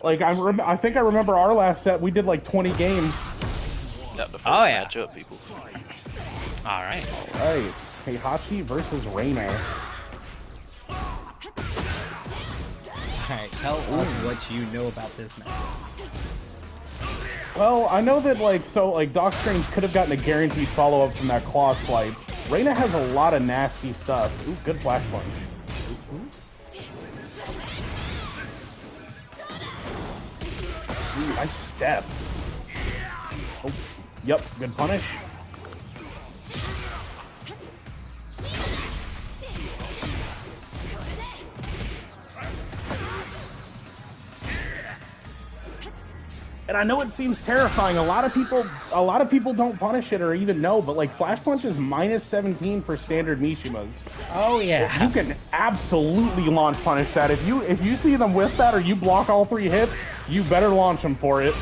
Like I think I remember our last set. We did like 20 games. That the first matchup, people. All right. All right. Heihachi versus Reina. Alright, tell us what you know about this matchup. Well, I know that like DocStrange could have gotten a guaranteed follow-up from that claw swipe. Reina has a lot of nasty stuff. Ooh, good flash punch. Ooh, nice step. Oh, yep, good punish. And I know it seems terrifying. A lot of people don't punish it or even know, but like flash punch is -17 for standard Mishimas. Oh yeah. You can absolutely launch punish that. If you see them with that or you block all 3 hits, you better launch them for it.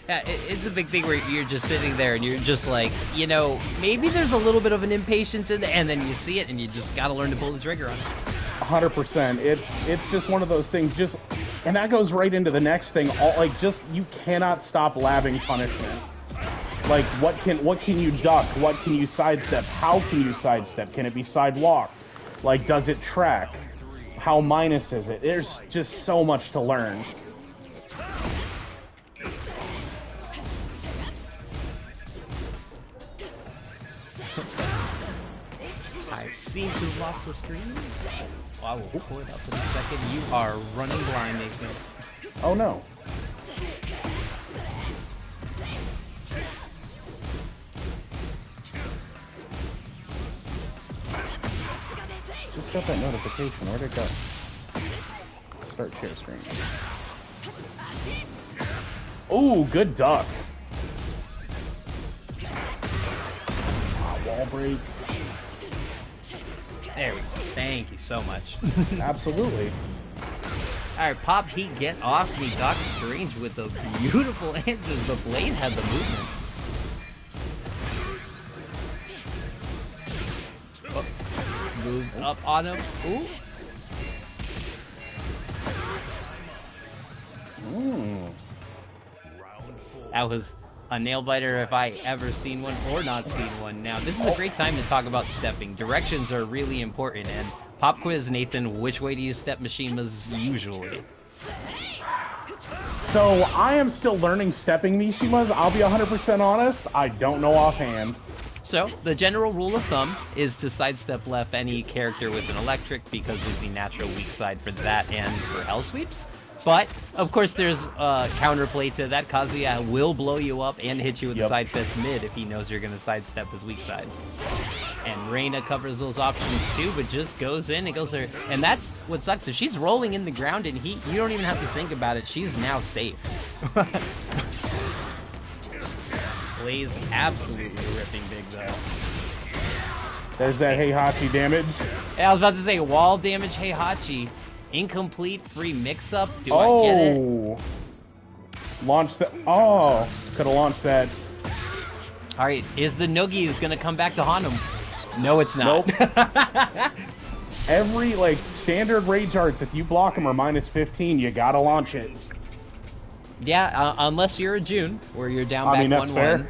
Yeah, it's a big thing where you're just sitting there and you're just like, you know, maybe there's a little bit of an impatience in there, and then you see it and you just gotta learn to pull the trigger on it. 100%. It's just one of those things. And that goes right into the next thing. You cannot stop labbing punishment. Like, what can you duck? What can you sidestep? How can you sidestep? Can it be sidewalked? Like, does it track? How minus is it? There's just so much to learn. I seem to have lost the screen. I will pull it up in a second. You are running blind, Nathan. Oh no. Just got that notification. Where'd it go? Start share screen. Ooh, good duck. Wall break. There we go. Thank you so much. Absolutely. Alright, Pop Heat, get off me. DocStrange with the beautiful answers. The blade had the movement. Oh, moved up on him. Ooh. That was a nail biter if I ever seen one or not seen one. Now, this is a great time to talk about stepping. Directions are really important, and pop quiz, Nathan, which way do you step Mishimas usually? So, I am still learning stepping Mishimas. I'll be 100% honest. I don't know offhand. So, the general rule of thumb is to sidestep left any character with an electric because it's the natural weak side for that and for Hell Sweeps. But, of course, there's a counterplay to that. Kazuya will blow you up and hit you with the side fist mid if he knows you're going to sidestep his weak side. And Reina covers those options too, but just goes in and goes there. And that's what sucks, is she's rolling in the ground and you don't even have to think about it. She's now safe. Blaze absolutely ripping big though. There's that Heihachi damage. Yeah, I was about to say, wall damage Heihachi. Incomplete free mix-up. Do I get it? Launch that. Oh, could have launched that. All right, is the Noogies gonna come back to haunt him? No, it's not. Nope. Every standard rage arts, if you block them are -15, you gotta launch it. Yeah, unless you're a June, where you're down back 1-1. Fair.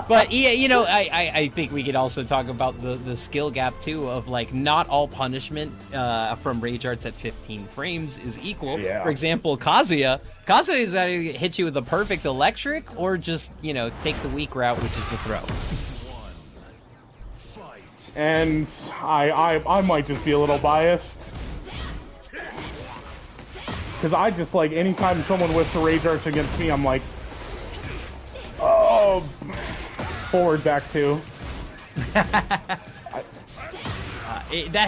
But yeah, you know, I think we could also talk about the skill gap too of not all punishment from rage arts at 15 frames is equal. Yeah. For example, Kazuya is either hit you with a perfect electric or just take the weak route, which is the throw. And I might just be a little biased. Because I just anytime someone whiffs a rage arch against me, I'm like, oh, forward back two. That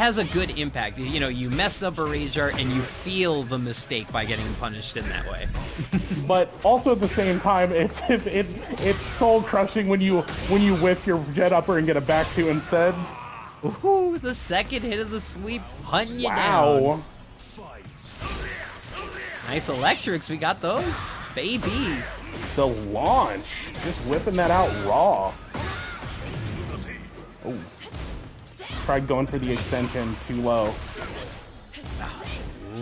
has a good impact. You messed up a rage art and you feel the mistake by getting punished in that way. But also at the same time, it's soul crushing when you whiff your jet upper and get a back two instead. Ooh, the second hit of the sweep hunting you down. Nice electrics, we got those, baby. The launch, just whipping that out raw. Oh, tried going for the extension, too low.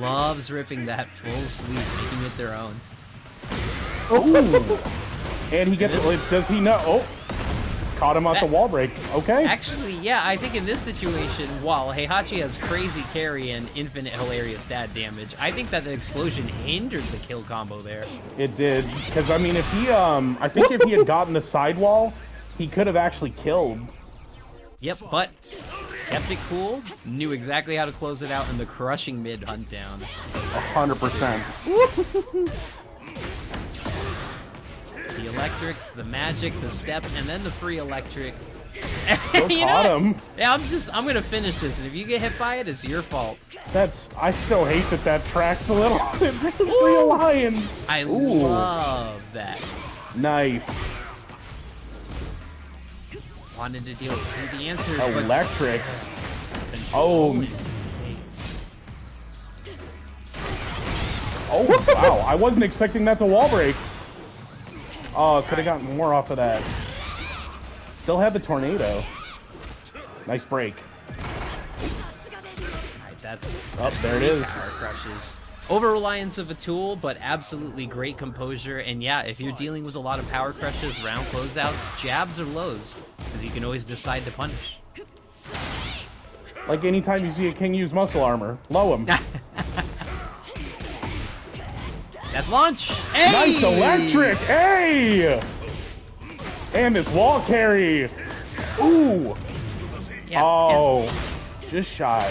loves ripping that full sleeve, making it their own. Ooh. And he gets, does he know? Oh, caught him at the wall break. Okay. Actually, yeah, I think in this situation, while Heihachi has crazy carry and infinite hilarious dad damage, I think that the explosion hindered the kill combo there. It did, because I mean, if he, I think if he had gotten the sidewall, he could have actually killed. Yep, but kept it cool, knew exactly how to close it out, and the crushing mid hunt down. 100%. The electrics, the magic, the step, and then the free electric. Still caught him. Yeah, I'm gonna finish this, and if you get hit by it, it's your fault. I still hate that tracks a little. It's realigns. I love that. Nice. Wanted to deal with the answers. Electric. Oh. Oh, wow. I wasn't expecting that to wall break. Oh, could have gotten more off of that. Still have the tornado. Nice break. Alright, that's... Oh, there it is. Power crushes. Over-reliance of a tool, but absolutely great composure. And yeah, if you're dealing with a lot of power crushes, round closeouts, jabs or lows, because you can always decide to punish. Like anytime you see a king use muscle armor, low him. That's launch! Hey! Nice electric! Hey! And this wall carry! Ooh! Yeah, oh, just shy.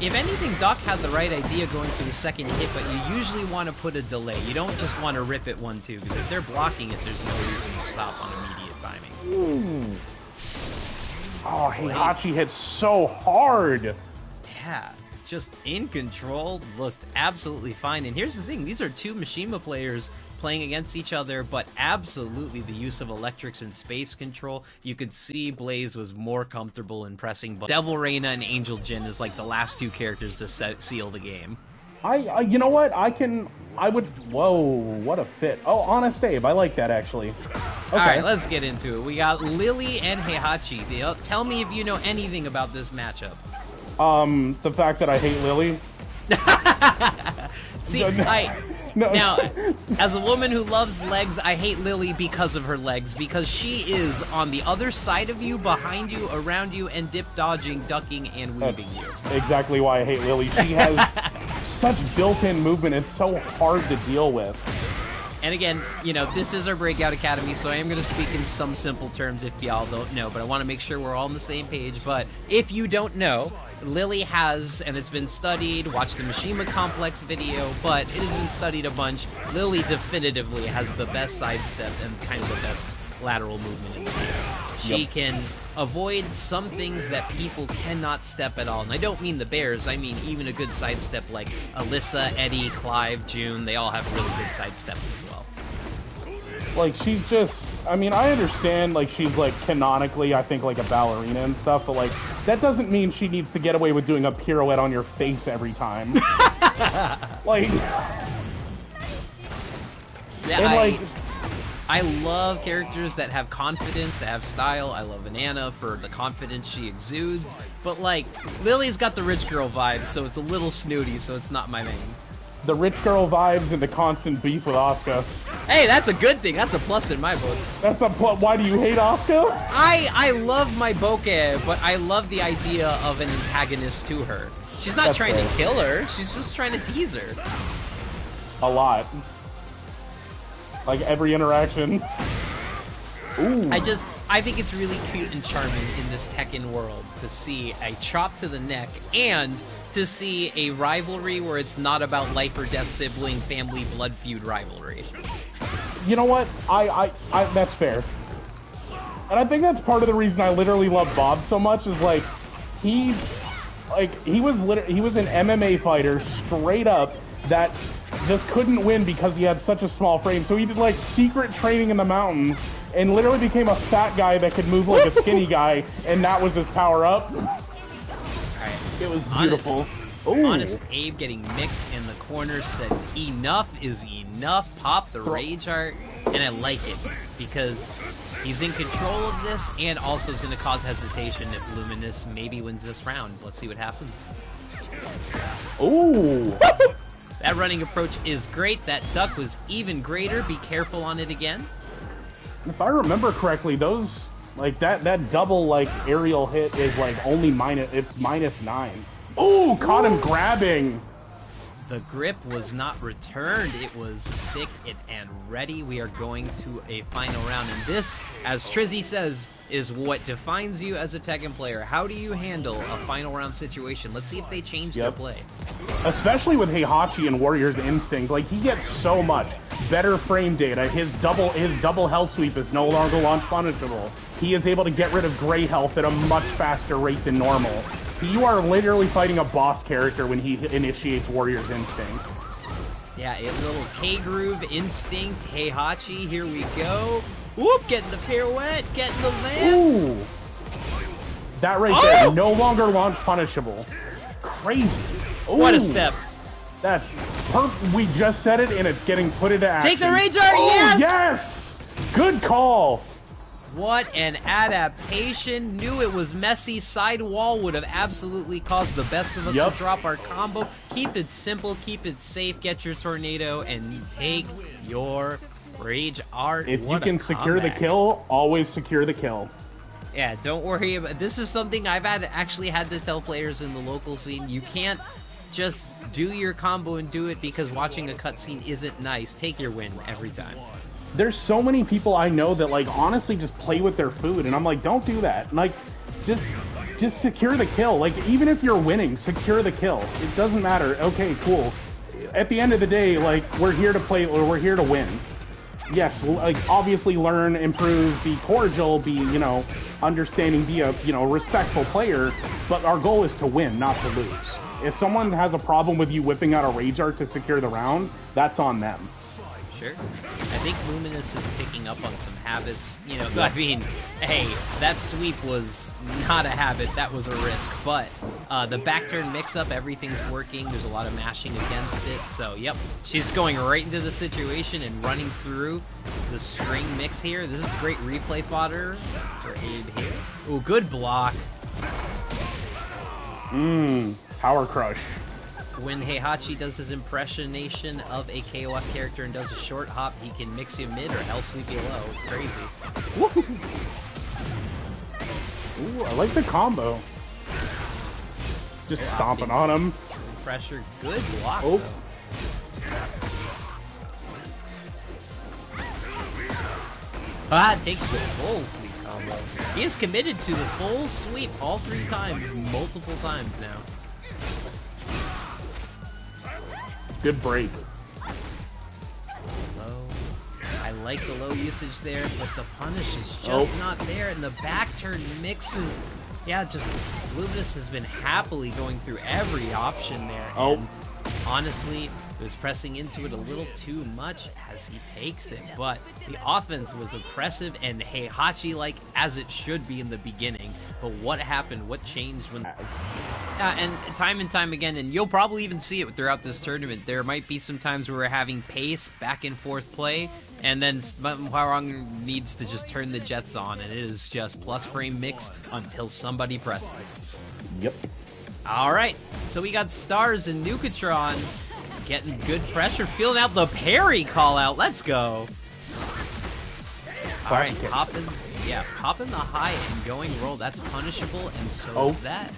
If anything, Doc had the right idea going for the second hit, but you usually want to put a delay. You don't just want to rip it 1-2, because if they're blocking it, there's no reason to stop on immediate timing. Ooh. Oh, Heihachi hit so hard! Yeah, just in control, looked absolutely fine. And here's the thing, these are two Mishima players playing against each other, but absolutely the use of electrics and space control. You could see Blaze was more comfortable in pressing buttons. Devil Reina and Angel Jin is like the last two characters to seal the game. You know what? Whoa, what a fit. Oh, Honest Abe, I like that actually. Okay. Alright, let's get into it. We got Lili and Heihachi. Tell me if you know anything about this matchup. The fact that I hate Lili. See, now, as a woman who loves legs, I hate Lili because of her legs, because she is on the other side of you, behind you, around you, and dip dodging, ducking, and weaving you. Exactly why I hate Lili. She has such built-in movement, it's so hard to deal with. And again, you know, this is our Breakout Academy, so I am going to speak in some simple terms if y'all don't know, but I want to make sure we're all on the same page. But if you don't know, Lili has, and it's been studied, watch the Mishima Complex video, but it has been studied a bunch. Lili definitively has the best sidestep and kind of the best lateral movement in the game. She can avoid some things that people cannot step at all. And I don't mean the bears, I mean even a good sidestep like Alyssa, Eddie, Clive, June, they all have really good sidesteps as well. Like, she's just, I mean, I understand, like, she's, like, canonically, I think, like, a ballerina and stuff, but, like, that doesn't mean she needs to get away with doing a pirouette on your face every time. Like... Yeah, I love characters that have confidence, that have style. I love Banana for the confidence she exudes. But, like, Lili's got the rich girl vibes, so it's a little snooty, so it's not my main. The rich girl vibes and the constant beef with Asuka. Hey, that's a good thing. That's a plus in my book. That's a plus. Why do you hate Asuka? I love my bokeh, but I love the idea of an antagonist to her. She's not trying to kill her. She's just trying to tease her. A lot. Like every interaction. Ooh. I think it's really cute and charming in this Tekken world to see a chop to the neck and to see a rivalry where it's not about life or death sibling, family, blood feud rivalry. You know what? I that's fair. And I think that's part of the reason I literally love Bob so much is like he was an MMA fighter straight up that just couldn't win because he had such a small frame. So he did like secret training in the mountains and literally became a fat guy that could move like a skinny guy, and that was his power up. Alright. It was beautiful. Honest Abe getting mixed in the corner said enough is enough, pop the rage art, and I like it because he's in control of this and also is going to cause hesitation if Luminous maybe wins this round. Let's see what happens. Ooh! That running approach is great. That duck was even greater. Be careful on it again. If I remember correctly, those like that double like aerial hit is like only -9. Ooh, caught him grabbing. The grip was not returned. It was stick it and ready. We are going to a final round, and this, as Trizzy says, is what defines you as a Tekken player. How do you handle a final round situation? Let's see if they change their play. Especially with Heihachi and Warrior's Instinct, like he gets so much better frame data. His double health sweep is no longer launch punishable. He is able to get rid of Greay health at a much faster rate than normal. You are literally fighting a boss character when he initiates Warrior's Instinct. Yeah, a little K-Groove Instinct, Heihachi, here we go. Whoop, getting the pirouette, getting the lance. Ooh! That right there, no longer launch punishable. Crazy. Ooh. What a step. That's perfect. We just said it, and it's getting put into action. Take the Rage Art, yes! Yes! Good call. What an adaptation. Knew it was messy. Sidewall would have absolutely caused the best of us to drop our combo. Keep it simple, keep it safe, get your tornado, and take your Rage Art. If you can secure the kill, always secure the kill. Yeah, don't worry about this. Is something I've actually had to tell players in the local scene. You can't just do your combo and do it because watching a cutscene isn't nice. Take your win every time. There's so many people I know that like honestly just play with their food, and I'm like, don't do that. Like, just secure the kill. Like, even if you're winning, secure the kill. It doesn't matter. Okay, cool. At the end of the day, like, we're here to play, or we're here to win. Yes, like, obviously learn, improve, be cordial, be, you know, understanding, be a, you know, respectful player, but our goal is to win, not to lose. If someone has a problem with you whipping out a Rage Art to secure the round, that's on them. Sure. I think Luminous is picking up on some habits. You know, I mean, hey, that sweep was not a habit, that was a risk. But the back turn mix-up, everything's working. There's a lot of mashing against it. So, yep, she's going right into the situation and running through the string mix here. This is great replay fodder for Abe here. Ooh, good block. Power Crush. When Heihachi does his impersonation of a KOF character and does a short hop, he can mix you mid or hell sweep you low. It's crazy. Ooh, I like the combo. Just stomping on him. Pressure, good block. Oh. Takes the full sweep combo. He is committed to the full sweep all 3 times, multiple times now. Good break. Low. I like the low usage there, but the punish is just not there, and the back turn mixes. Yeah, just Luminous has been happily going through every option there. And honestly, was pressing into it a little too much as he takes it, but the offense was oppressive and Heihachi-like as it should be in the beginning. But what happened? What changed when... and time again, and you'll probably even see it throughout this tournament, there might be some times where we're having pace, back and forth play, and then Hwoarang needs to just turn the jets on, and it is just plus frame mix until somebody presses. Yep. Alright, so we got Stars and Nukatron getting good pressure, feeling out the parry call out. Let's go. Alright, popping the high and going roll. That's punishable, and so is that.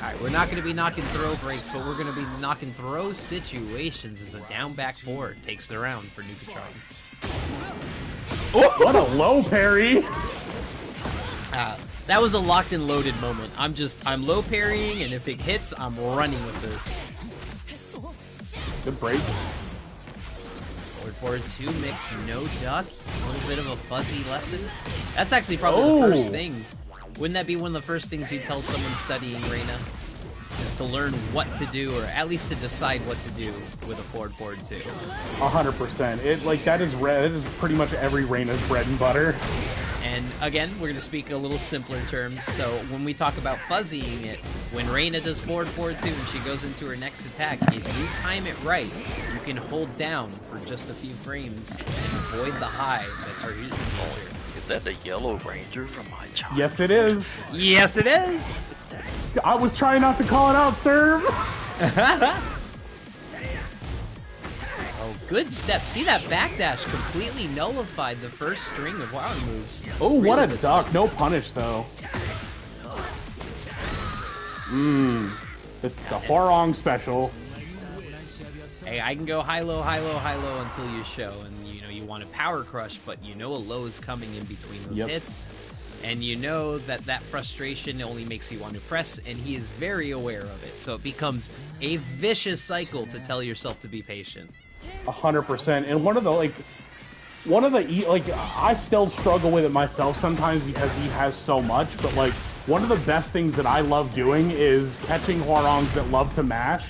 Alright, we're not going to be knocking throw breaks, but we're going to be knocking throw situations as a down back forward takes the round for Nukatron. Oh, what a low parry! That was a locked and loaded moment. I'm low parrying, and if it hits, I'm running with this. Good break. Forward 2 mix, no duck. A little bit of a fuzzy lesson. That's actually probably the first thing. Wouldn't that be one of the first things you tell someone studying Reina? Is to learn what to do, or at least to decide what to do with a forward 2. 100%. That is pretty much every Reina's bread and butter. And again, we're going to speak a little simpler terms. So when we talk about fuzzying it, when Reina does forward 2 and she goes into her next attack, if you time it right, you can hold down for just a few frames and avoid the high that's her heat control here. It's that the Yellow Ranger from my childhood? Yes, it is. Yes, it is. I was trying not to call it out, sir. Oh, good step. See that backdash completely nullified the first string of Hwoarang moves. Oh, Really what a good duck. step. No punish, though. The Hwoarang special. Hey, I can go high-low, high-low, high-low until you show, and you want a power crush, but a low is coming in between those hits, and that frustration only makes you want to press, and he is very aware of it, so it becomes a vicious cycle to tell yourself to be patient. 100%. And one of the I still struggle with it myself sometimes because he has so much, but one of the best things that I love doing is catching Hwoarangs that love to mash,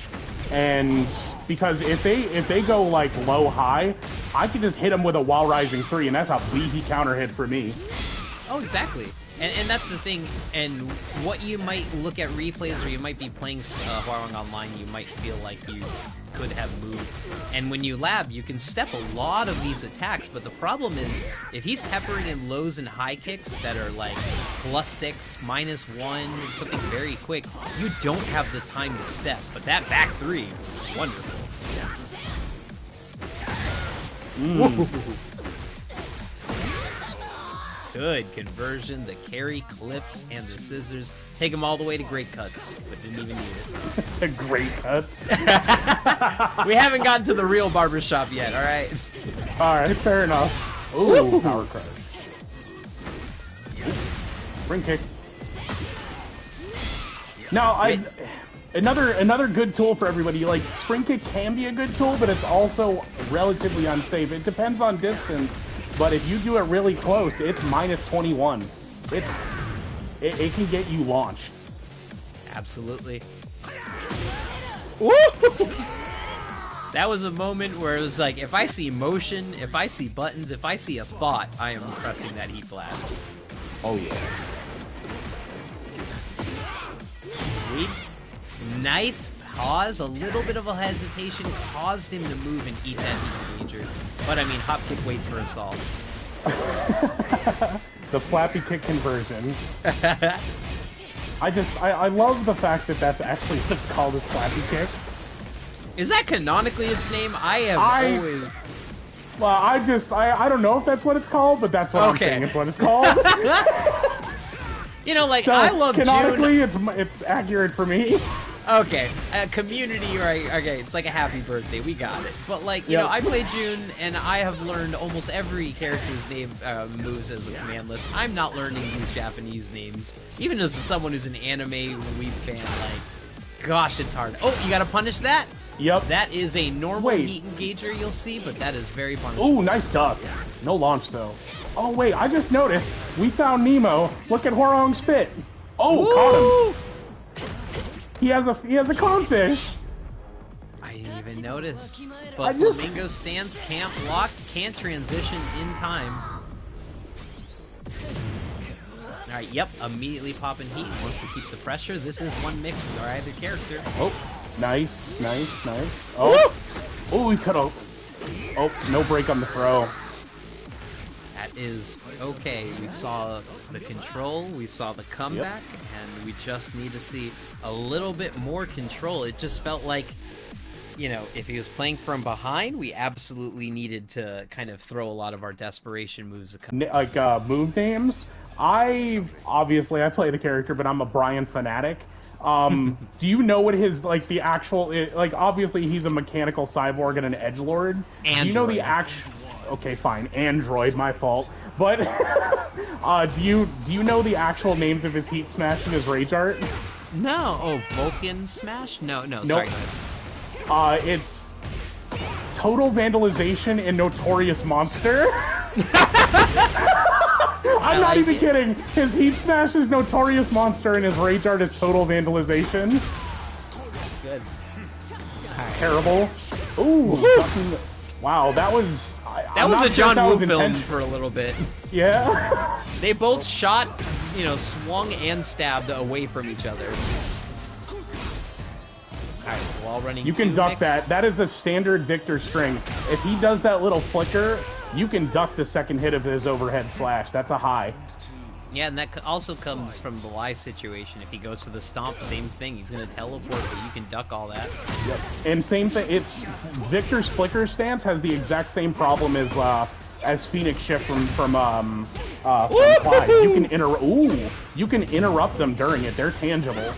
and because if they go low high, I can just hit them with a while rising 3, and that's a bleedy counter hit for me. Oh, exactly. And that's the thing, and what you might look at replays, or you might be playing Hwoarang online, you might feel like you could have moved. And when you lab, you can step a lot of these attacks, but the problem is, if he's peppering in lows and high kicks that are +6, -1, something very quick, you don't have the time to step. But that back 3 is wonderful. Good conversion, the carry, clips, and the scissors. Take him all the way to great cuts, but didn't even need it. The great cuts. We haven't gotten to the real barbershop yet, alright? Alright, fair enough. Ooh, power crush. Spring kick. Now, another good tool for everybody. Spring kick can be a good tool, but it's also relatively unsafe. It depends on distance. But if you do it really close, it's -21. It can get you launched. Absolutely. That was a moment where it was like, if I see motion, if I see buttons, if I see a thought, I am pressing that heat blast. Oh yeah. Sweet. Nice pause. A little bit of a hesitation caused him to move and eat that heat engager. But I mean, hop kick waits for us all. The flappy kick conversion. I love the fact that that's actually what's called a flappy kick. Is that canonically its name? Always... Well, I don't know if that's what it's called, but that's what I'm saying it's what it's called. So, I love canonically, June. it's accurate for me. Okay, community, right? Okay, it's like a happy birthday. We got it. But I play June, and I have learned almost every character's name moves as a command list. I'm not learning these Japanese names, even as someone who's an anime weeb fan. Gosh, it's hard. Oh, you gotta punish that. Yep. That is a normal heat engager you'll see, but that is very punishable. Ooh, nice duck. No launch though. Oh wait, I just noticed we found Nemo. Look at Hwoarang's spit. Oh, Ooh! Caught him. He has a clownfish. I didn't even notice. But Flamingo stands, can't block, can't transition in time. Alright, yep, immediately popping heat. Wants to keep the pressure. This is one mix with either character. Oh, nice. Oh, oh, we cut off. Oh, no break on the throw. That is okay. We saw the control, we saw the comeback, and we just need to see a little bit more control. It just felt like, if he was playing from behind, we absolutely needed to kind of throw a lot of our desperation moves. Move names? I play the character, but I'm a Brian fanatic. Do you know what his, the actual, obviously he's a mechanical cyborg and an edgelord. Android. Do you know the actual... Okay, fine. Android, my fault. But, do you know the actual names of his Heat Smash and his Rage Art? No. Oh, Vulcan Smash? No. Nope. Sorry. It's Total Vandalization and Notorious Monster. I'm not even kidding. His Heat Smash is Notorious Monster and his Rage Art is Total Vandalization. Good. Terrible. Ooh. Wow, that was... That was a John Woo film for a little bit. Yeah. They both shot, swung and stabbed away from each other. Alright, wall running. You can duck that. That is a standard Victor string. If he does that little flicker, you can duck the second hit of his overhead slash. That's a high. Yeah, and that also comes from the Lie situation. If he goes for the stomp, same thing. He's going to teleport, but you can duck all that. Yep. And same thing, it's Victor's flicker stance has the exact same problem as Phoenix Shift from Clyde. You can interrupt them during it. They're tangible.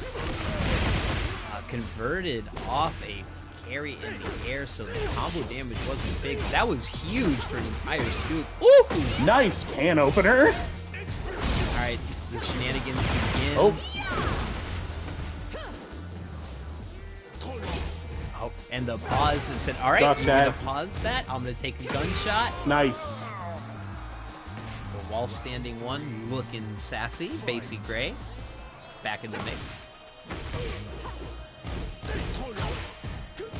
Converted off a carry in the air, so the combo damage wasn't big. That was huge for an entire scoop. Ooh! Nice can opener. Alright, the shenanigans begin. Oh. Oh, and the pause and said, alright, you're gonna pause that. I'm gonna take a gunshot. Nice. The wall standing one looking sassy. Bassy Greay. Back in the mix.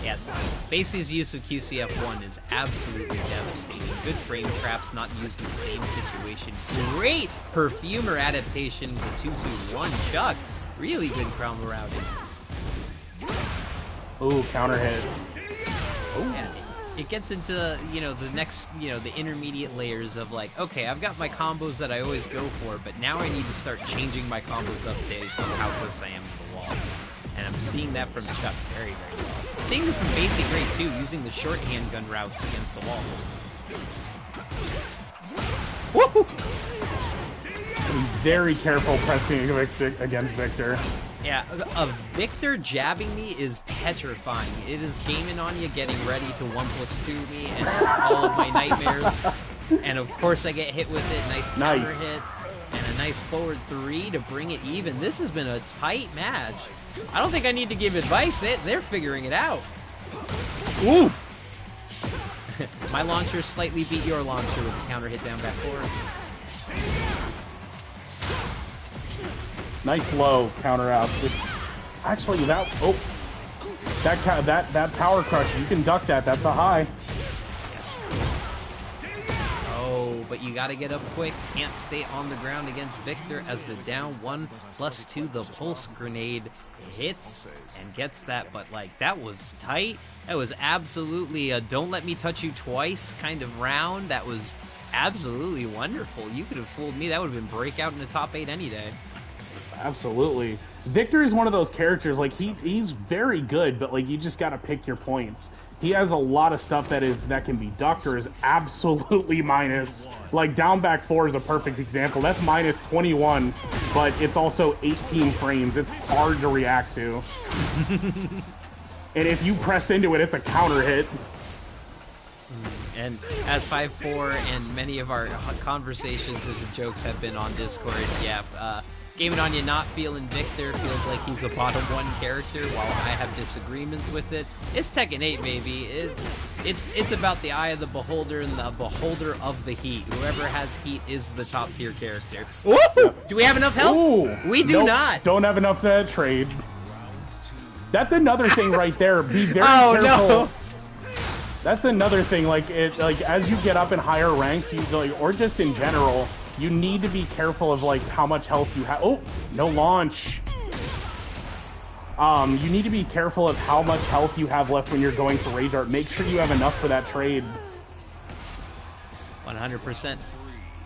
Yes, Bassy's use of QCF1 is absolutely devastating. Good frame traps not used in the same situation. Great Perfumer adaptation to 2-2-1 Chuck. Really good Crown routing. Ooh, counter hit. Ooh. Yeah, it gets into, you know, the next, you know, the intermediate layers of like, okay, I've got my combos that I always go for, but now I need to start changing my combos up based on how close I am to the wall. And I'm seeing that from Chuck very, very well. I'm seeing this from Bassy Greay too, using the short handgun routes against the wall. Woo! Be very careful pressing against Victor. Yeah, a Victor jabbing me is petrifying. It is gaming on you, getting ready to 1+2 me, and that's all of my nightmares. And of course I get hit with it, nice counter hit, and a nice forward 3 to bring it even. This has been a tight match. I don't think I need to give advice. They're figuring it out. Ooh! My launcher slightly beat your launcher with the counter hit down back forward. Nice low counter out. Actually, that power crush, you can duck that. That's a high. Oh, but you gotta get up quick. Can't stay on the ground against Victor as the down 1+2, the pulse grenade hits and gets that. But like, that was tight. That was absolutely a don't let me touch you twice kind of round. That was absolutely wonderful. You could have fooled me. That would have been breakout in the top 8 any day. Absolutely. Victor is one of those characters, like, he's very good, but like, you just gotta pick your points. He has a lot of stuff that can be ducked or is absolutely minus. Like, down back 4 is a perfect example. That's minus 21, but it's also 18 frames. It's hard to react to. And if you press into it, it's a counter hit. And as 5-4 and many of our conversations and jokes have been on Discord, yeah, Gaming on You not feeling Victor feels like he's a bottom 1 character, while I have disagreements with it. It's Tekken 8, baby. It's about the eye of the beholder and the beholder of the heat. Whoever has heat is the top tier character. Woo! Do we have enough health? Ooh, we do not. Don't have enough to trade. That's another thing right there. Be very careful. No. That's another thing. Like as you get up in higher ranks, or just in general, you need to be careful of like how much health you have. Oh, no launch. You need to be careful of how much health you have left when you're going for Rage Art. Make sure you have enough for that trade. 100%.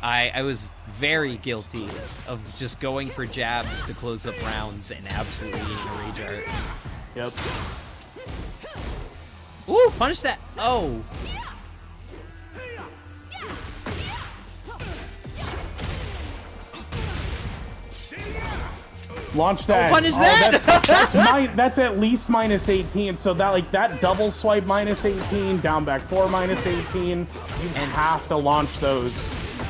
I was very guilty of just going for jabs to close up rounds and absolutely eating a Rage Art. Yep. Ooh, punish that. Oh. Launch that. Oh, punish that. That's at least minus 18. So that double swipe minus 18, down back 4 minus 18. You have to launch those.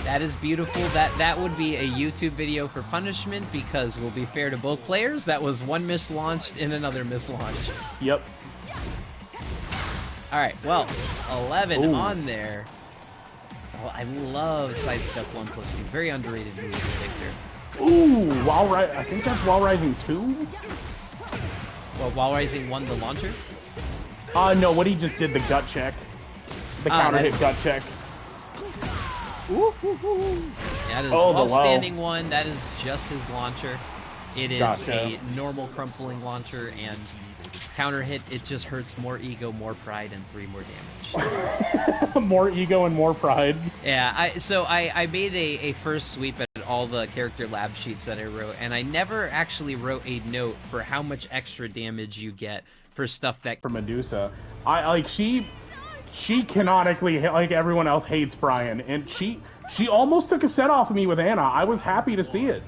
That is beautiful. That would be a YouTube video for punishment, because we'll be fair to both players. That was one mislaunched and another mislaunch. Yep. All right. Well, 11 on there. Well, I love sidestep 1+2. Very underrated move, Victor. Ooh, I think that's Wall Rising 2? Well, Wall Rising 1, the launcher? No, what he just did, the gut check. The counter hit gut check. Ooh, ooh, ooh. That is Wall standing 1, that is just his launcher. It is a normal crumpling launcher, and Counter hit, it just hurts more ego, more pride, and 3 more damage. More ego and more pride. Yeah, I made a first sweep at all the character lab sheets that I wrote, and I never actually wrote a note for how much extra damage you get for stuff that... For Medusa. She canonically, like everyone else, hates Brian, and she almost took a set off of me with Anna. I was happy to see it.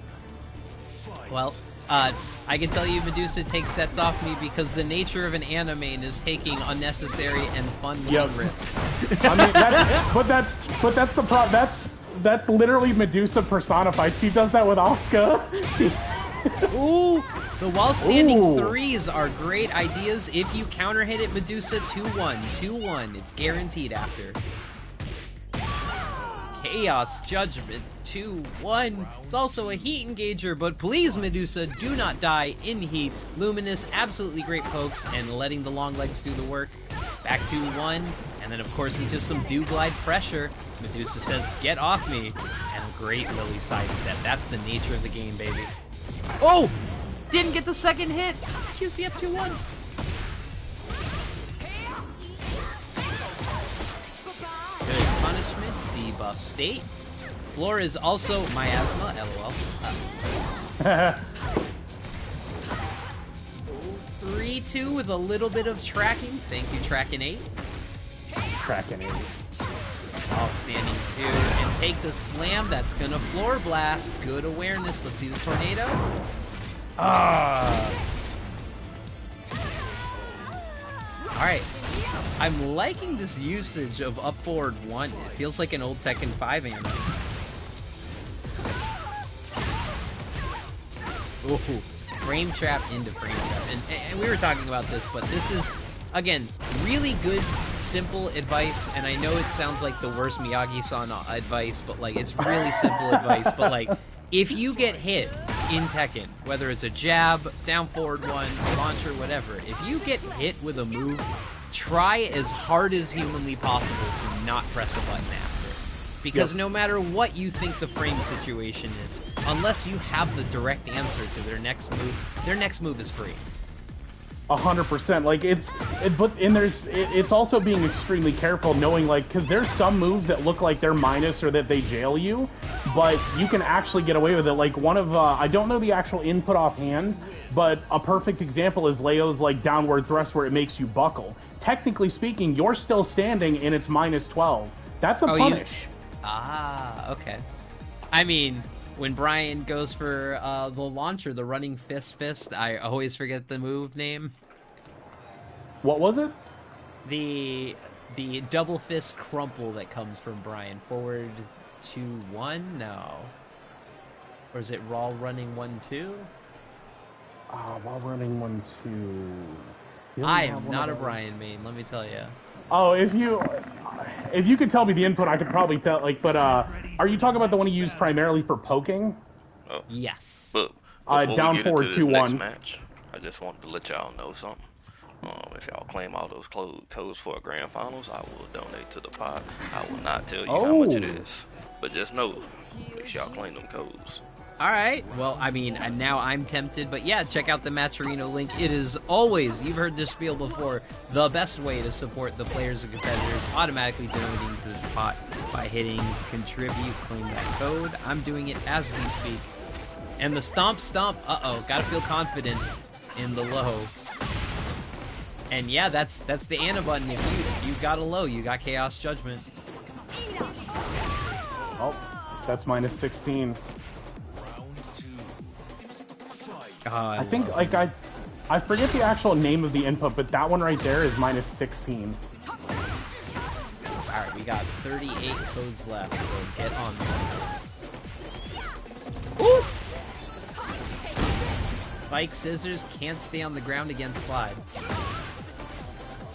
Well, I can tell you Medusa takes sets off me because the nature of an anime is taking unnecessary and fun rips. I mean, that's literally Medusa personified. She does that with Asuka. Ooh, the while standing threes are great ideas. If you counter hit it, Medusa 2-1, 2-1. It's guaranteed after. Chaos Judgment 2-1. It's also a heat engager, but please, Medusa, do not die in heat. Luminous, absolutely great pokes, and letting the long legs do the work. Back 2-1, and then of course into some dew glide pressure. Medusa says, "Get off me," and a great Lili sidestep. That's the nature of the game, baby. Oh! Didn't get the second hit! QCF 2-1. Good punishment, debuff state. Floor is also miasma, lol. 3-2 with a little bit of tracking. Thank you, Tracking 8. Tracking 8. All standing 2, and take the slam. That's gonna floor blast. Good awareness. Let's see the tornado. Alright. I'm liking this usage of up forward 1. It feels like an old Tekken 5 anime. Ooh. Frame trap into frame trap. And we were talking about this, but this is, again, really good, simple advice. And I know it sounds like the worst Miyagi-san advice, but, like, it's really simple advice. But, like, if you get hit in Tekken, whether it's a jab, down forward 1, launcher, whatever, if you get hit with a move, try as hard as humanly possible to not press a button after. Because no matter what you think the frame situation is, unless you have the direct answer to their next move is free. 100%. Like it's also being extremely careful, knowing like because there's some moves that look like they're minus or that they jail you, but you can actually get away with it. Like one of I don't know the actual input offhand, but a perfect example is Leo's like downward thrust where it makes you buckle. Technically speaking, you're still standing and it's minus 12. That's a punish. Okay. I mean, when Brian goes for the launcher, the running fist, I always forget the move name. What was it? The double fist crumple that comes from Brian. Forward 2-1? No. Or is it raw running 1-2? While running 1-2. I am not a Brian main, let me tell you. Oh, if you could tell me the input, I could probably tell. Like, but are you talking about the one he used primarily for poking? Oh. Yes. But before down we get forward into this 2-1. next match, I just wanted to let y'all know something. If y'all claim all those codes for a grand finals, I will donate to the pot. I will not tell you how much it is, but just know, make sure y'all claim them codes. Alright, well, I mean, now I'm tempted, but yeah, check out the Matcherino link. It is always, you've heard this spiel before, the best way to support the players and competitors, automatically donating to the pot by hitting contribute, claim that code. I'm doing it as we speak. And the stomp, gotta feel confident in the low. And yeah, that's the Anna button. If you got a low, you got Chaos Judgment. Oh, that's minus 16. I think, like, I forget the actual name of the input, but that one right there is minus 16. Alright, we got 38 codes left, so get on them. Ooh! Spike scissors can't stay on the ground against slide.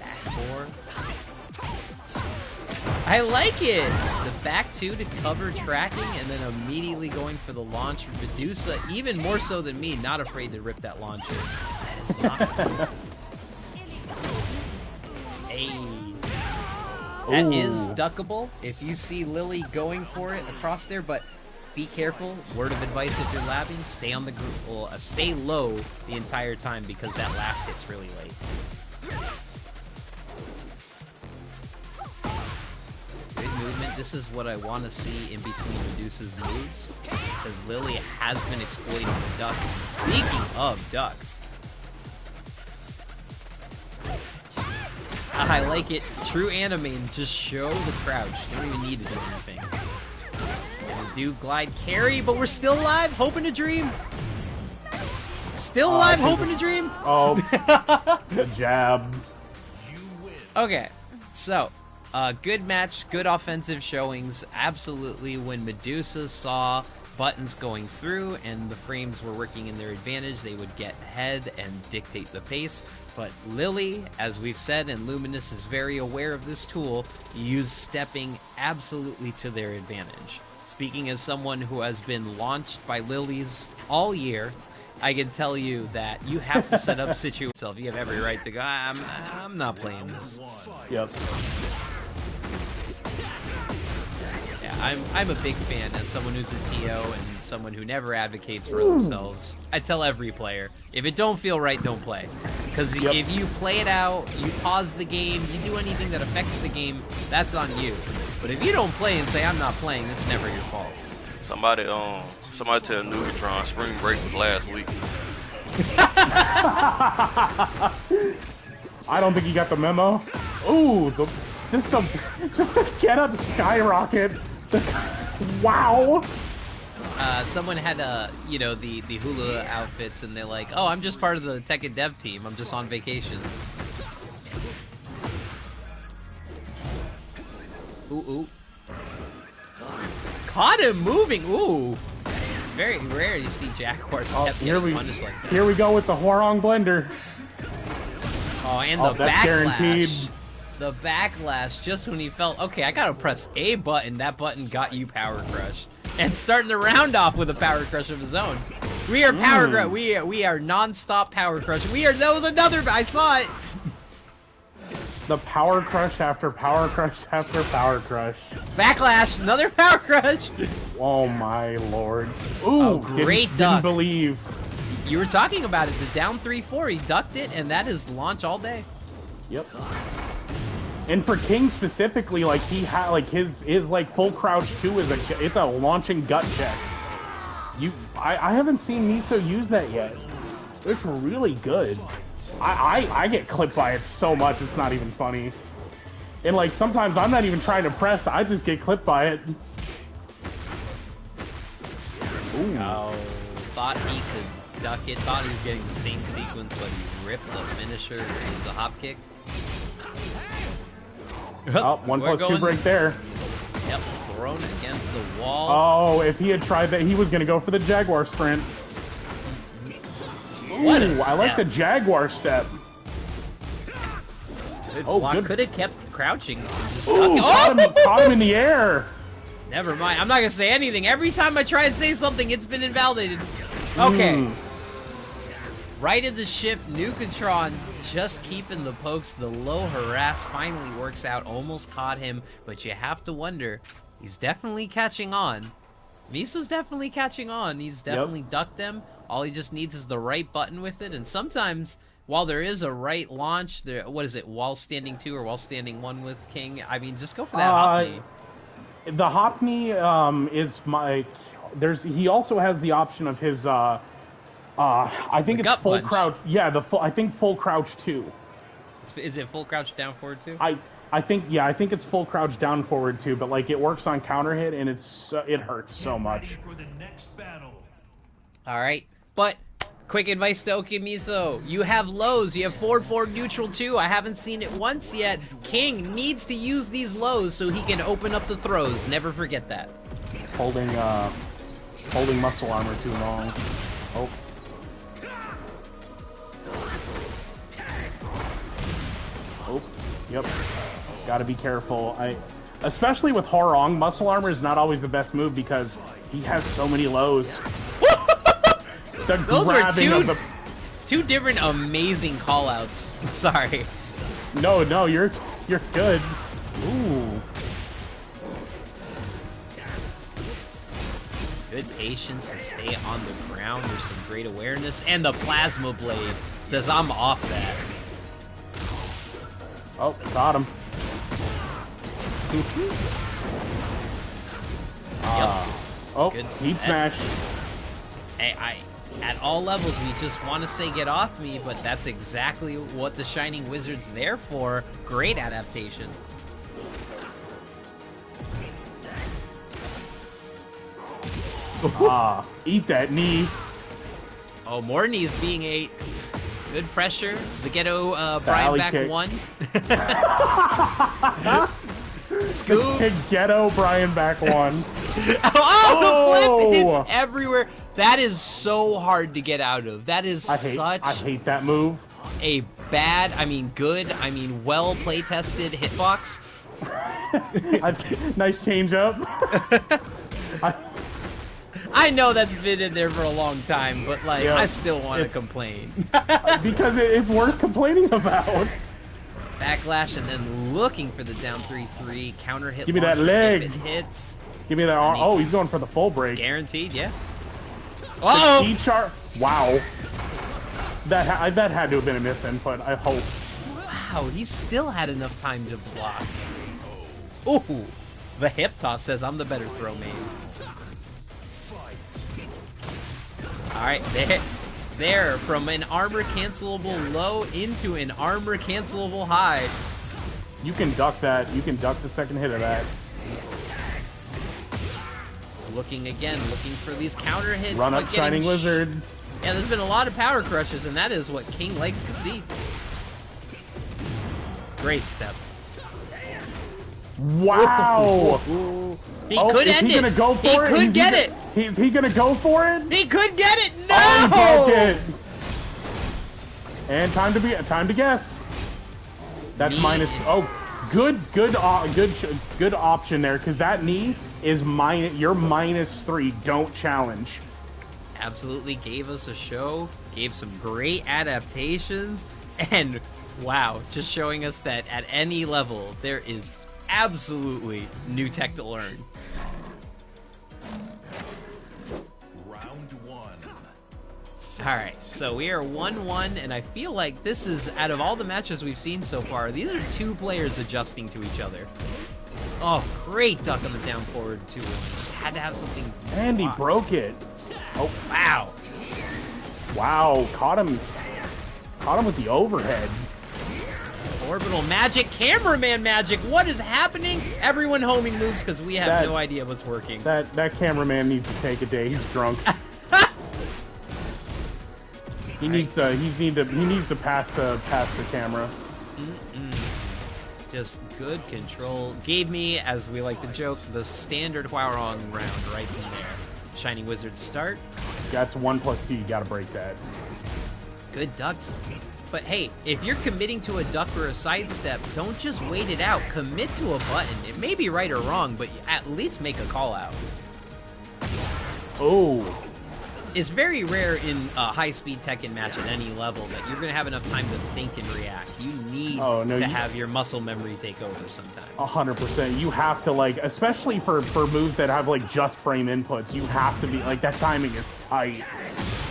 Back 4. I like it! The back 2 to cover tracking and then immediately going for the launch for Medusa, even more so than me, not afraid to rip that launcher. That is not cool. Hey. That is duckable if you see Lili going for it across there, but be careful. Word of advice if you're labbing, stay on the stay low the entire time because that last hit's really late. Good movement. This is what I want to see in between Medusa's moves because Lili has been exploiting the ducks. Speaking of ducks. I like it. True anime and just show the crouch. You don't even need to do anything. And we do glide carry, but we're still alive, hoping to dream. Still alive, hoping to dream. Oh, the jab. Okay, so good match, good offensive showings. Absolutely, when Medusa saw buttons going through and the frames were working in their advantage, they would get ahead and dictate the pace. But Lili, as we've said, and Luminous is very aware of this tool, use stepping absolutely to their advantage. Speaking as someone who has been launched by Lili's all year, I can tell you that you have to set up situations. You have every right to go, I'm not playing this. Yep. Yeah, I'm a big fan as someone who's a TO and someone who never advocates for themselves. I tell every player, if it don't feel right, don't play. Because if you play it out, you pause the game, you do anything that affects the game, that's on you. But if you don't play and say, I'm not playing, it's never your fault. Somebody tell Nukatron spring break was last week. I don't think he got the memo. Ooh, just the get up skyrocket. Wow. Someone had the hula outfits, and they're like, "Oh, I'm just part of the Tekken dev team. I'm just on vacation." Ooh. Caught him moving. Ooh. Very rare you see Jaguar step getting punished like that. Here we go with the Hwoarang blender. Oh, and the backlash. Guaranteed. The backlash just when he felt, okay, I gotta press a button. That button got you power crushed. And starting the round off with a power crush of his own. We are power crush. We are non-stop power crush. That was another. I saw it. The power crush after power crush after power crush. Backlash, another power crush. Oh my lord. Ooh, great duck. Didn't believe. You were talking about it. The down 3-4, he ducked it, and that is launch all day. Yep. And for King specifically, like he had like his like full crouch too is it's a launching gut check. I haven't seen Miso use that yet. It's really good. I get clipped by it so much it's not even funny. And like sometimes I'm not even trying to press, I just get clipped by it. Ooh. Oh, thought he could duck it, thought he was getting the same sequence, but he ripped the finisher into the hop kick. Oh, 1+2 break there. Yep, thrown against the wall. Oh, if he had tried that, he was going to go for the Jaguar sprint. What a step. I like the Jaguar step. Good block. Could have kept crouching. Just caught him in the air. Never mind. I'm not going to say anything. Every time I try and say something, it's been invalidated. Okay. Right in the ship, Nukatron just keeping the pokes. The low harass finally works out. Almost caught him, but you have to wonder. He's definitely catching on. Miso's definitely catching on. He's definitely ducked them. All he just needs is the right button with it. And sometimes, while there is a right launch, what is it, wall standing 2 or wall standing 1 with King? I mean, just go for that hop knee. The hop knee is my... He also has the option of his... I think it's full crouch. Yeah, I think full crouch too. Is it full crouch down forward too? I think it's full crouch down forward too, but like it works on counter hit and it hurts so much. All right, but quick advice to okmieso. You have lows. You have forward neutral too. I haven't seen it once yet. King needs to use these lows so he can open up the throws. Never forget that. Holding muscle armor too long. Oh. Oh, yep. Gotta be careful. Especially with Hwoarang, muscle armor is not always the best move because he has so many lows. Those are two different amazing callouts. Sorry. No, you're good. Ooh. Good patience to stay on the ground with some great awareness. And the Plasma Blade says, I'm off that. Oh, got him. Oh, Good heat smash. Hey, at all levels, we just want to say get off me, but that's exactly what the Shining Wizard's there for. Great adaptation. Eat that knee. Oh, more knees being ate. Good pressure. The ghetto Brian back kick. 1. Scoops. The ghetto Brian back 1. Oh, the flip hits everywhere. That is so hard to get out of. That is I hate that move. A bad, good, well play-tested hitbox. Nice change up. I know that's been in there for a long time, but Yeah, I still want to complain. Because it's worth complaining about. Backlash and then looking for the down 3-3 counter hit. Give me that leg. If it hits. Give me that arm. Oh, he's going for the full break. Guaranteed, yeah. Oh! Wow. That had to have been a miss input, I hope. Wow, he still had enough time to block. Ooh, the hip toss says I'm the better throw main. Alright, there, from an armor cancelable low into an armor cancelable high. You can duck that. You can duck the second hit of that. Looking for these counter hits. Run up Shining Wizard. Yeah, there's been a lot of power crushes, and that is what King likes to see. Great step. Wow! He could end it. Is he gonna go for it? He could get it. Is he gonna go for it? He could get it. No! Oh, he broke it. And time to guess. That's minus. Oh, good option there, because that knee is you're -3. Don't challenge. Absolutely gave us a show. Gave some great adaptations, and wow, just showing us that at any level there is absolutely new tech to learn. Round 1. Alright, so we are 1-1, and I feel like this is, out of all the matches we've seen so far, these are two players adjusting to each other. Oh, great duck on the down forward 2-1. Just had to have something. And he broke it. Oh, wow. Wow, caught him with the overhead. Orbital magic, cameraman magic. What is happening? Everyone homing moves because we have no idea what's working. That cameraman needs to take a day. He's drunk. He needs to pass the camera. Just good control. Gave me, as we like to joke, the standard Hwoarang round right in there. Shining Wizard start. That's 1+2. You gotta break that. Good ducks. But hey, if you're committing to a duck or a sidestep, don't just wait it out. Commit to a button. It may be right or wrong, but at least make a call out. Oh. It's very rare in a high-speed Tekken match at any level that you're going to have enough time to think and react. You need to have your muscle memory take over sometimes. 100%. You have to, especially for moves that have, just frame inputs, you have to be, that timing is tight.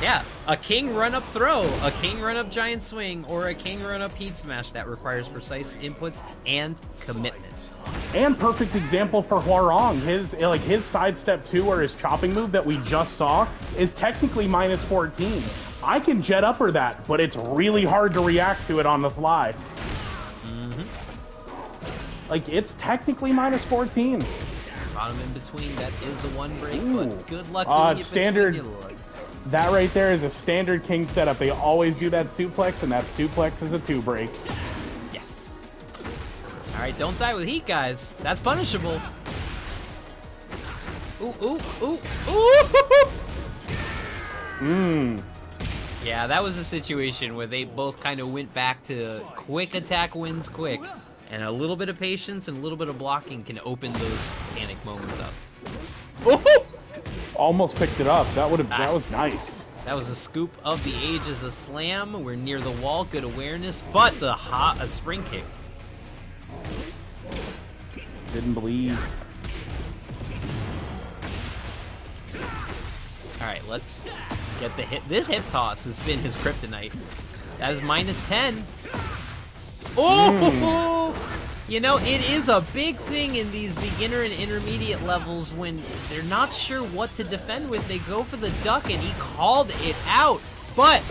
Yeah, a king run-up throw, a king run-up giant swing, or a king run-up heat smash that requires precise inputs and commitment. And perfect example for Hwoarang. His sidestep 2 or his chopping move that we just saw is technically -14. I can jet upper that, but it's really hard to react to it on the fly. It's technically -14. Bottom in between, that is the one break, but good luck doing standard. Between you. That right there is a standard king setup. They always do that suplex, and that suplex is a 2 break. Yes. Alright, don't die with heat, guys. That's punishable. Ooh, ooh, ooh, ooh! Yeah, that was a situation where they both kind of went back to quick attack wins quick. And a little bit of patience and a little bit of blocking can open those panic moments up. Ooh! Almost picked it up. That was nice. That was a scoop of the age as a slam. We're near the wall, good awareness, but a spring kick. Didn't believe. Alright, let's get the hit. This hip toss has been his kryptonite. That is -10. Oh! You know, it is a big thing in these beginner and intermediate levels when they're not sure what to defend with. They go for the duck, and he called it out. But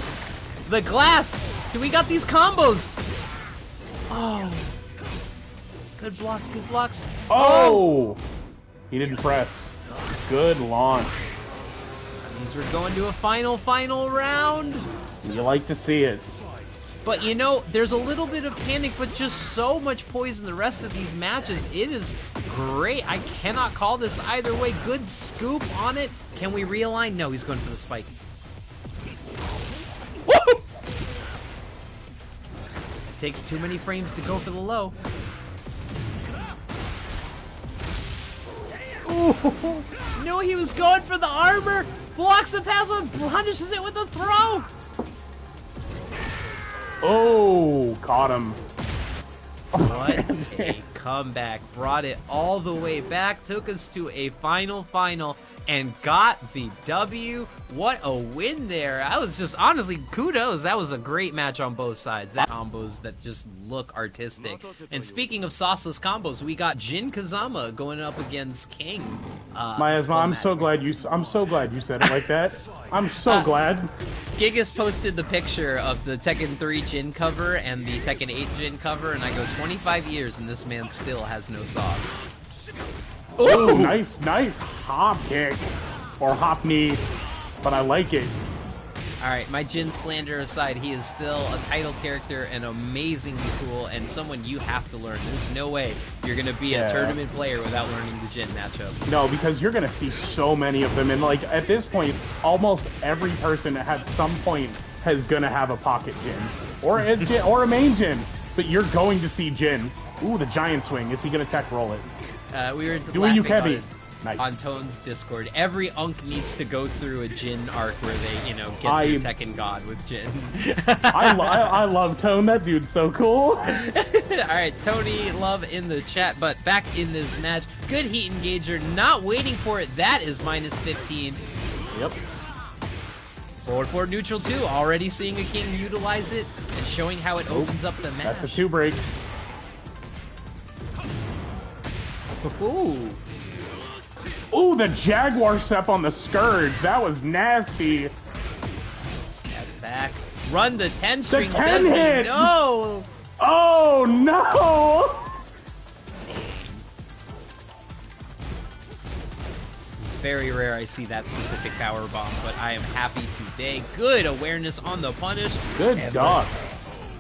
the glass! Do we got these combos? Oh. Good blocks, good blocks. Oh! He didn't press. Good launch. That means we're going to a final round. You like to see it. But you know, there's a little bit of panic, but just so much poise in the rest of these matches. It is great. I cannot call this either way. Good scoop on it. Can we realign? No, he's going for the spike. Woo! Takes too many frames to go for the low. Ooh, no, he was going for the armor. Blocks the pass one, punishes it with a throw. Oh, caught him. What a comeback. Brought it all the way back, took us to a final, and got the W. What a win there. I was just, honestly, kudos. That was a great match on both sides. That combos that just look artistic. And speaking of sauceless combos, we got Jin Kazama going up against King. Miasma, I'm so glad you said it like that. I'm so glad. Gigas posted the picture of the Tekken 3 Jin cover and the Tekken 8 Jin cover, and I go 25 years and this man still has no sauce. Ooh, nice hop kick. Or hop knee. But I like it. Alright, my Jin slander aside, he is still a title character, an amazing tool, and someone you have to learn. There's no way you're going to be a tournament player without learning the Jin matchup. No, because you're going to see so many of them, and like at this point, almost every person at some point is going to have a pocket Jin. Or a main Jin. But you're going to see Jin. Ooh, the giant swing. Is he going to tech roll it? We were doing you heavy. Nice. On Tone's Discord. Every Unk needs to go through a Jin arc where they, get through Tekken God with Jin. I love Tone. That dude's so cool. Alright, Tony, love in the chat, but back in this match. Good heat engager, not waiting for it. That is -15. Yep. Forward neutral 2, already seeing a King utilize it and showing how it opens up the match. That's a 2-break. Ooh. Ooh, the Jaguar step on the Scourge. That was nasty. Step back. Run the 10 string. The 10 hit. No. Oh, no. Very rare I see that specific power bomb, but I am happy today. Good awareness on the punish. Good duck.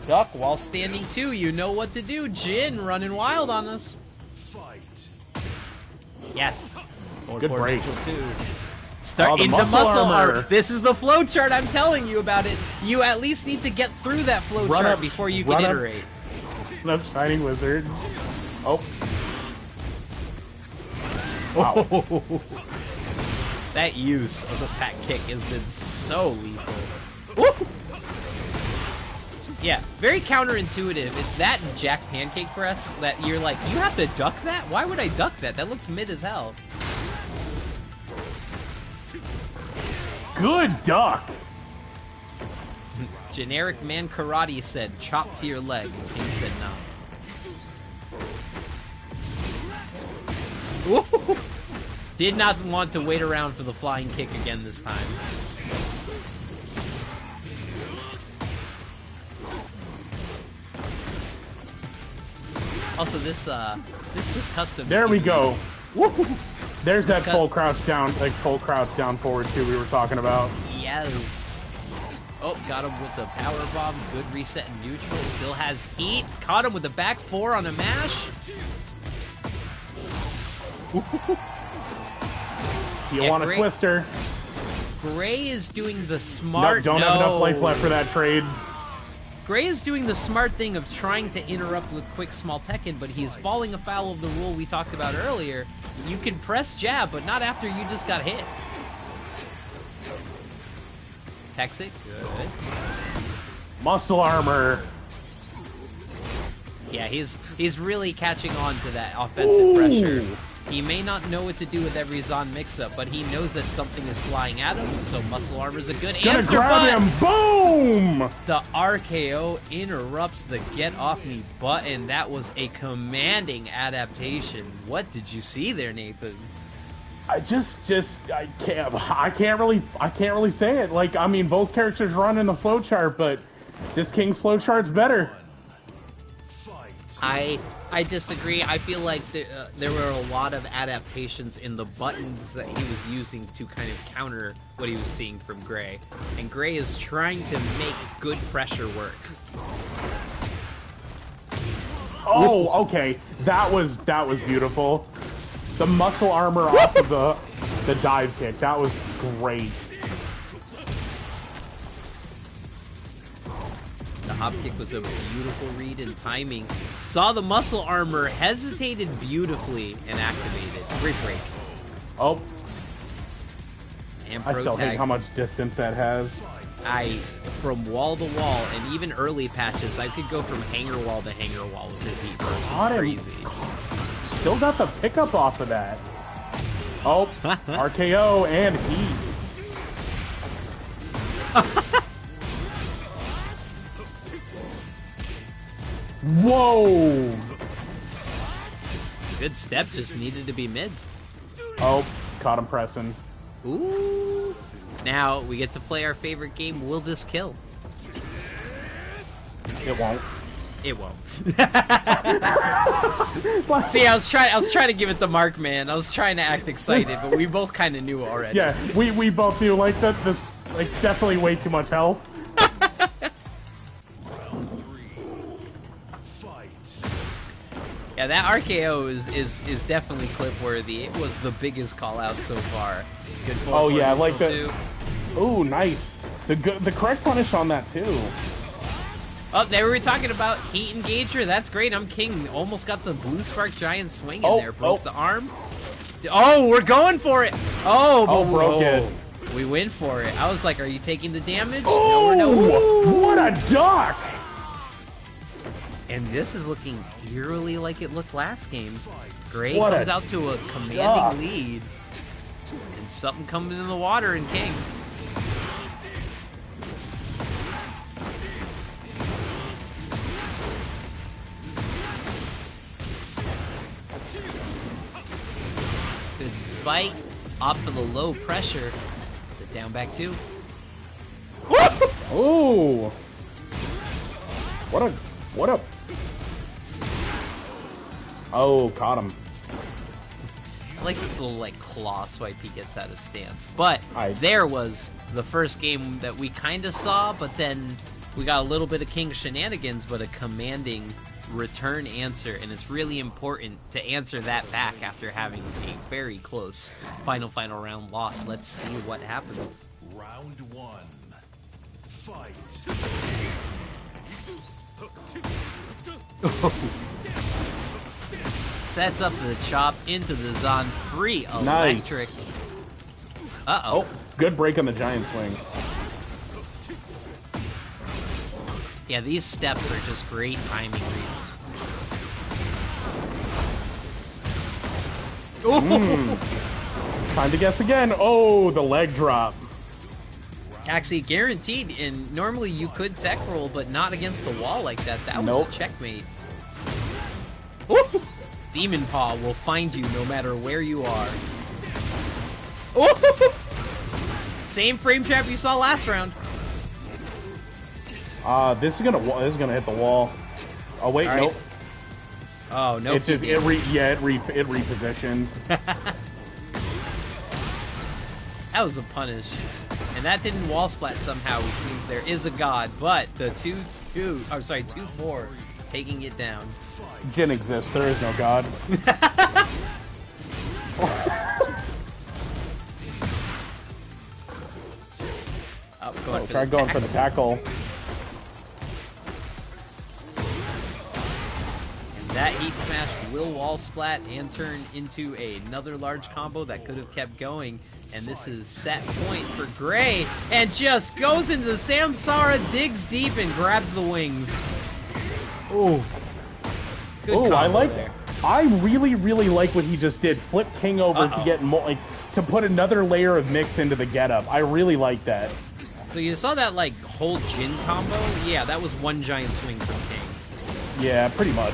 Duck while standing too. You know what to do. Jin running wild on us. Yes. Good break. Start into muscle armor. This is the flow chart. I'm telling you about it. You at least need to get through that flow chart before you can iterate. Left Shining Wizard. Oh. Wow. That use of the back kick has been so lethal. Woo! Yeah, very counterintuitive. It's that and Jack Pancake Press that you're like, you have to duck that? Why would I duck that? That looks mid as hell. Good duck. Generic Man Karate said, chop to your leg. And King said no. Ooh. Did not want to wait around for the flying kick again this time. Also, this custom. There we go. There's that full crouch down, forward too we were talking about. Yes. Oh, got him with the power bomb. Good reset in neutral. Still has heat. Caught him with the back 4 on a mash. You want a twister? Greay is doing the smart. Don't have enough life left for that trade. Greay is doing the smart thing of trying to interrupt with quick small Tekken, but he is falling afoul of the rule we talked about earlier. You can press jab, but not after you just got hit. Texic, good. Muscle armor. Yeah, he's really catching on to that offensive pressure. He may not know what to do with every Zon mix-up, but he knows that something is flying at him, so Muscle Armor's a good answer, grab him! Boom! The RKO interrupts the get off me button. That was a commanding adaptation. What did you see there, Nathan? I can't really say it. Like, I mean, both characters run in the flowchart, but this King's flowchart's better. I disagree. I feel like there were a lot of adaptations in the buttons that he was using to kind of counter what he was seeing from Greay. And Greay is trying to make good pressure work. Oh, okay. That was beautiful. The muscle armor off of the dive kick. That was great. The hop kick was a beautiful read and timing. Saw the muscle armor, hesitated beautifully, and activated. Great break. Oh. And I still hate how much distance that has. From wall to wall, and even early patches, I could go from hanger wall to hanger wall with his heat burst. It's crazy. Still got the pickup off of that. Oh, RKO and heat. Whoa! Good step, just needed to be mid. Oh, caught him pressing. Ooh. Now, we get to play our favorite game, Will This Kill? It won't. It won't. See, I was trying to give it the mark, man. I was trying to act excited, but we both kind of knew already. Yeah, we both knew, like, that this, like, definitely way too much health. Yeah, that RKO is definitely clip worthy. It was the biggest call out so far. Good oh yeah, like the. Ooh, nice. The correct punish on that too. Oh, there we were talking about heat engager. That's great. I'm king. Almost got the blue spark giant swing in there. Broke the arm. Oh, we're going for it. Oh, broke it. We win for it. I was like, are you taking the damage? Oh, no, what a duck! And this is looking eerily like it looked last game. Greay comes out to a commanding lead. And something coming in the water in King. Good spike. Up to the low pressure. The down back two. Ooh! What a... Oh, caught him. I like this little, like, claw swipe he gets out of stance. But there was the first game that we kind of saw, but then we got a little bit of King shenanigans, but a commanding return answer, and it's really important to answer that back after having a very close final round loss. Let's see what happens. Round one. Fight. Sets up the chop into the Zon. Free electric. Nice. Uh-oh. Oh, good break on the giant swing. Yeah, these steps are just great timing reads. Time to guess again. Oh, the leg drop. Actually, guaranteed, and normally you could tech roll, but not against the wall like that. That was a checkmate. Ooh. Demon Paw will find you no matter where you are. Ooh. Same frame trap you saw last round. This is gonna hit the wall. Oh wait, nope. Oh no! It's just it repositioned. That was a punish, and that didn't wall splat somehow, which means there is a god. But the 2-4, taking it down. Jin exists. There is no god. Try going for the tackle. And that heat smash will wall splat and turn into another large combo that could have kept going. And this is set point for Greay, and just goes into the Samsara, digs deep, and grabs the wings. Ooh. Good combo I like there. I really, really like what he just did. Flip King over to get to put another layer of mix into the getup. I really like that. So you saw that like whole Jin combo? Yeah, that was one giant swing from King. Yeah, pretty much.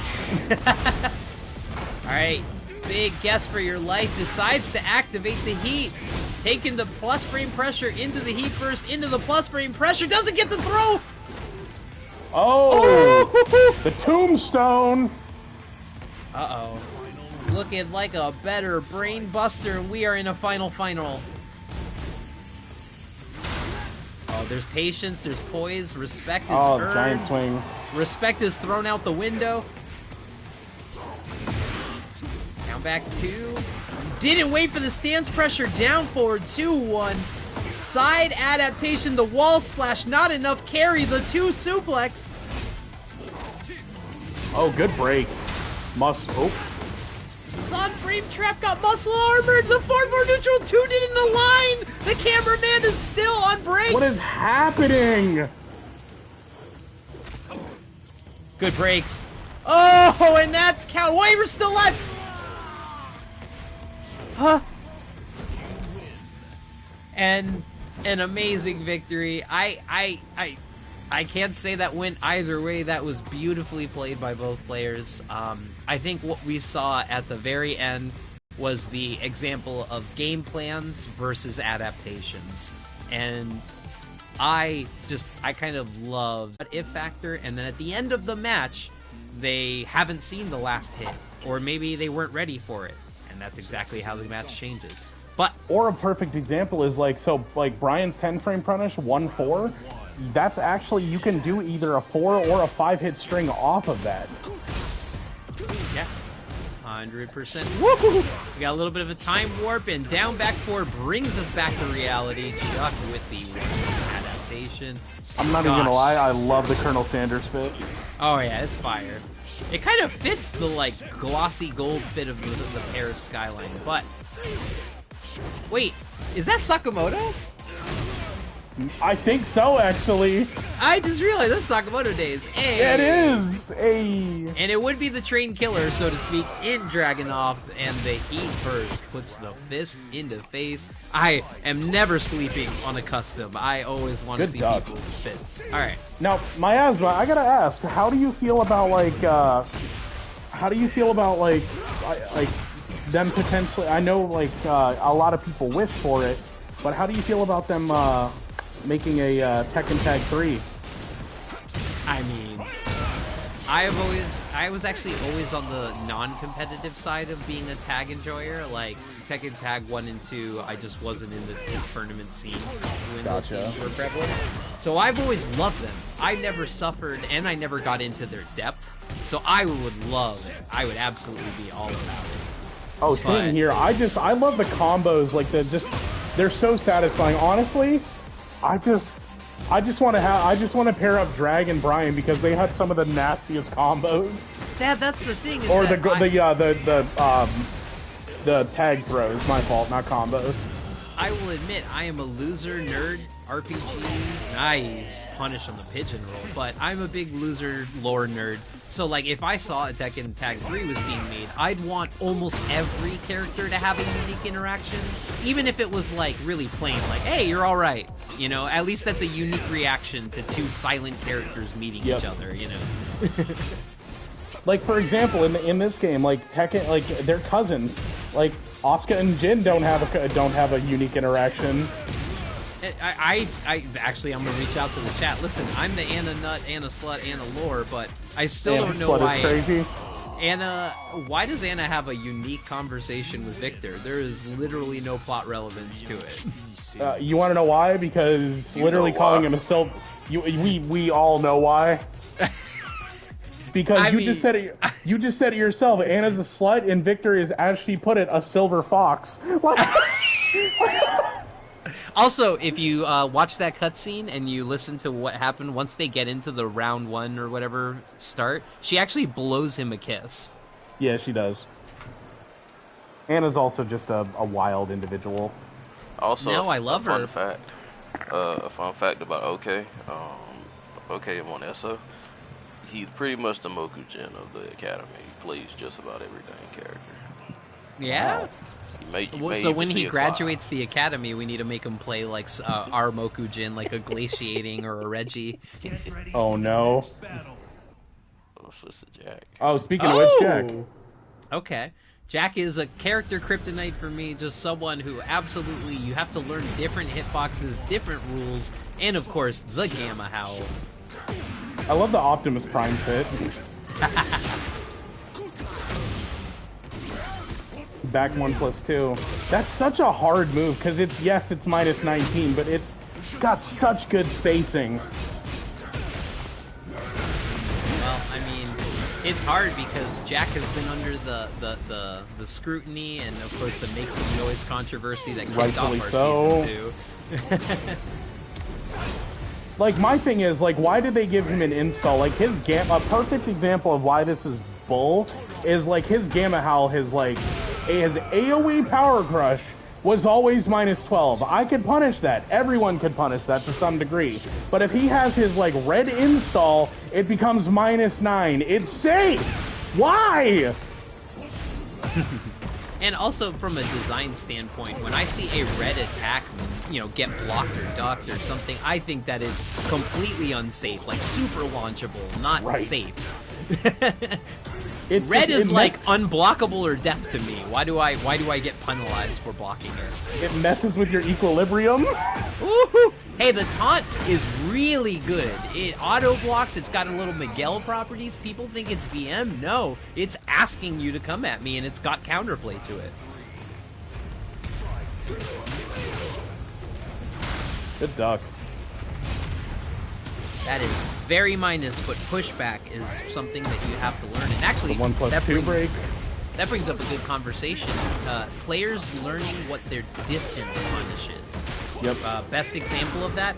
All right, big guess for your life decides to activate the heat. Taking the plus frame pressure into the heat burst, into the plus frame pressure, doesn't get the throw! Oh! The tombstone! Uh-oh. Looking like a better brain buster, and we are in a final. Oh, there's patience, there's poise, respect is earned. Giant swing. Respect is thrown out the window. Down back 2. Didn't wait for the stance pressure, down forward 2-1. Side adaptation, the wall splash, not enough carry, the 2 suplex. Oh, good break. Oh. On frame trap got muscle armored. The 4-4 neutral 2 didn't align. The cameraman is still on break. What is happening? Good breaks. Oh, and that's count. Wait, we're still alive. Huh? And an amazing victory. I can't say that went either way. That was beautifully played by both players. I think what we saw at the very end was the example of game plans versus adaptations. And I kind of loved that if factor, and then at the end of the match, they haven't seen the last hit, or maybe they weren't ready for it. And that's exactly how the match changes. But or a perfect example is like Brian's 10 frame punish 1-4. That's actually, you can do either a 4 or a 5 hit string off of that. Yeah, 100%. Woohoo! We got a little bit of a time warp, and down back 4 brings us back to reality. Chuck with the adaptation. I'm not even gonna lie, I love the Colonel Sanders fit. Oh yeah, it's fire. It kind of fits the like glossy gold fit of the Paris skyline, but wait, is that Sakamoto? I think so, actually. I just realized that's Sakamoto days. Hey. It is. Hey. And it would be the train killer, so to speak, in Dragunov, and the heat burst puts the fist into face. I am never sleeping on a custom. I always want to see people's fits. All right. Now, Miasma, I gotta ask, how do you feel about like them potentially? I know like a lot of people wish for it, but how do you feel about them making a Tekken Tag 3? I mean, I was actually always on the non-competitive side of being a tag enjoyer. Like Tekken Tag 1 and 2, I just wasn't in the tournament scene when those games were prevalent. So I've always loved them. I never suffered, and I never got into their depth. So I would love it. I would absolutely be all about it. Oh, same here. I love the combos. Like they're so satisfying. Honestly, I just want to pair up Drag and Brian because they had some of the nastiest combos. That's the thing. Is or that the tag throws. My fault, not combos. I will admit I am a loser nerd. RPG, nice punish on the pigeon roll, but I'm a big loser lore nerd. So like if I saw a Tekken Tag 3 was being made, I'd want almost every character to have a unique interaction, even if it was like really plain, like hey, you're all right, you know. At least that's a unique reaction to 2 silent characters meeting each other, you know. Like for example, in this game, like Tekken, like they're cousins. Like Asuka and Jin don't have a unique interaction. I actually, I'm gonna reach out to the chat. Listen, I'm the Anna Nut, Anna Slut, Anna Lore, but I still don't know why. Crazy. Anna, why does Anna have a unique conversation with Victor? There is literally no plot relevance to it. You want to know why? Because literally calling him a silver. We all know why. Because you just said it yourself. Anna's a slut, and Victor is, as she put it, a silver fox. Also, if you watch that cutscene and you listen to what happened once they get into the round 1 or whatever start, she actually blows him a kiss. Yeah, she does. Anna's also just a wild individual. Also, no, I love her. A fun fact about OK and Monessa. He's pretty much the Mokujin of the academy. He plays just about every dang character. Yeah. Wow. So when he graduates the academy, we need to make him play like our Mokujin, like a Glaciating or a Reggie. Oh no. Oh, Sister Jack. Oh, speaking of which, Jack. Okay. Jack is a character kryptonite for me, just someone who absolutely, you have to learn different hitboxes, different rules, and of course, the Gamma Howl. I love the Optimus Prime fit. Back 1+2. That's such a hard move, because it's minus 19, but it's got such good spacing. Well, I mean, it's hard because Jack has been under the scrutiny and of course the Make Some Noise controversy that kicked off our season 2. Like, my thing is, like, why did they give him an install? Like, a perfect example of why this is bull is, like, his Gamma Howl, his AoE Power Crush was always minus 12. I could punish that. Everyone could punish that to some degree. But if he has his, like, red install, it becomes minus 9. It's safe! Why? And also from a design standpoint, when I see a red attack, you know, get blocked or ducked or something, I think that it's completely unsafe, like super launchable, not safe. Red is like unblockable or death to me. Why do I get penalized for blocking it? It messes with your equilibrium. Woohoo! Hey, the taunt is really good. It auto blocks. It's got a little Miguel properties. People think it's VM. No, it's asking you to come at me, and it's got counterplay to it. Good duck. That is very minus, but pushback is something that you have to learn. And actually, the 1+2 break. That brings up a good conversation. Players learning what their distance punish is. Yep. Best example of that,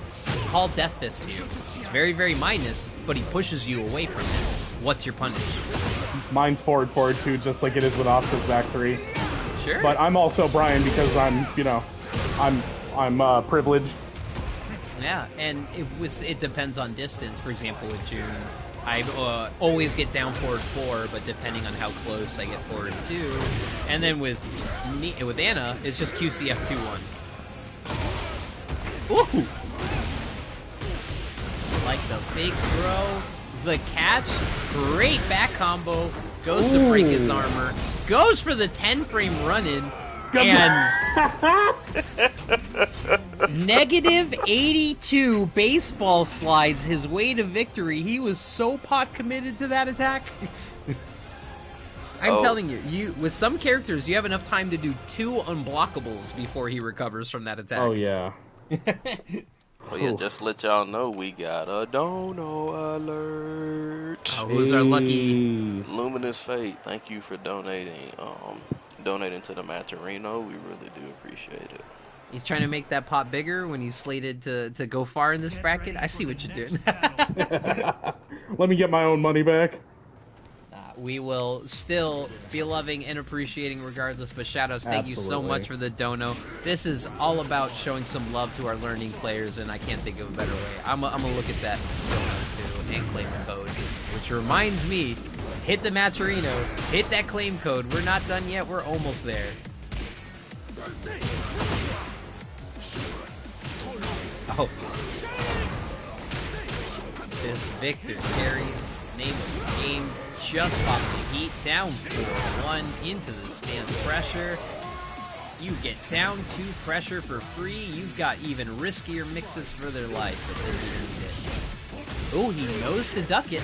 call Death Fist you. He's very, very minus, but he pushes you away from him. What's your punish? Mine's forward too, just like it is with Oscar's back 3. Sure. But I'm also Brian because I'm, you know, I'm privileged. Yeah, and it depends on distance. For example, with June, I always get down forward 4, but depending on how close I get forward 2. And then with Anna, it's just QCF 2-1. Ooh! Like the big throw, the catch, great back combo, goes to break his armor, goes for the 10-frame run-in, and negative 82 baseball slides his way to victory. He was so pot committed to that attack. I'm telling you, with some characters, you have enough time to do 2 unblockables before he recovers from that attack. Oh, yeah. Oh yeah, just to let y'all know, we got a dono alert. Oh, who's our lucky? Luminous Fate, thank you for donating to the matcherino. We really do appreciate it. He's trying to make that pot bigger when he's slated to go far in this bracket. I see what you're doing. Let me get my own money back. We will still be loving and appreciating regardless, but shoutouts, thank you so much for the dono. This is all about showing some love to our learning players, and I can't think of a better way. I'm gonna look at that dono too and claim the code, which reminds me, hit the Matcherino, hit that claim code. We're not done yet, we're almost there. Oh. This Victor carry, name of the game, just popped the heat, down 4-1 into the stance pressure. You get down 2 pressure for free. You've got even riskier mixes for their life if they need it. Oh, he knows to duck it.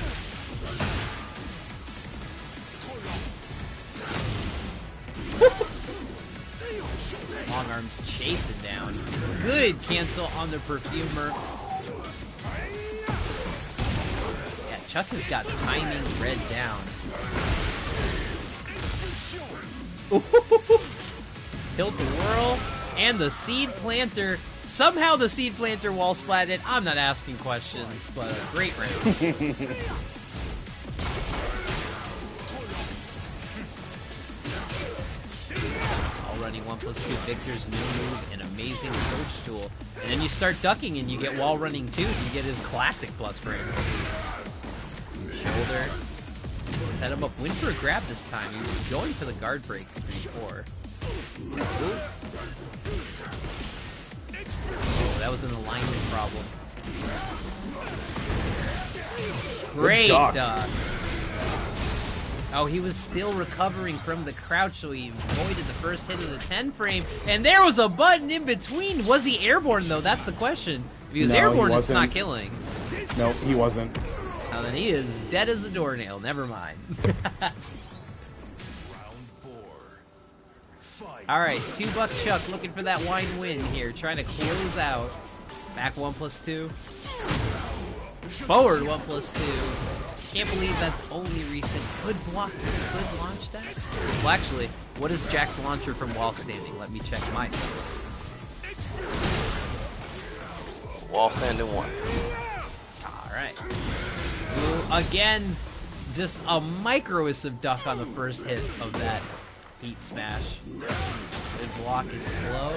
Long arms chasing down. Good cancel on the perfumer. Chuck has got timing read down. Tilt the whirl, and the seed planter. Somehow the seed planter wall splatted. I'm not asking questions, but a great round. All running 1+2 Victor's new move, an amazing coach tool. And then you start ducking and you get wall running 2, you get his classic plus frame. shoulder. Set him up. Went for a grab this time. He was going for the guard break 3-4. Oh, that was an alignment problem. Great duck. Oh, he was still recovering from the crouch, so he avoided the first hit of the 10 frame. And there was a button in between. Was he airborne, though? That's the question. If he was airborne, it's not killing. Nope, he wasn't. Oh, then he is dead as a doornail. Never mind. Round 4. Fight. All right, $2 Chuck looking for that wine win here. Trying to close out. Back 1+2. Forward 1+2. Can't believe that's only recent. Good block. Good launch that. Well, actually, what is Jack's launcher from while standing? Let me check myself. Wall standing 1. Alright. Again, just a microisive duck on the first hit of that heat smash. Good block is slow,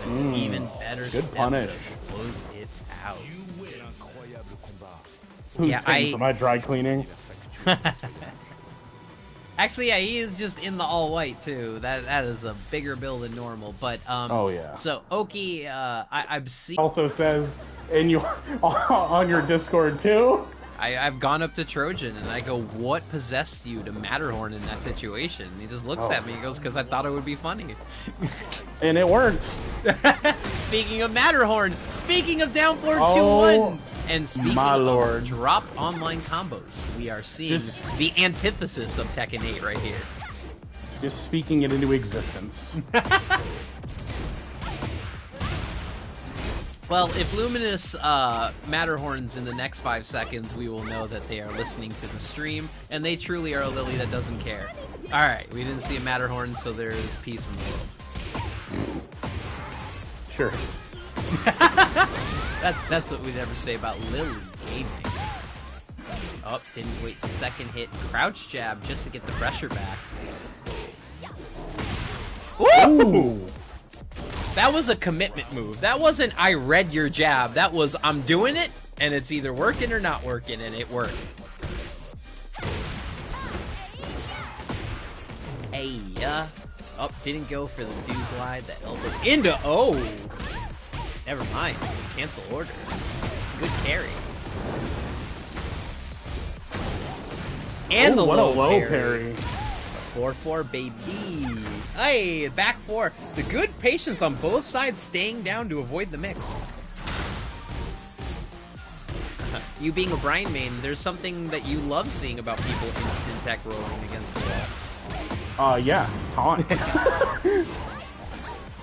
and an even better good step punish. to close it out. Who's Yeah, paying for my dry cleaning? Actually, yeah, he is just in the all-white, too. That is a bigger build than normal, but, Oh, yeah. So, Oki, I've seen... Also says in your on your Discord, too. I've gone up to Trojan and I go, what possessed you to Matterhorn in that situation? And he just looks at me and goes, because I thought it would be funny. And it worked. Speaking of Matterhorn, speaking of down floor 2-1, and speaking of drop online combos, we are seeing the antithesis of Tekken 8 right here. Just speaking it into existence. Well, if Luminous Matterhorns in the next 5 seconds, we will know that they are listening to the stream, and they truly are a Lily that doesn't care. Alright, we didn't see a Matterhorn, so there is peace in the world. Sure. That's what we never say about Lili gaming. Oh, didn't wait the second hit. Crouch jab just to get the pressure back. Ooh! That was a commitment move. That wasn't I read your jab. That was I'm doing it, and it's either working or not working, and it worked. Hey, oh, didn't go for the do glide. The elbow into never mind. Cancel order. Good carry. And the what a low low parry. parry. 4-4, baby. Hey, back 4. The good patience on both sides staying down to avoid the mix. You being a Brian main, there's something that you love seeing about people instant tech rolling against the wall. Yeah, taunt.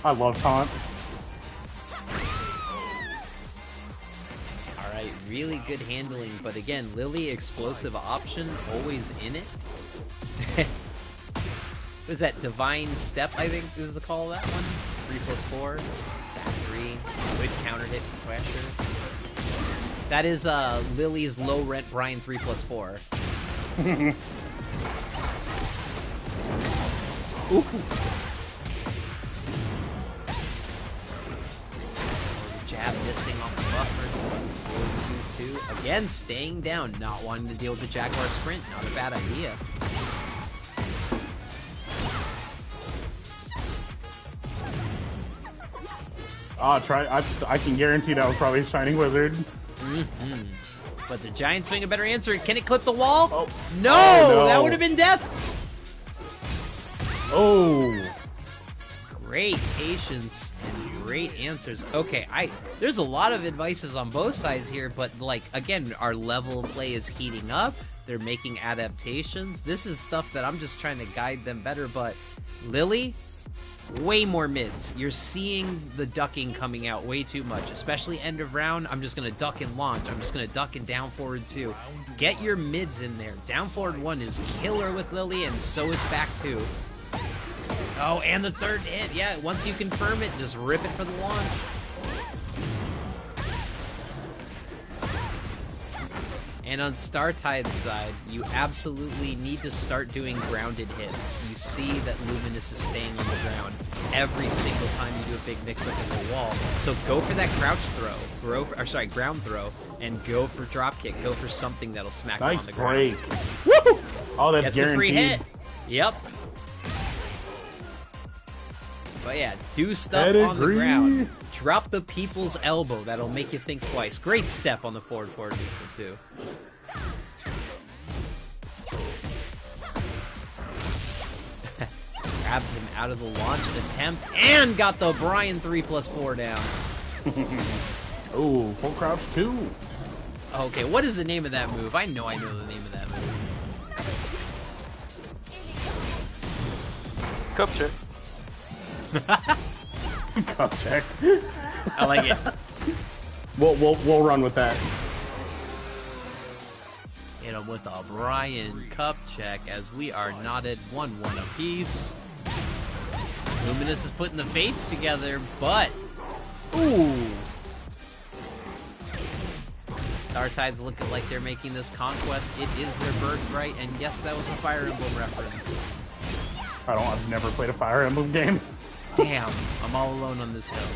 I love taunt. Alright, really good handling, but again, Lili explosive option, always in it. What is that? Divine Step, I think is the call of that one. 3+4. Back 3. Good counter hit pressure. That is Lili's low rent Brian 3+4. Ooh. Jab missing off the buffer. 4-2-2. Again, staying down. Not wanting to deal with the Jaguar sprint. Not a bad idea. I can guarantee that was probably Shining Wizard. But the Giant swing a better answer. Can it clip the wall? Oh. No! Oh, no. That would have been death! Oh! Great patience and great answers. Okay, there's a lot of advices on both sides here, but like again, our level of play is heating up. They're making adaptations. This is stuff that I'm just trying to guide them better, but Lili, way more mids. You're seeing the ducking coming out way too much, especially end of round. I'm just going to duck and launch. I'm just going to duck and down forward 2. Get your mids in there. Down forward 1 is killer with Lili, and so is back 2. Oh, and the third hit. Yeah, once you confirm it, just rip it for the launch. And on StarTide's side, you absolutely need to start doing grounded hits. You see that Luminous is staying on the ground every single time you do a big mix-up in the wall. So go for that crouch throw, ground throw, and go for drop kick. Go for something that'll smack him on the ground. Nice break. Woo! Oh, that's Gets guaranteed. a free hit. Yep. But yeah, do stuff on the ground. Drop the people's elbow. That'll make you think twice. Great step on the forward neutral, too. Grabbed him out of the launch attempt and got the Brian 3+4 down. Oh, full crouch 2. Okay, what is the name of that move? I know the name of that move. Cup check. Cup check. I like it. We'll run with that. Hit him with a Brian cup check as we are knotted 1-1 apiece. Luminous is putting the fates together, but ooh. StarTide's looking like they're making this conquest. It is their birthright, and yes, that was a Fire Emblem reference. I've never played a Fire Emblem game. Damn, I'm all alone on this hill.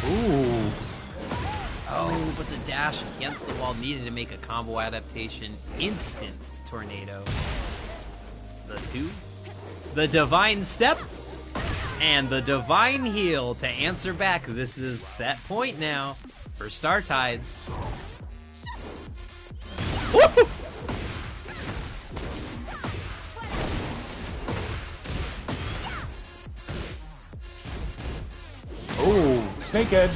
Ooh. Oh, but the dash against the wall needed to make a combo adaptation. Instant tornado. The 2. The Divine Step. And the Divine Heal to answer back. This is set point now for StarTides. Woo! Oh, snake edge.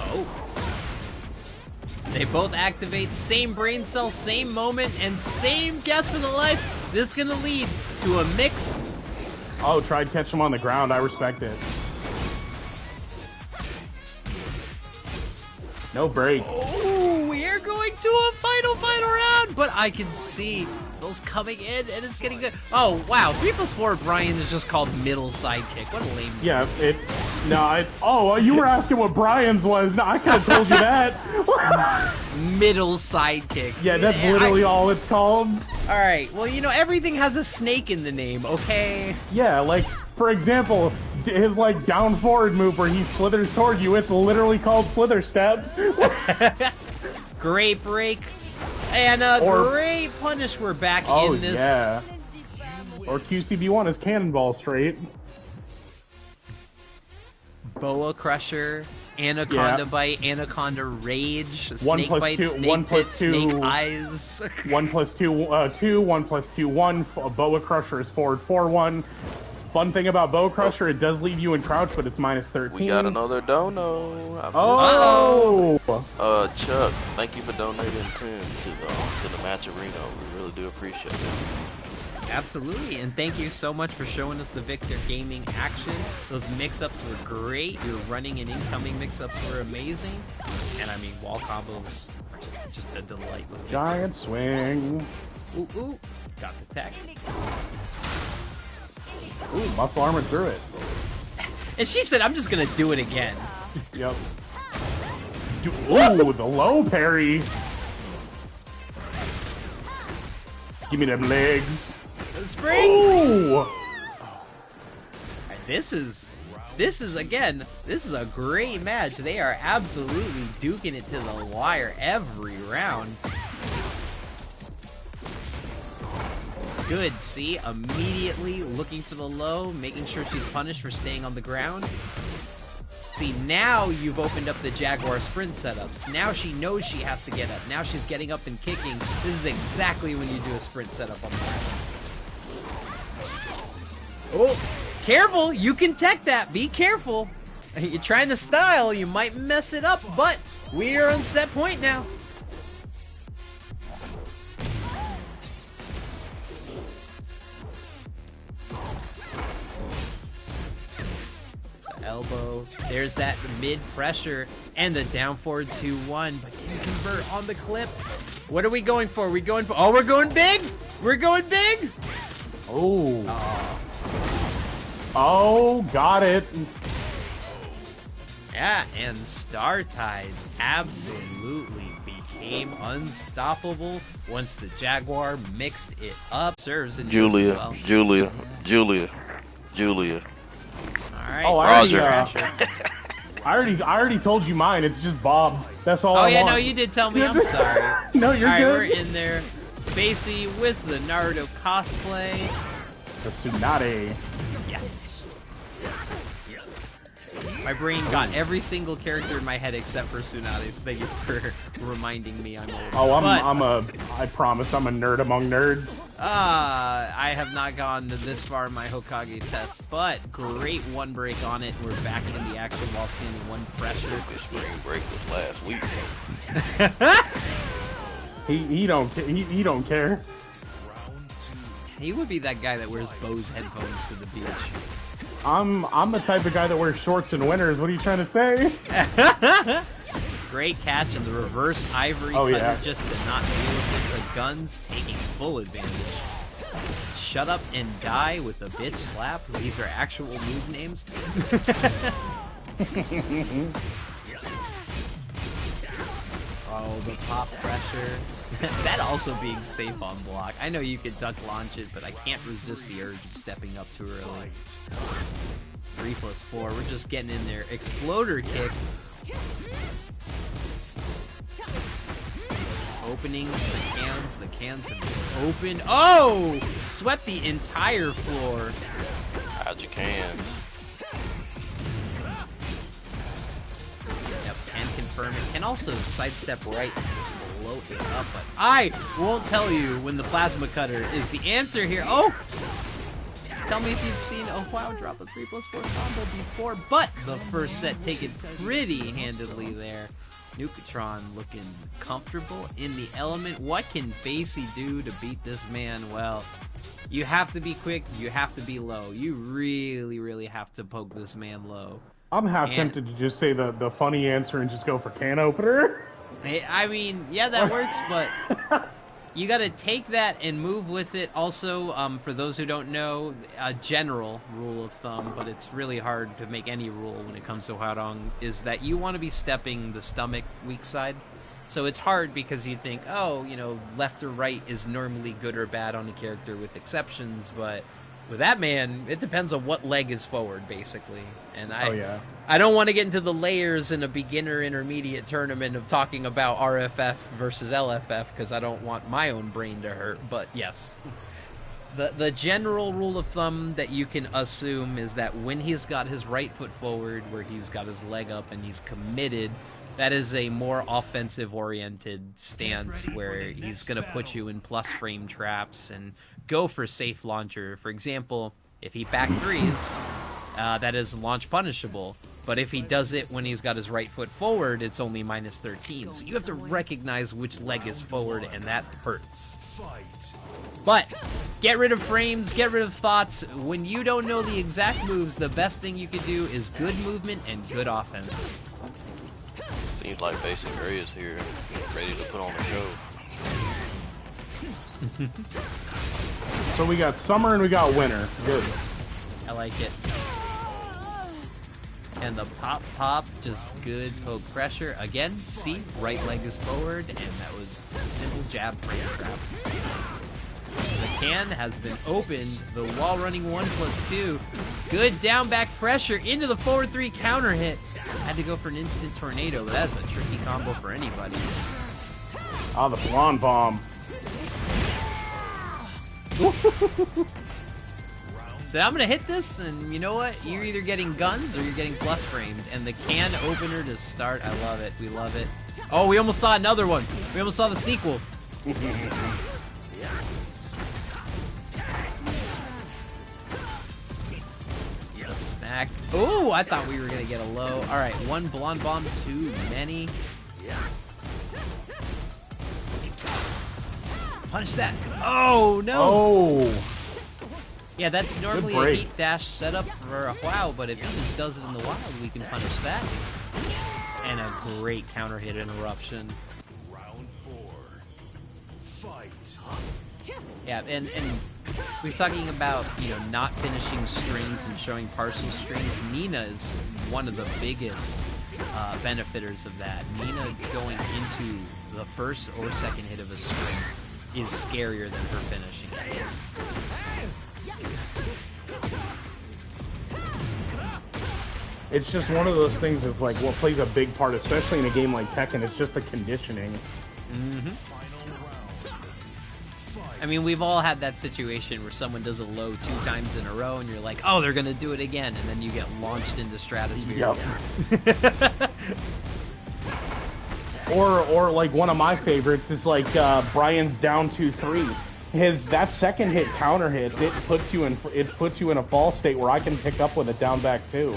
Oh. They both activate, same brain cell, same moment, and same guess for the life. This is gonna lead to a mix. Oh, tried catch him on the ground. I respect it. No break. Oh, we are going to a final round, but I can see those coming in, and it's getting good. Oh, wow, 3+4 Brian is just called middle sidekick. What a lame name. Yeah, you were asking what Brian's was. No, I could have told you that. Middle sidekick. Yeah, that's literally all it's called. Alright, well, everything has a snake in the name, okay? Yeah, like, for example, his, down forward move where he slithers toward you, it's literally called Slither Step. Great break. And great punish. We're back in this. Oh, yeah. Or QCB1 is Cannonball straight. Boa Crusher, Anaconda Bite, Anaconda Rage, Snake Bite, Snake Pit, Snake Eyes. 1+2, 2, 1+2, 1. Boa Crusher is forward 4-1. Fun thing about Boa Crusher, it does leave you in crouch, but it's -13. We got another dono. Chuck, thank you for donating to the match arena. We really do appreciate it. Absolutely, and thank you so much for showing us the Victor Gaming action. Those mix-ups were great. Your running and incoming mix-ups were amazing. And I mean, wall combos are just a delight with Victor. Giant swing. Ooh, got the tech. Ooh, muscle armored through it. And she said, I'm just gonna do it again. Yep. Ooh, the low parry. Give me them legs. Spring. Ooh. This is a great match. They are absolutely duking it to the wire every round. Good, see, immediately looking for the low, making sure she's punished for staying on the ground. See, now you've opened up the Jaguar sprint setups. Now she knows she has to get up. Now she's getting up and kicking. This is exactly when you do a sprint setup on the ground. Oh, careful, you can tech that, be careful. You're trying to style, you might mess it up, but we are on set point now. Elbow. There's that mid pressure and the down forward 2-1, but can convert on the clip. What are we going for? We're going for. Oh, we're going big. We're going big. Oh. Oh, got it. Yeah, and Startide absolutely became unstoppable once the Jaguar mixed it up. Serves and Julia, as well. Julia. Alright, Oh, Roger. I already told you mine. It's just Bob. That's all I Oh want. yeah, no, you did tell me. I'm sorry. No, you're Alright, good. we're in there. Bassy with the Naruto cosplay. The Tsunade. Yes. My brain got every single character in my head except for Tsunade, so thank you for reminding me I'm old. Oh, I promise I'm a nerd among nerds. I have not gone this far in my Hokage test, but great one break on it. We're back in the action while standing one pressure. The spring break was last week. He don't care. He would be that guy that wears Bose headphones to the beach. I'm the type of guy that wears shorts in winters. What are you trying to say? Great catch in the reverse ivory Oh, cutter yeah. just to not deal with it. The guns taking full advantage. Shut up and die with a bitch slap. These are actual move names. Oh, the pop pressure. That also being safe on block. I know you could duck launch it, but I can't resist the urge of stepping up too early. 3+4, we're just getting in there. Exploder kick. Opening the cans have been opened. Oh! Swept the entire floor. How'd you can? Yep, can confirm it. Can also sidestep right and just blow it up. But I won't tell you when the plasma cutter is the answer here. Oh! Tell me if you've seen a WoW drop a 3+4 combo before, but the first set taken pretty handedly there. Nukatron looking comfortable in the element. What can Bassy do to beat this man? Well, you have to be quick, you have to be low. You really, really have to poke this man low. I'm half tempted to just say the funny answer and just go for can opener. I mean, yeah, that works, but you gotta take that and move with it. Also, for those who don't know, a general rule of thumb, but it's really hard to make any rule when it comes to Hwoarang, is that you want to be stepping the stomach weak side. So it's hard because you think, oh, you know, left or right is normally good or bad on a character with exceptions, but with that man, it depends on what leg is forward, basically. And I don't want to get into the layers in a beginner intermediate tournament of talking about RFF versus LFF because I don't want my own brain to hurt. But yes, the general rule of thumb that you can assume is that when he's got his right foot forward, where he's got his leg up and he's committed, that is a more offensive-oriented stance where he's going to put you in plus frame traps and go for safe launcher. For example, if he back threes, that is launch punishable. But if he does it when he's got his right foot forward, it's only -13. So you have to recognize which leg is forward, and that hurts. But get rid of frames, get rid of thoughts. When you don't know the exact moves, the best thing you can do is good movement and good offense. Seems like Basic Greay is here, ready to put on the show. So we got summer and we got winter. Good. I like it. And the pop, just good poke pressure. Again, see, right leg is forward, and that was a simple jab frame trap. The can has been opened. The wall running 1+2. Good down back pressure into the forward 3 counter hit. Had to go for an instant tornado, but that's a tricky combo for anybody. Oh, the blonde bomb. So I'm gonna hit this, and you know what? You're either getting guns or you're getting plus framed. And the can opener to start, I love it. We love it. Oh, we almost saw another one. We almost saw the sequel. The smack. Oh, I thought we were gonna get a low. All right, one blonde bomb, too many. Punch that. Oh no. Oh. Yeah, that's normally a heat dash setup for a WoW, but if he just does it in the wild, we can punish that. And a great counter hit interruption. Round 4. Fight. Yeah, and we're talking about, you know, not finishing strings and showing partial strings. Nina is one of the biggest benefiters of that. Nina going into the first or second hit of a string is scarier than her finishing it. It's just one of those things that's like what plays a big part, especially in a game like Tekken. It's just the conditioning. Mm-hmm. I mean, we've all had that situation where someone does a low 2 times in a row, and you're like, oh, they're gonna do it again, and then you get launched into stratosphere. Yep. or like one of my favorites is like Brian's down 2-3. That second hit counter hits. It puts you in a fall state where I can pick up with a down back 2.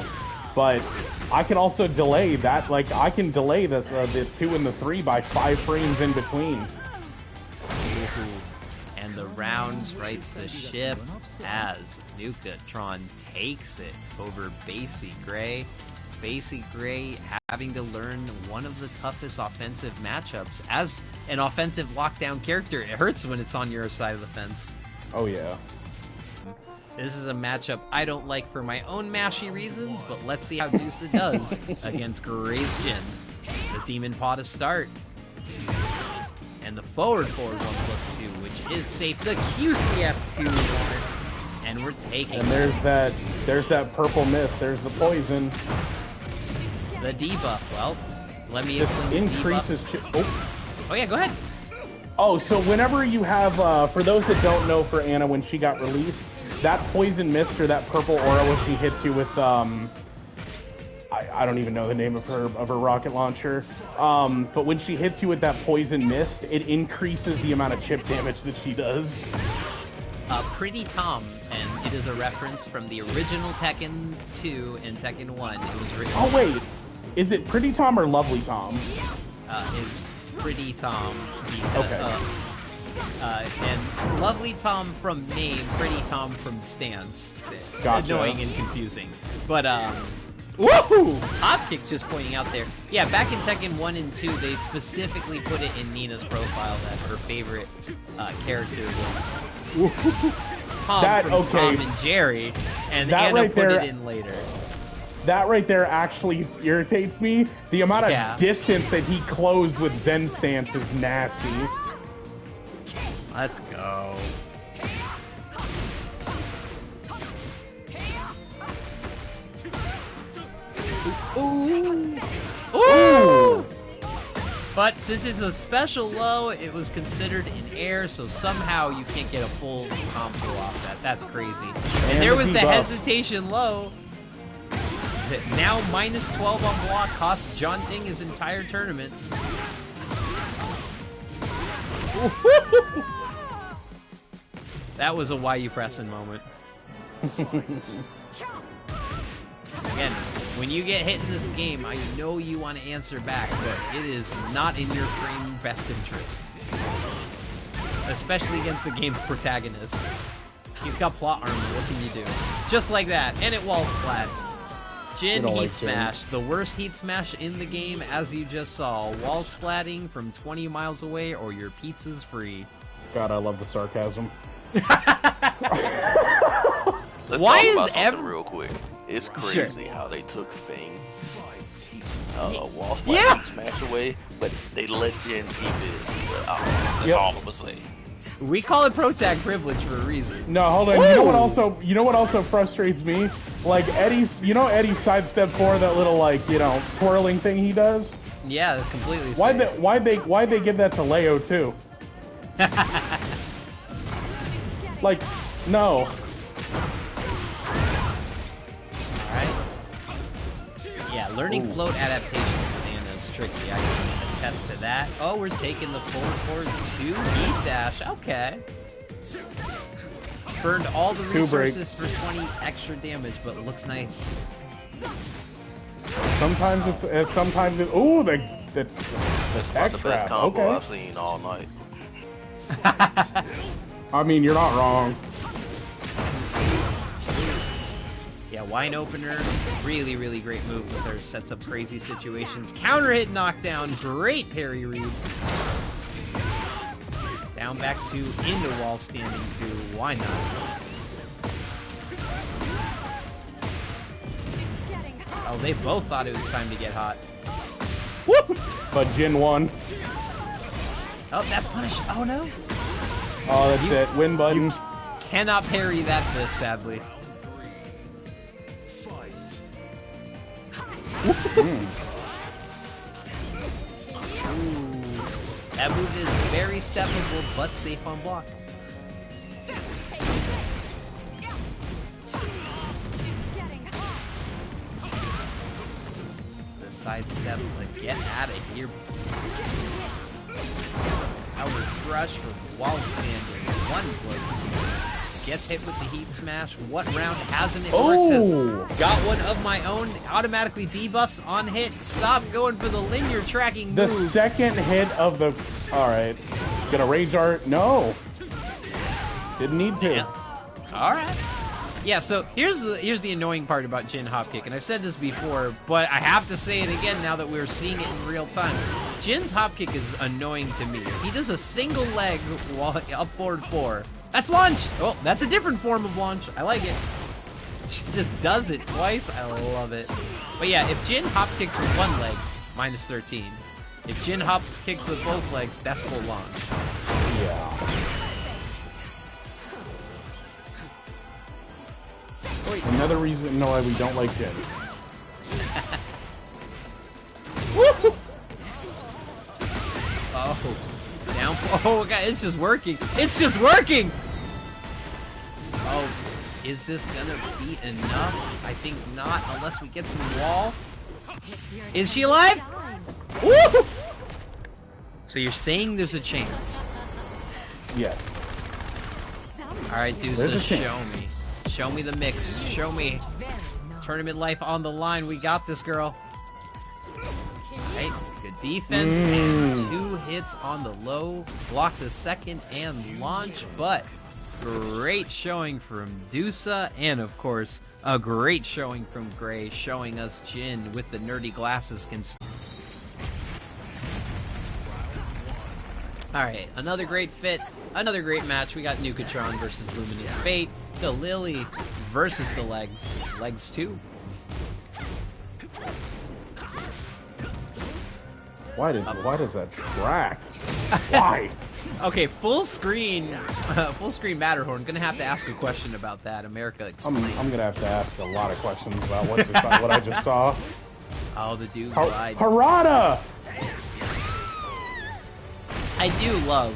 But I can also delay that. Like I can delay the 2 and the 3 by 5 frames in between. And the rounds rights the ship as Nukatron takes it over Bassy Greay. Bassy Greay having to learn one of the toughest offensive matchups. As an offensive lockdown character, it hurts when it's on your side of the fence. Oh yeah. This is a matchup I don't like for my own mashy reasons, but let's see how Medusa does against Gray's Jin. The Demon Paw to start. And the forward 1+2, which is safe. The QCF2, and we're taking. And there's that purple mist. There's the poison. The debuff. Well, let me This explain. increases. Oh yeah, go ahead. Oh, so whenever you have, for those that don't know, for Anna when she got released, that poison mist or that purple aura when she hits you with I don't even know the name of her rocket launcher. But when she hits you with that poison mist, it increases the amount of chip damage that she does. Pretty Tom, and it is a reference from the original Tekken 2 and Tekken 1. It was written. Oh wait, is it Pretty Tom or Lovely Tom? It's Pretty Tom. Because, Okay. And Lovely Tom from name, Pretty Tom from stance. Gotcha. Annoying and confusing. But, woohoo! Hopkick just pointing out there. Yeah, back in Tekken 1 and 2, they specifically put it in Nina's profile that her favorite character was Tom from Tom and Jerry, and that Anna right put there, it in later. That right there actually irritates me. The amount of distance that he closed with Zen stance is nasty. Let's go. Ooh. Ooh. But since it's a special low, it was considered in air, so somehow you can't get a full combo off that. That's crazy. And there was the hesitation low. That now minus 12 on block costs John Ding his entire tournament. That was a why you pressin' moment. Again, when you get hit in this game, I know you want to answer back, but it is not in your frame best interest. Especially against the game's protagonist. He's got plot armor, what can you do? Just like that, and it wall splats. Jin heat smash, the worst heat smash in the game, as you just saw. Wall splatting from 20 miles away, or your pizza's free. God, I love the sarcasm. Let's Why talk about is something real quick. It's crazy how they took Fang's wall splat heat smash away, but they let Jin keep it. That's all I'm gonna say. We call it protag privilege for a reason. No, hold on. You know what also frustrates me? Like Eddie's sidestep 4, that little twirling thing he does? Yeah, completely. Why'd they give that to Leo too? Like, no. Alright. Yeah, learning float adaptation with Anna is tricky. I can attest to that. Oh, we're taking the forward 2 heat dash. Okay. Burned all the resources for 20 extra damage, but it looks nice. Sometimes it's ooh, the That's about the best combo I've seen all night. I mean, you're not wrong. Yeah, wine opener, really, really great move with her. Sets up crazy situations. Counter hit knockdown, great parry read. Down back 2 into wall standing 2. Why not? Oh, they both thought it was time to get hot. Whoop! But Jin won. Oh, that's punish. Oh no. Oh, that's it. Win button. Cannot parry that fist, sadly. Ooh. That move is very steppable, but safe on block. The sidestep, but get out of here. Outward rush from wall standing. 1+2. Gets hit with the heat smash. What round hasn't it worked? Says, got one of my own. Automatically debuffs on hit. Stop going for the linear tracking move. The second hit of the... Alright. Gonna rage art? No. Didn't need to. Yeah. Alright. Yeah, so here's the annoying part about Jin hopkick, and I've said this before, but I have to say it again now that we're seeing it in real time. Jin's hopkick is annoying to me. He does a single leg while up forward 4. That's launch! Oh, that's a different form of launch. I like it. She just does it twice. I love it. But yeah, if Jin hop kicks with 1 leg, -13. If Jin hop kicks with both legs, that's full launch. Yeah. Another reason why we don't like Jin. Oh, down. Oh, God, it's just working. It's just working. Oh, is this gonna be enough? I think not, unless we get some wall. Is she alive? Woo! So you're saying there's a chance? Yes. All right, Dusa, show me. Show me the mix. Show me. Tournament life on the line. We got this, girl. Right, good defense and 2 hits on the low. Block the second and launch, but great showing from Dusa, and of course, a great showing from Greay, showing us Jin with the nerdy glasses can. Alright, another great fit, another great match. We got Nukatron versus LuminousFate, the Lili versus the Legs. Legs 2. Why does that track? Why? Okay, full screen Matterhorn. Gonna have to ask a question about that. America, explain. I'm gonna have to ask a lot of questions about what I just saw. Oh, the dude lied. Harada! I do love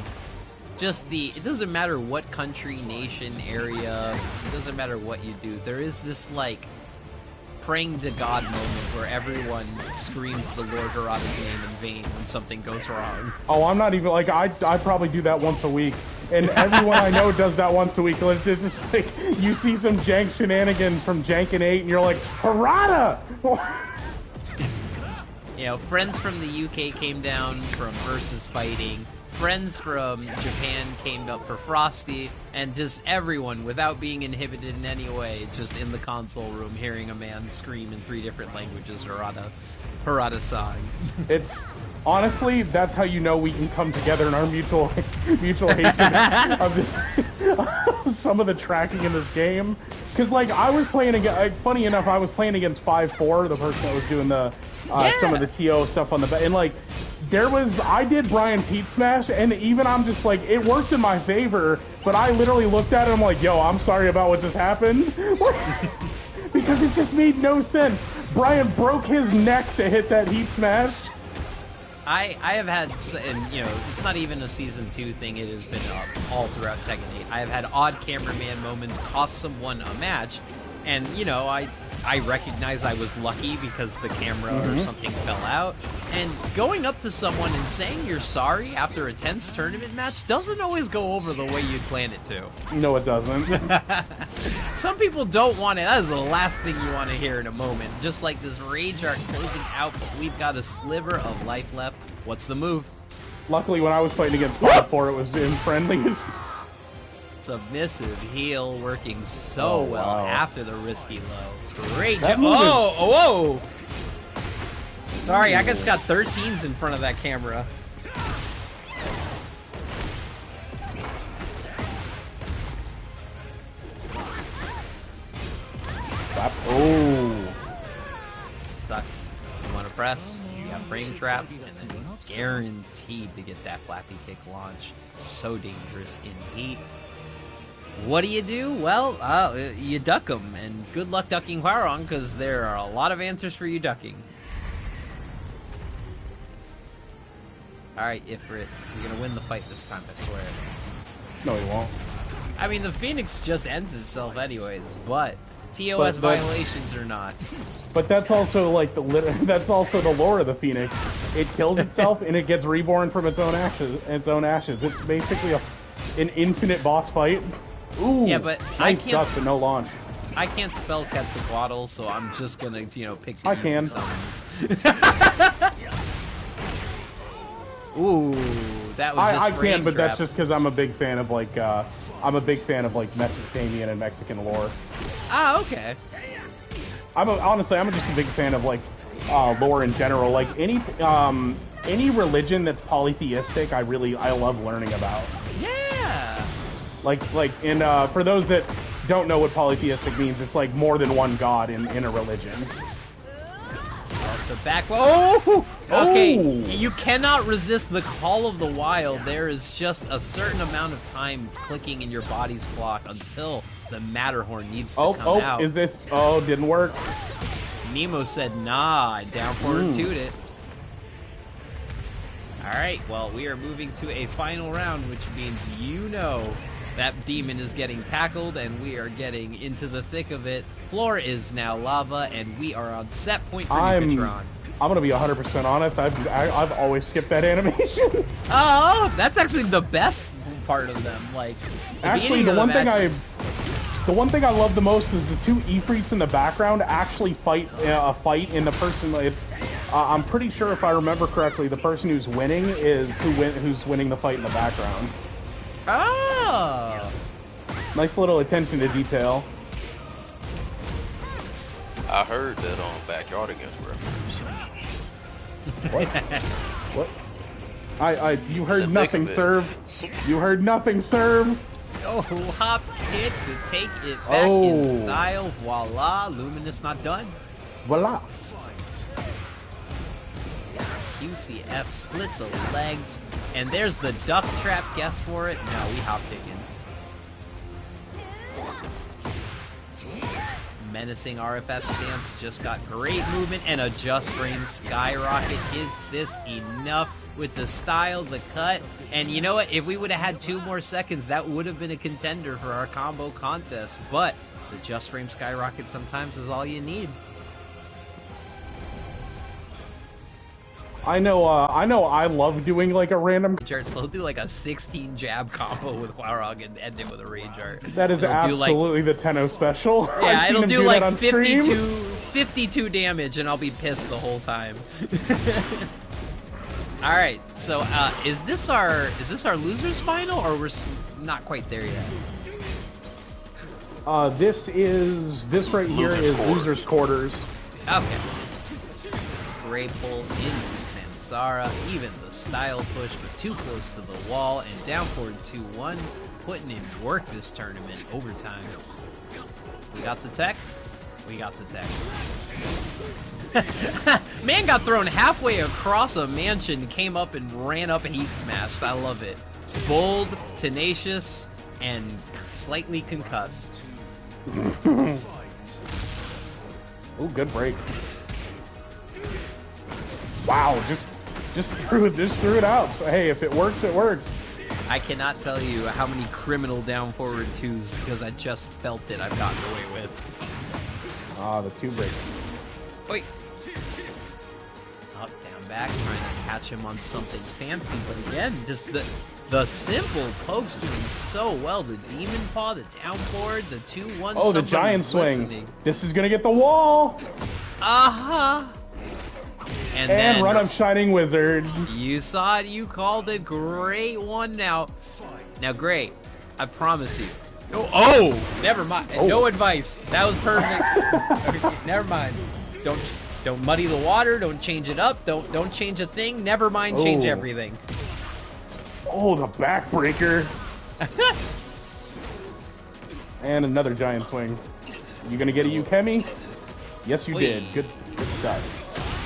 just it doesn't matter what country, nation, area, it doesn't matter what you do. There is this, like, praying to God moment where everyone screams the Lord Harada's name in vain when something goes wrong. Oh, I'm not even, like, I probably do that once a week. And everyone I know does that once a week. It's just like, you see some jank shenanigans from Jankin' 8 and you're like, Harada! You know, friends from the UK came down from Versus Fighting. Friends from Japan came up for Frosty, and just everyone, without being inhibited in any way, just in the console room, hearing a man scream in 3 different languages, Harada-san. It's, honestly, that's how you know we can come together in our mutual hatred of this, some of the tracking in this game. Because, like, I was playing against, funny enough, I was playing against 5-4, the person that was doing the, some of the TO stuff on the, and, like, I did Brian's Heat Smash, and even I'm just like, it worked in my favor, but I literally looked at it and I'm like, yo, I'm sorry about what just happened. Because it just made no sense. Brian broke his neck to hit that Heat Smash. I have had, and you know, it's not even a Season 2 thing, it has been all throughout Tekken 8. I have had odd cameraman moments cost someone a match, and, you know, I recognize I was lucky because the camera or something fell out. And going up to someone and saying you're sorry after a tense tournament match doesn't always go over the way you'd plan it to. No, it doesn't. Some people don't want it. That is the last thing you want to hear in a moment. Just like this rage arc closing out, but we've got a sliver of life left. What's the move? Luckily, when I was fighting against 5-4, it was in friendlies. Submissive heal working so well after the risky low. Great job. Whoa! Sorry, I just got 13s in front of that camera. Slap. Oh. Ducks. You want to press? You got frame trap, and then you're guaranteed to get that flappy kick launch. So dangerous in heat. What do? Well, you duck them, and good luck ducking Hwoarang, because there are a lot of answers for you ducking. Alright, Ifrit, you're gonna win the fight this time, I swear. No, he won't. I mean, the Phoenix just ends itself anyways, but TOS violations or not. But that's also like that's also the lore of the Phoenix. It kills itself and it gets reborn from its own ashes. It's basically an infinite boss fight. Ooh, yeah, but nice I can't. duck, but no launch. I can't spell Quetzalcoatl, so I'm just gonna, pick the I easy can. summons. Ooh, that was just I frame can, but trap. that's just because I'm a big fan of like Mesopotamian and Mexican lore. Ah, okay. Honestly, I'm just a big fan of like lore in general. Like any religion that's polytheistic, I love learning about. Yeah. Like for those that don't know what polytheistic means, it's like more than one god in a religion. The back. Oh! Okay, Oh! you cannot resist the call of the wild. There is just a certain amount of time clicking in your body's clock until the Matterhorn needs to come out. Is this? Oh, didn't work. Nemo said, nah, I down forward toot it. Alright, well, we are moving to a final round, which means that demon is getting tackled, and we are getting into the thick of it. Floor is now lava, and we are on set point for Nukatron. I'm gonna be 100% honest. I've always skipped that animation. Oh, that's actually the best part of them. Like, actually, the one thing I love the most is the two Ifrits in the background actually fight a fight, and the person. I'm pretty sure, if I remember correctly, the person who's winning is who's winning the fight in the background. Oh! Nice little attention to detail. I heard that on Backyard Against reference. What? What? You heard nothing, serve. You heard nothing, serve. Oh, hop kick to take it back in style. Voila, Luminous not done. Voila. QCF split the legs, and there's the duck trap. Guess for it. No, we hop kicking. Menacing RFF stance, just got great movement and a just frame skyrocket. Is this enough with the style, the cut? And you know what? If we would have had 2 more seconds, that would have been a contender for our combo contest. But the just frame skyrocket sometimes is all you need. I know I love doing like a random. So he'll do like a 16 jab combo with Hwoarang and end it with a rage art. That is absolutely the Tenno special. Yeah, it'll do like that 52 damage, and I'll be pissed the whole time. All right, so is this our losers final, or we're not quite there yet? This right here is losers quarters. Okay. Great pull into Samsara, even the style push, but too close to the wall, and down forward 2-1, putting in work this tournament, overtime. We got the tech. We got the tech. Man got thrown halfway across a mansion, came up and ran up heat smashed. I love it. Bold, tenacious, and slightly concussed. Ooh, good break. Wow, just threw it out. So hey, if it works, it works. I cannot tell you how many criminal down forward 2s, because I just felt it, I've gotten away with. Ah, the 2 break. Wait. Up, down, back, trying to catch him on something fancy, but again, just the simple pokes doing so well. The demon paw, the down forward, the 2-1. Oh, the giant swing. This is gonna get the wall. Uh-huh. And then run up Shining Wizard. You saw it, you called it. Great one now. Now, Great, I promise you. Oh, never mind. Oh. No advice. That was perfect. Okay, never mind. Don't muddy the water. Don't change it up. Don't change a thing. Never mind. Change everything. Oh, the backbreaker. And another giant swing. You gonna get a Yukemi? Yes, you did. Good stuff.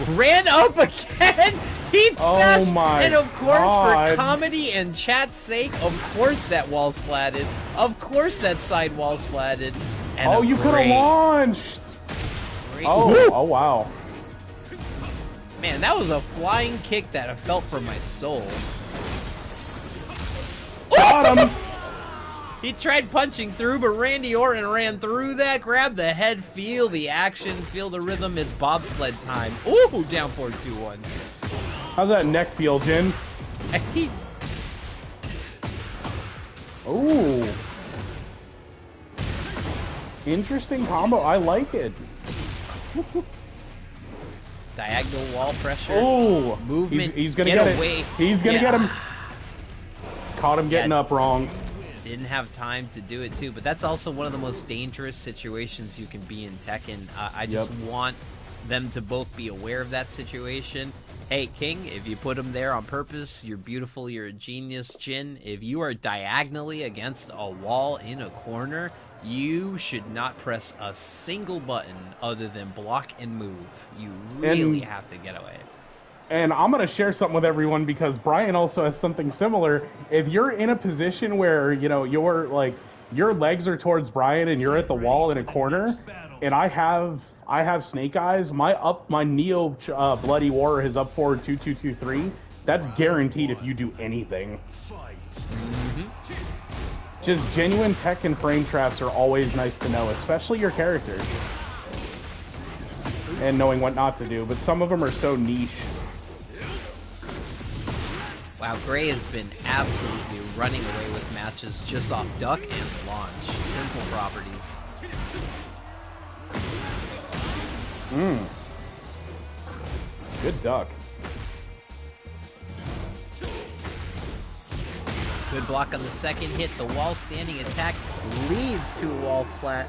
Ran up again! Heat smash! Oh my and of course, God. for comedy and chat's sake, of course that wall splatted. Of course that side wall splatted. And Oh, you could have launched! Great. Oh wow. Man, that was a flying kick that I felt from my soul. Got him! He tried punching through, but Randy Orton ran through that, grabbed the head, feel the action, feel the rhythm. It's bobsled time. Ooh, down 4-2-1. How's that neck feel, Jin? Ooh. Interesting combo. I like it. Diagonal wall pressure. Oh, Movement. He's gonna get get away. it. He's gonna get him. Caught him getting up wrong. Didn't have time to do it too, but that's also one of the most dangerous situations you can be in Tekken. I just want them to both be aware of that situation. Hey, King, if you put him there on purpose, you're beautiful, you're a genius. Jin, if you are diagonally against a wall in a corner, you should not press a single button other than block and move. You really have to get away. And I'm going to share something with everyone because Brian also has something similar. If you're in a position where, you know, you're like, your legs are towards Brian and you're at the wall in a corner, and I have Snake Eyes, my Neo Bloody War is up forward 2-2-2-3. That's guaranteed if you do anything. Just genuine Tekken frame traps are always nice to know, especially your characters. And knowing what not to do, but some of them are so niche. Wow, Greay has been absolutely running away with matches just off duck and launch. Simple properties. Good duck. Good block on the second hit. The wall standing attack leads to a wall splat.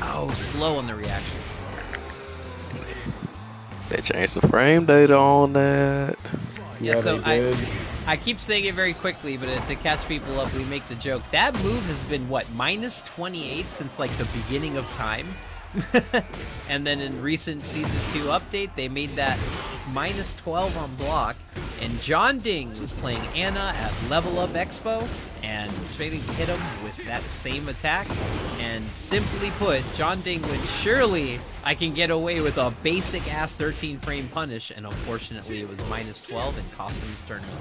Oh, slow on the reaction. They changed the frame data on that. Yeah, so they did. I keep saying it very quickly, but to catch people up, we make the joke. That move has been, what, minus 28 since, like, the beginning of time? And then in recent Season 2 update, they made that minus 12 on block. And John Ding was playing Anna at Level Up Expo, and Trading hit him with that same attack. And simply put, John Ding went, surely I can get away with a basic-ass 13-frame punish, and unfortunately it was minus 12 and cost him his tournament.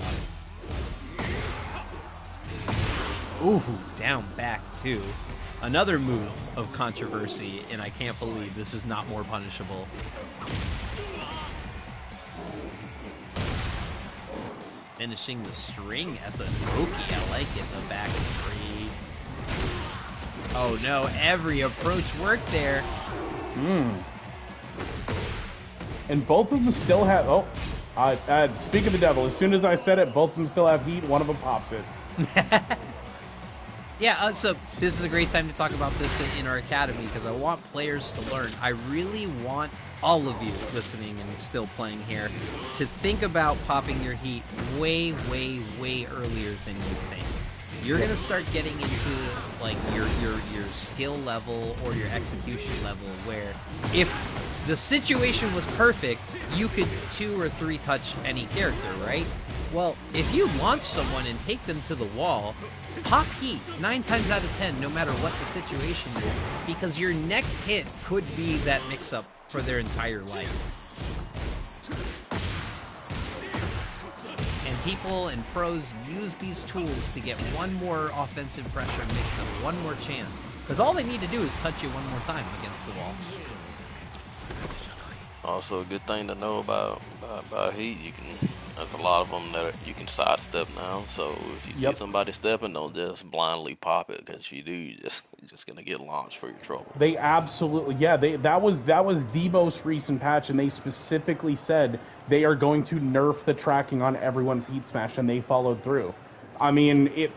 Ooh, down back too. Another move of controversy, and I can't believe this is not more punishable. Finishing the string as a Loki. I like it. The back three. Oh no, every approach worked there. And both of them still have... Oh, speak of the devil. As soon as I said it, both of them still have heat. One of them pops it. Yeah, so this is a great time to talk about this in our academy because I want players to learn. I really want all of you listening and still playing here to think about popping your heat way, way, way earlier than you think. You're gonna start getting into like your skill level or your execution level where if the situation was perfect, you could 2 or 3 touch any character, right? Well, if you launch someone and take them to the wall, pop heat 9 times out of 10, no matter what the situation is, because your next hit could be that mix-up for their entire life. And people and pros use these tools to get one more offensive pressure mix-up, one more chance. Because all they need to do is touch you one more time against the wall. Also, a good thing to know about heat, you can. There's a lot of them that you can sidestep now. So if you see somebody stepping, don't just blindly pop it because if you do, you're just gonna get launched for your trouble. They absolutely, yeah. That was the most recent patch, and they specifically said they are going to nerf the tracking on everyone's heat smash, and they followed through. I mean,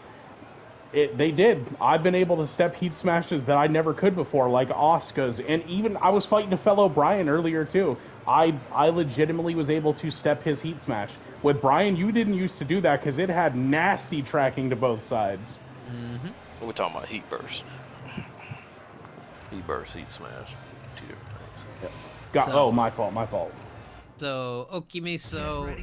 they did. I've been able to step heat smashes that I never could before, like Asuka's, and even I was fighting a fellow Brian earlier too. I legitimately was able to step his heat smash. With Brian, you didn't used to do that because it had nasty tracking to both sides. We're talking about heat burst. He burst heat smash. Tier. Oh, my fault, my fault. So okmieso,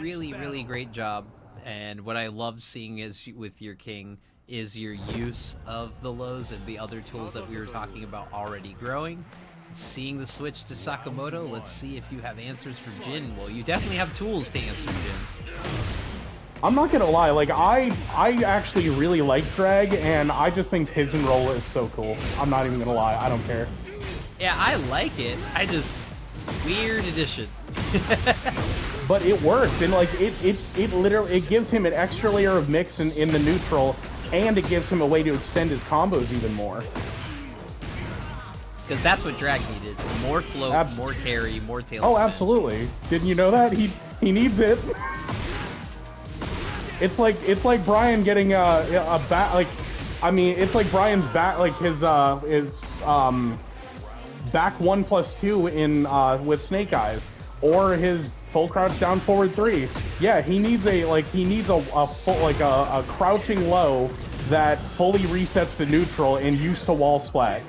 really great job. And what I love seeing is with your king is your use of the lows and the other tools that we were talking about already growing. Seeing the switch to Sakamoto, let's see if you have answers for Jin. Well, you definitely have tools to answer Jin. I'm not gonna lie, like I actually really like drag, and I just think pigeon roll is so cool. I'm not even gonna lie, I don't care. Yeah, I like it. It's a weird addition. But it works, and like it literally gives him an extra layer of mix in the neutral, and it gives him a way to extend his combos even more. Because that's what drag needed. More float, more carry, more tail spin. Oh, absolutely. Didn't you know that? He needs it. It's like Brian getting a bat, like, I mean, it's like Brian's back, like his back 1+2 in with Snake Eyes, or his full crouch down forward 3. Yeah, he needs a full, like a crouching low that fully resets the neutral and used to wall splat,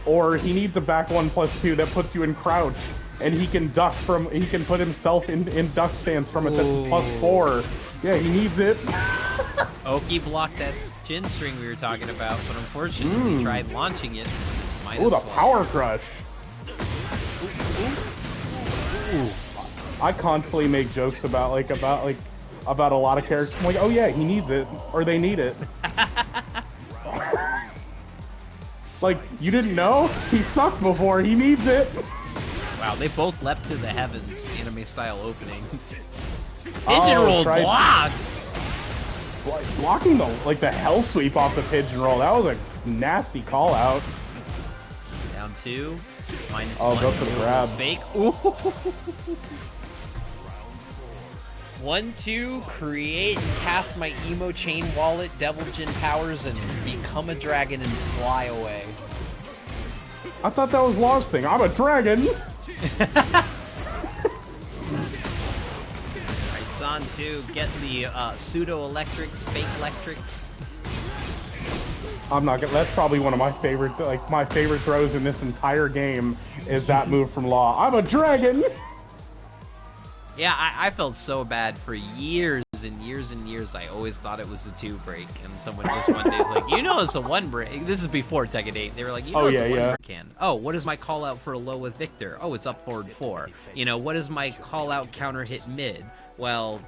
or he needs a back 1+2 that puts you in crouch and he can duck from, he can put himself in duck stance from a +4. Yeah, he needs it. Oki blocked that Jin string we were talking about, but unfortunately he tried launching it. Ooh, the power crush. Ooh. I constantly make jokes about a lot of characters. I'm like, oh yeah, he needs it, or they need it. Like, you didn't know? He sucked before, he needs it. Wow, they both leapt to the heavens, anime style opening. Pigeon roll block! Blocking the hell sweep off the pigeon roll, that was a nasty call out. Down 2, -1. Oh, go for the grab. Fake. Ooh. 1-2, create and cast my emo chain wallet, Devil Jin powers, and become a dragon and fly away. I thought that was Law's thing. I'm a dragon! It's on to get the pseudo-electrics, fake electrics. I'm not gonna, that's probably one of my favorite, my favorite throws in this entire game is that move from Law. I'm a dragon! Yeah, I felt so bad for years and years and years. I always thought it was a 2 break, and someone just one day was like, you know it's a 1 break. This is before Tekken 8. They were like, you know it's a 1 break can. Oh, what is my call out for a low with Victor? Oh, it's up forward 4. You know, what is my call out counter hit mid? Well,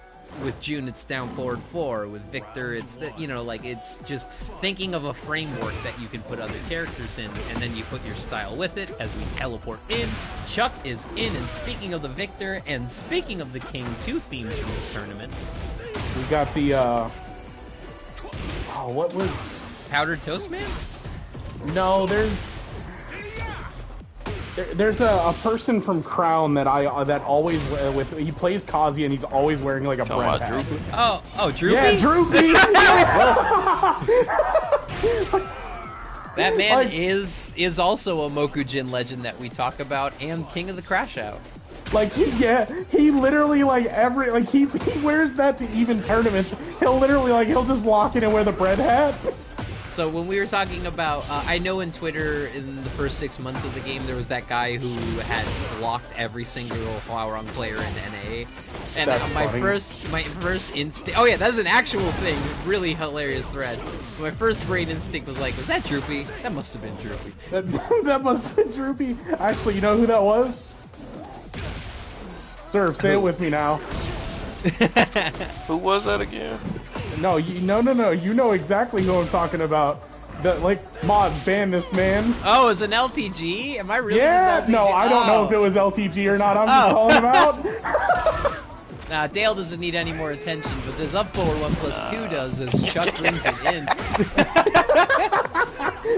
with June it's down forward 4. With Victor it's, you know, like, it's just thinking of a framework that you can put other characters in, and then you put your style with it. As we teleport in, Chuck is in, and speaking of the Victor and speaking of the King, 2 themes from this tournament. We got the oh, what was Powdered Toast Man? No, there's a person from Crown that that always he plays Kazi, and he's always wearing like a bread hat. Oh, Droopy? Yeah, Droopy! That man is also a Mokujin legend that we talk about, and King of the Crash Out. Like, he literally, like, he wears that to even tournaments. He'll literally, like, he'll just lock in and wear the bread hat. So when we were talking about, I know in Twitter in the first 6 months of the game, there was that guy who had blocked every single Hwoarang player in NA. And my first instinct, oh yeah, that's an actual thing, really hilarious thread. My first brain instinct was like, was that Droopy? That must have been Droopy. That must have been Droopy. Actually, you know who that was? Sir, say it with me now. Who was that again? No, no. You know exactly who I'm talking about. Mods, ban this man. Oh, it's an LTG? Am I really Yeah, no, I don't know if it was LTG or not. I'm just calling him out. Nah, Dale doesn't need any more attention, but this up forward 1+2 does as Chuck brings it in.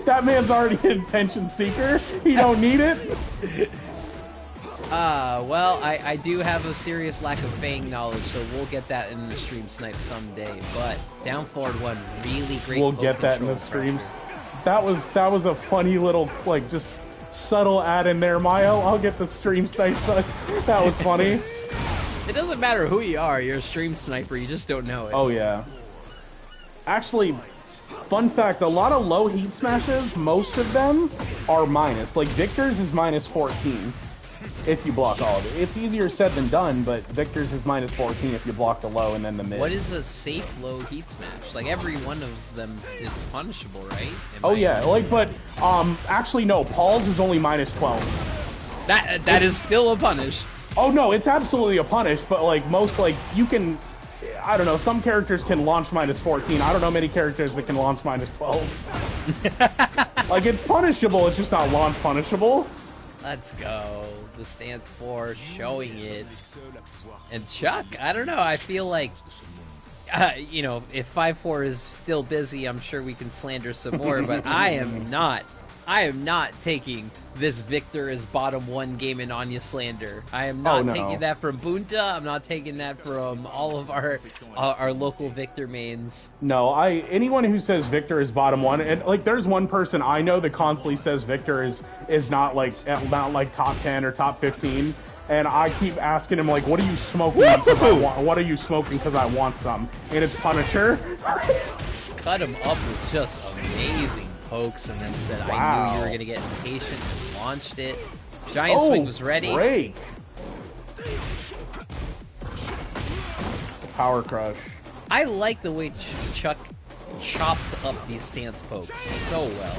That man's already an attention seeker. He don't need it. Well, I do have a serious lack of Fang knowledge, so we'll get that in the stream snipe someday. But down forward 1, really great. We'll get that in the streams. That was a funny little, like, just subtle add in there, Mayo. I'll get the stream snipe. That was funny. It doesn't matter who you are. You're a stream sniper. You just don't know it. Oh yeah. Actually, Fun fact, a lot of low heat smashes, most of them are minus. Like Victor's is minus 14 if you block all of it. It's easier said than done, but Victor's is minus 14 if you block the low and then the mid. What is a safe low heat smash? Like every one of them is punishable, right? Yeah, like, but actually no, Paul's is only minus 12. That is still a punish. Oh no, it's absolutely a punish, but like most, like, you can, I don't know, some characters can launch minus 14. I don't know many characters that can launch minus 12. Like, it's punishable, it's just not launch punishable. Let's go. The stance 4 showing it. And Chuck, I don't know, I feel like, you know, if 5-4 is still busy, I'm sure we can slander some more, but I am not taking this Victor as bottom 1 game in Anya slander. I am not taking that from Bunta. I'm not taking that from all of our local Victor mains. No, anyone who says Victor is bottom 1, and like there's one person I know that constantly says Victor is not like top 10 or top 15, and I keep asking him like, what are you smoking? What are you smoking? Because I want some, and it's Punisher. Cut him up with just amazing pokes, and then said, wow. I knew you were gonna get impatient, and launched it. Giant swing was ready. Break. Power crush. I like the way Chuck chops up these stance pokes so well.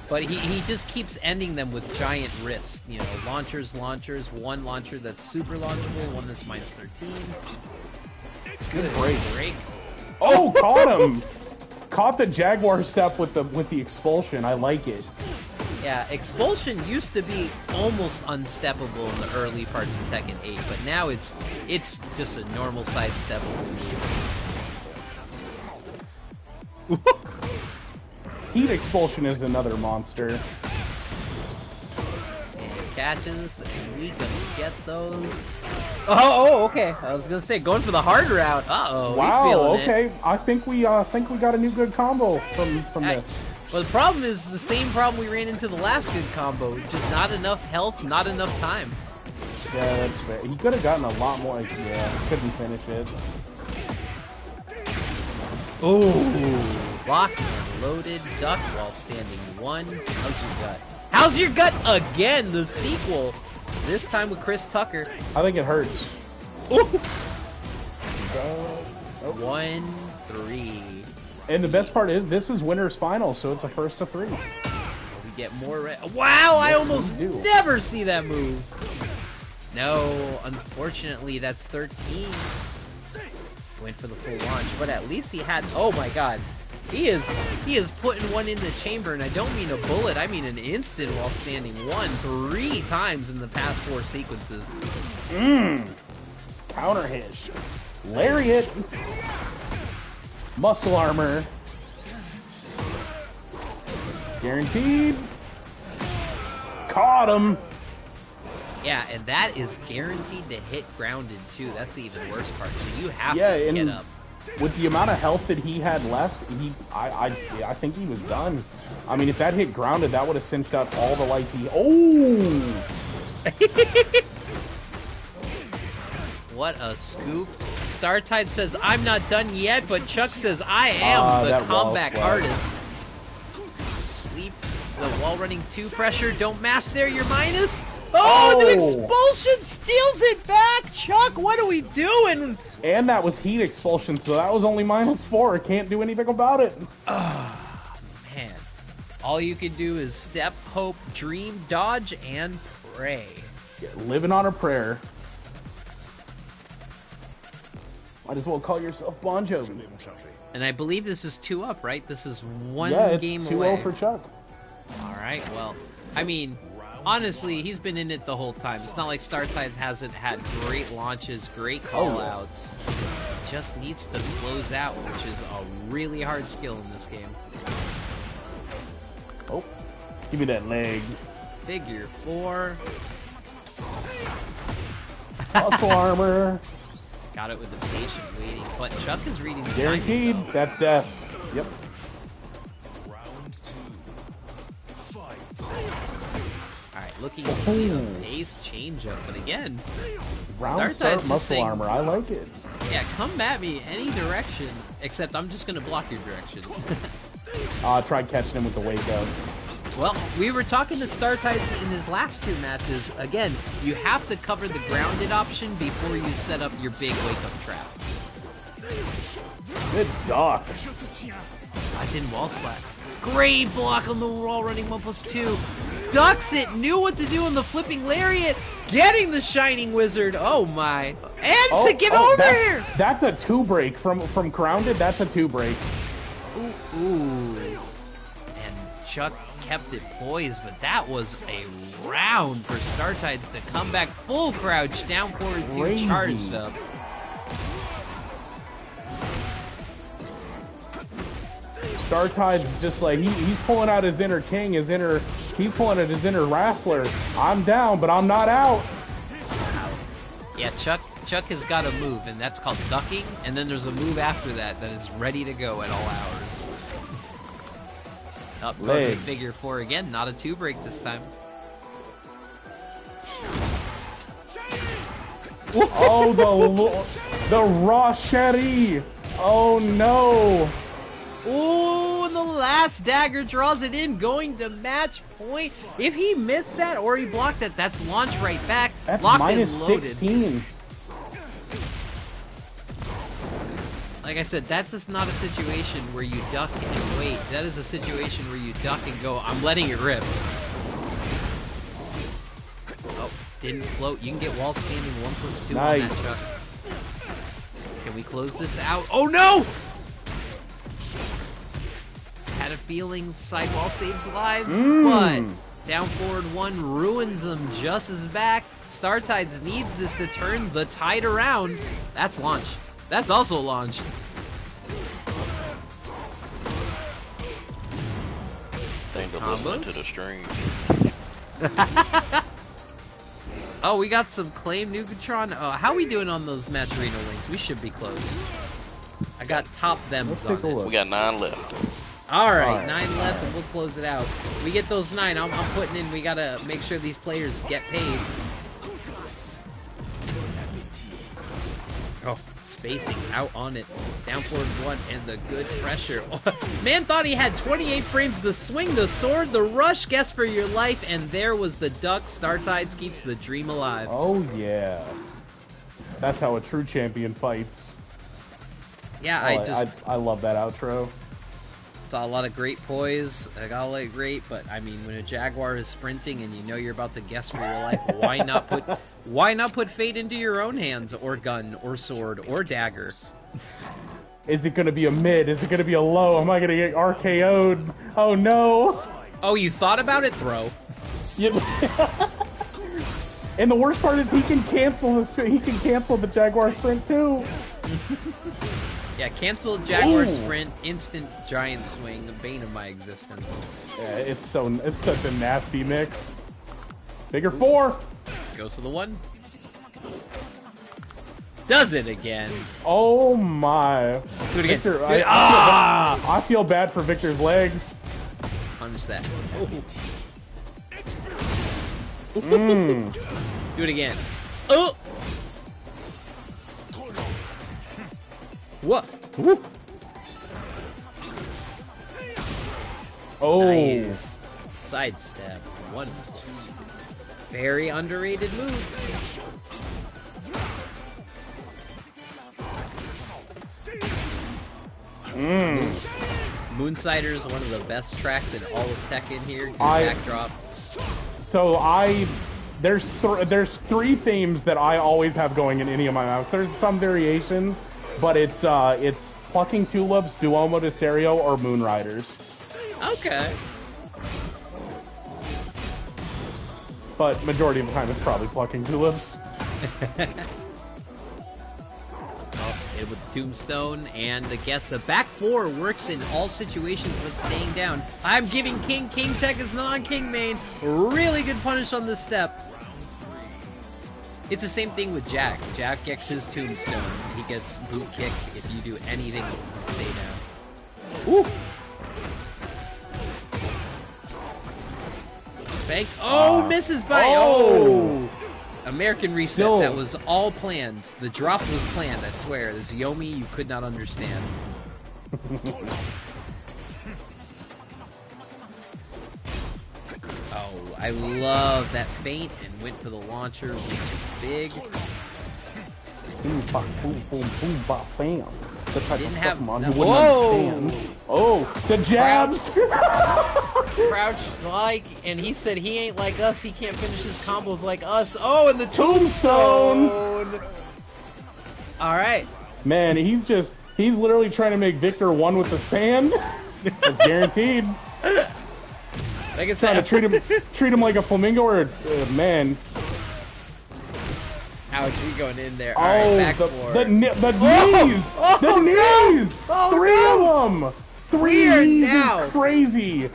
But he just keeps ending them with giant wrists. You know, launchers, one launcher that's super launchable, one that's minus 13. Good break. Oh, caught him! Caught the Jaguar step with the expulsion. I like it. Yeah, expulsion used to be almost unsteppable in the early parts of Tekken 8, but now it's just a normal sidesteppable move. Heat expulsion is another monster. And catches, and we gonna get those. Oh, okay. I was gonna say going for the hard route. Wow. Okay. I think we got a new good combo from this. Well, the problem is the same problem we ran into the last good combo. Just not enough health, not enough time. Yeah, that's fair. He could have gotten a lot more. Yeah, couldn't finish it. Oh, blocked and loaded, duck while standing 1. How's your gut? How's your gut again? The sequel. This time with Chris Tucker. I think it hurts. 1-3. And the best part is, this is winner's final, so it's a first to 3. We get more. Wow! I almost never see that move. No, unfortunately, that's 13. Went for the full launch, but at least he had. Oh my God, he is putting one in the chamber, and I don't mean a bullet. I mean an instant while standing 3 times in the past 4 sequences. Counter hit. Lariat. Muscle armor. Guaranteed. Caught him. Yeah, and that is guaranteed to hit grounded too. That's the even worse part. So you have to get up. With the amount of health that he had left, I think he was done. I mean, if that hit grounded, that would have cinched out all the life he. Oh! What a scoop. Startide says, I'm not done yet, but Chuck says, I am the comeback artist. Sleep, the wall running 2 pressure, don't mash there, you're minus. Oh, the expulsion steals it back! Chuck, what are we doing? And that was heat expulsion, so that was only -4. Can't do anything about it. Oh, man. All you can do is step, hope, dream, dodge, and pray. Yeah, living on a prayer. Might as well call yourself Bon Jovi. And I believe this is 2 up, right? This is one game away. Yeah, it's 2-0 for Chuck. Alright, well, I mean, honestly, he's been in it the whole time. It's not like Startides hasn't had great launches, great call-outs. Just needs to close out, which is a really hard skill in this game. Oh, give me that leg. Figure 4. Muscle armor. Got it with the patient waiting, but Chuck is reading the guaranteed. timing, That's death. Yep. Round 2. Fight. Alright, Looking to see a pace change up, but again, Round start just muscle saying, armor. I like it. yeah, come at me any direction, except I'm just gonna block your direction. Tried catching him with the wake up. Well, we were talking to StarTides in his last two matches. Again, you have to cover the grounded option before you set up your big wake-up trap. Good duck. I didn't wall splat. Great block on the wall running 1+2. Ducks it, knew what to do on the flipping lariat. Getting the Shining Wizard. Oh my. And to get over here. That's a 2-break from grounded. That's a 2-break. Ooh. And Chuck kept it poised, but that was a round for StarTides to come back full crouch, down forward 2 charged up. StarTides just like he's pulling out his inner king, he's pulling out his inner wrestler. I'm down, but I'm not out. Yeah, Chuck has got a move, and that's called ducking, and then there's a move after that that is ready to go at all hours. Up perfect figure 4 again, not a 2-break this time. Oh, the Rocherie. Oh no. Ooh, and the last dagger draws it in, going to match point. If he missed that or he blocked that, that's launch right back. That's locked minus and loaded. 16. Like I said, that's just not a situation where you duck and wait. That is a situation where you duck and go, I'm letting it rip. Oh, didn't float. You can get wall standing 1+2 on that Chuck. Can we close this out? Oh no! Had a feeling sidewall saves lives, but down forward 1 ruins them just as back. StarTides needs this to turn the tide around. That's launch. That's also launch. Thank you for listening to the stream. Oh, we got some claim Nukatron. Oh, how we doing on those match arena links? We should be close. I got top thems on it. We got 9 left. Alright, 9 left and we'll close it out. We get those 9, I'm putting in, we gotta make sure these players get paid. Oh, spacing out on it. Down forward 1 and the good pressure. Man thought he had 28 frames to swing the sword, the rush, guess for your life, and there was the duck. StarTides keeps the dream alive. Oh yeah. That's how a true champion fights. Yeah, I love that outro. Saw a lot of great poise. I got a lot of great, but I mean, when a Jaguar is sprinting and you know you're about to guess for your life, why not put fate into your own hands, or gun, or sword, or dagger? Is it gonna be a mid? Is it gonna be a low? Am I gonna get RKO'd? Oh no! Oh, you thought about it? Throw. Yep. And the worst part is he can cancel the Jaguar sprint too. Yeah, cancel Jaguar sprint, instant giant swing, the bane of my existence. Yeah, it's such a nasty mix. Figure 4 goes for the 1. Does it again? Oh my! Do it again. Victor, I feel bad for Victor's legs. Punish that. Do it again. Oh! What? Whoop. Oh. Nice. Sidestep. 1+2. Very underrated move. Moonsider is one of the best tracks in all of Tekken here. Good backdrop. So there's 3 themes that I always have going in any of my maps. There's some variations, but it's plucking tulips, Duomo de Serio, or Moonriders. Okay. But majority of the time it's probably plucking tulips. Hit with the Tombstone, and I guess the back 4 works in all situations but staying down. I'm giving King Tech is non-King main. Really good punish on this step. It's the same thing with Jack. Jack gets his Tombstone. He gets boot kick if you do anything but stay down. Ooh. Bank. Oh, misses by. Oh! American reset. Still. That was all planned. The drop was planned, I swear. This Yomi, you could not understand. Oh, I love that feint and went for the launcher. Reached big. Boom, ba, boom, boom, boom, ba, bam. The type Didn't of have- stuff, man, no- you wouldn't Whoa! understand. Oh, the jabs! Crouch like, and he said he ain't like us. He can't finish his combos like us. Oh, and the tombstone! Alright. Man, he's literally trying to make Victor one with the sand. That's guaranteed. Like I Trying said, to treat him like a flamingo or man. ouch, you going in there. Oh, Alright, back the four. knees! Oh, The no! knees! Oh, Three no! of them! Three We are knees now- is crazy!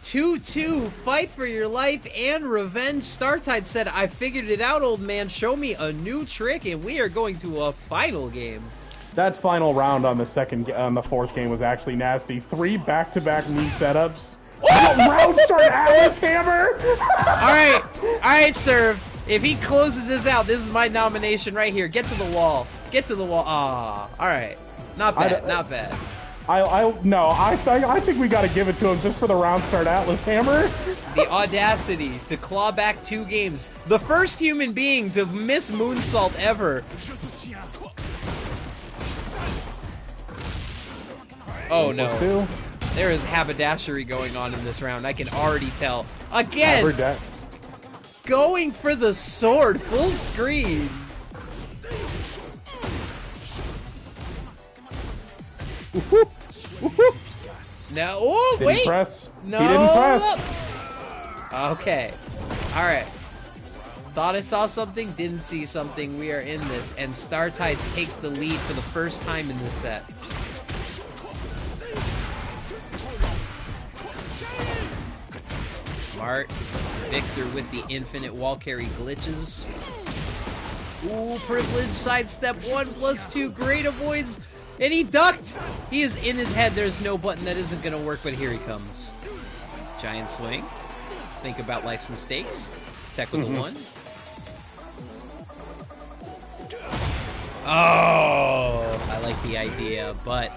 2-2, fight for your life and revenge. Startide said, I figured it out, old man. Show me a new trick, and we are going to a final game. That final round on the fourth game was actually nasty. 3 back-to-back knee setups. Round start Atlas Hammer! Alright, Serve. If he closes this out, this is my nomination right here. Get to the wall. Get to the wall. Ah, alright. Not bad, not bad. I think we gotta give it to him just for the round start Atlas Hammer. The audacity to claw back 2 games. The first human being to miss moonsault ever. Oh no. Two. There is haberdashery going on in this round. I can already tell. Again, going for the sword, full screen. No, oh, Did wait. he press? No. He didn't press. Okay. Alright. Thought I saw something, didn't see something. We are in this, and Startides takes the lead for the first time in this set. Smart. Victor with the infinite wall carry glitches. Ooh, privilege, sidestep 1+2, great avoids, and he ducked! He is in his head, there's no button that isn't gonna work, but here he comes. Giant swing. Think about life's mistakes. Tech with a 1. Oh, I like the idea, but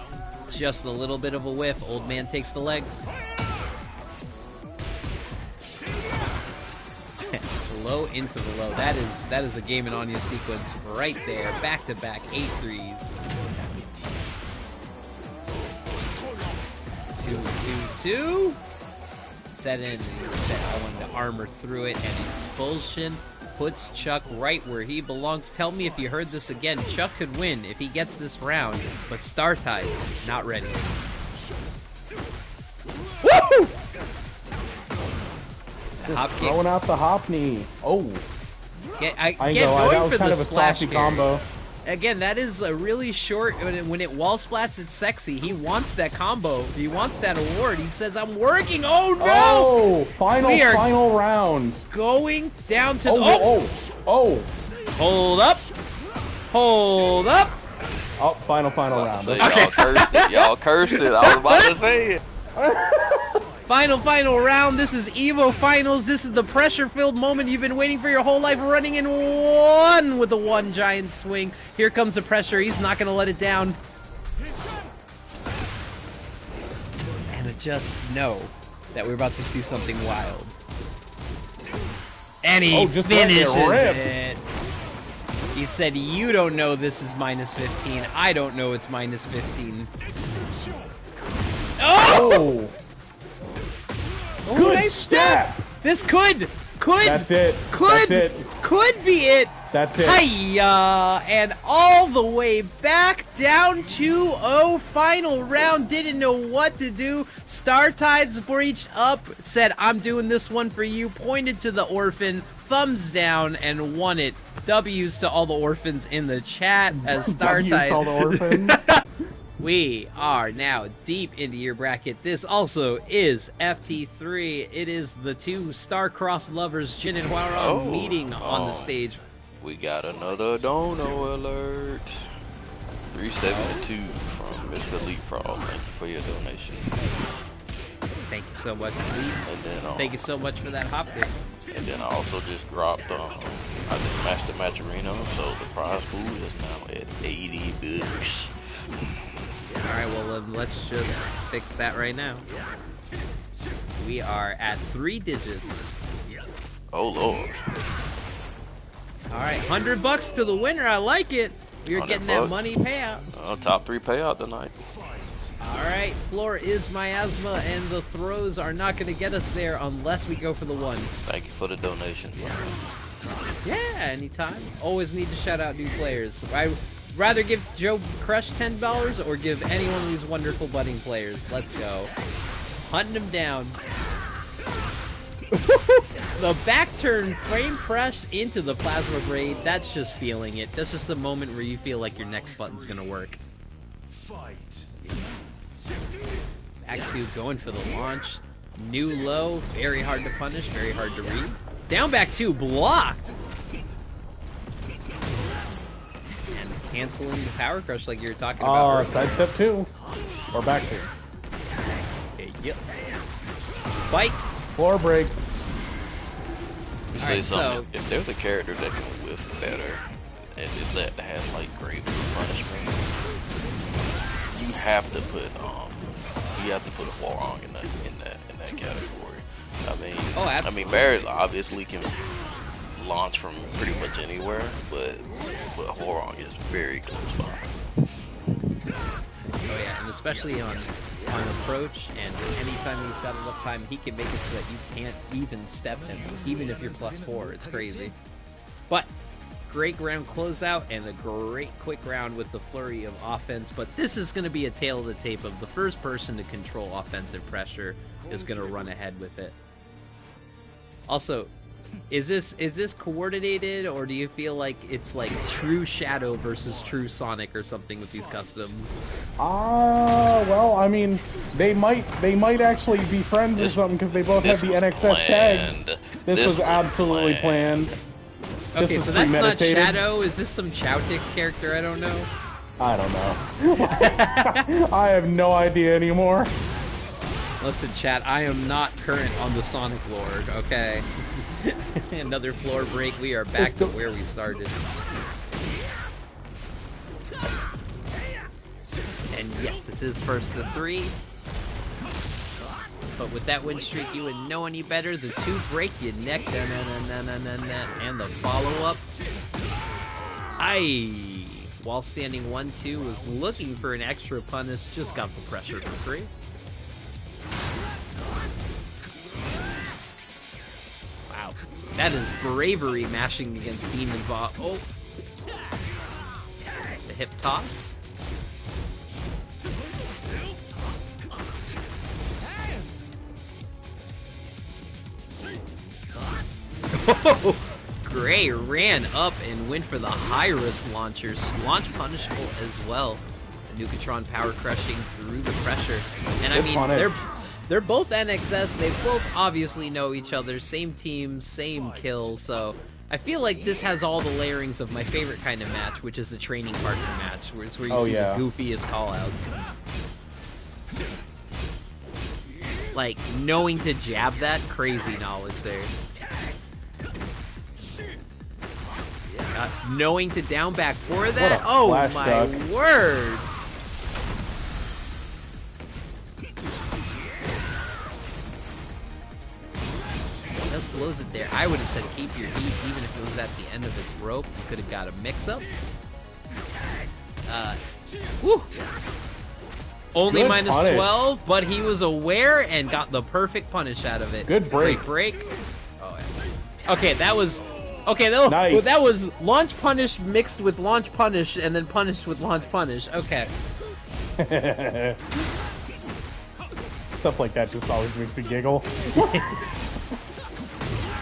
just a little bit of a whiff. Old man takes the legs. Low into the low. That is a Game and Anya sequence right there. Back to back 8 threes. 2-2-2. Set in. Set one to armor through it, and expulsion puts Chuck right where he belongs. Tell me if you heard this again. Chuck could win if he gets this round, but Startide's not ready. Woo! Throwing out the hop knee. Oh. Get That going was for kind the of a splash saucy carry. combo. Again, that is a really short, when it wall splats, it's sexy. He wants that combo. He wants that award. He says, I'm working. Oh, no! Oh, final round. Going down to Oh. Hold up. Hold up. Oh, final round. Say, y'all cursed it. Y'all cursed it. I was about to say it. Final round. This is Evo Finals. This is the pressure-filled moment you've been waiting for your whole life. Running in 1 with a 1 giant swing. Here comes the pressure. He's not going to let it down. And I just know that we're about to see something wild. And he just finishes letting it. He said, you don't know this is -15. I don't know it's -15. Oh! Oh. Good nice step. This could That's it. could That's it. could be it. That's it. Hiya! And all the way back down 2-0 final round. Didn't know what to do. Startides reached up, said, I'm doing this one for you. Pointed to the orphan, thumbs down, and won it. W's to all the orphans in the chat as Startides. all the orphans. We are now deep into your bracket. This also is FT3. It is the 2 star-crossed lovers, Jin and Hwoarang, meeting on the stage. We got another dono alert. 372 from Mr. Leapfrog. Thank you for your donation. Thank you so much, Lee. And then, Thank you so much for that hop kick. And then I also just dropped, I just smashed the match arena, so the prize pool is now at 80 bucks. Alright, well, let's just fix that right now. We are at 3 digits. Oh, Lord. Alright, $100 to the winner. I like it. You're getting that money payout. Top 3 payout tonight. Alright, floor is miasma, and the throws are not going to get us there unless we go for the 1. Thank you for the donation. Yeah, anytime. Always need to shout out new players. I'd rather give Joe Crush $10 or give any one of these wonderful budding players. Let's go. Hunting them down. The back turn frame press into the plasma braid. That's just feeling it. That's just the moment where you feel like your next button's going to work. Fight. Back 2 going for the launch. New low, very hard to punish, very hard to read. Down back 2 blocked. And canceling the power crush like you were talking about. Sidestep 2. Or back 2. Okay, yep. Spike. Floor break. You say Alright, something. If there's a character that can whiff better, and if that has like great punishment, you have to put Hwoarang in that category. I mean, absolutely. I mean, Barrett obviously can launch from pretty much anywhere, but Hwoarang is very close by. Oh yeah, and especially on approach, and anytime he's got enough time, he can make it so that you can't even step him, even if you're +4. It's crazy. But great ground closeout and a great quick round with the flurry of offense. But this is going to be a tail of the tape of the first person to control offensive pressure is going to run ahead with it. Also, is this coordinated, or do you feel like it's like true Shadow versus true Sonic or something with these customs? Well, I mean, they might actually be friends or something because they both have the NXS tag. This was absolutely planned. Okay, so that's not Shadow. Is this some Chowtix character? I don't know. I don't know. I have no idea anymore. Listen, chat, I am not current on the Sonic Lord, okay? Another floor break. We are back to where we started. And yes, this is first to 3. But with that win streak, you wouldn't know any better. The 2 break your neck, and the follow-up. While standing 1-2, was looking for an extra punish, just got the pressure for free. Wow, that is bravery mashing against Demon Bot. Oh, the hip toss. Greay ran up and went for the high-risk launchers. Launch punishable as well. Nukatron power crushing through the pressure. And I mean, they're both NXS. They both obviously know each other. Same team, same kill. So I feel like this has all the layerings of my favorite kind of match, which is the training partner match, where it's where you see the goofiest callouts. Like, knowing to jab that, crazy knowledge there. Knowing to down back for that? Oh my word! Just blows it there. I would have said keep your heat even if it was at the end of its rope. You could have got a mix-up. Whew. Only Good minus punish. 12, but he was aware and got the perfect punish out of it. Good break. Great break. Oh, yeah. Okay, that was... Okay, that was launch punish mixed with launch punish and then punish with launch punish. Okay. Stuff like that just always makes me giggle.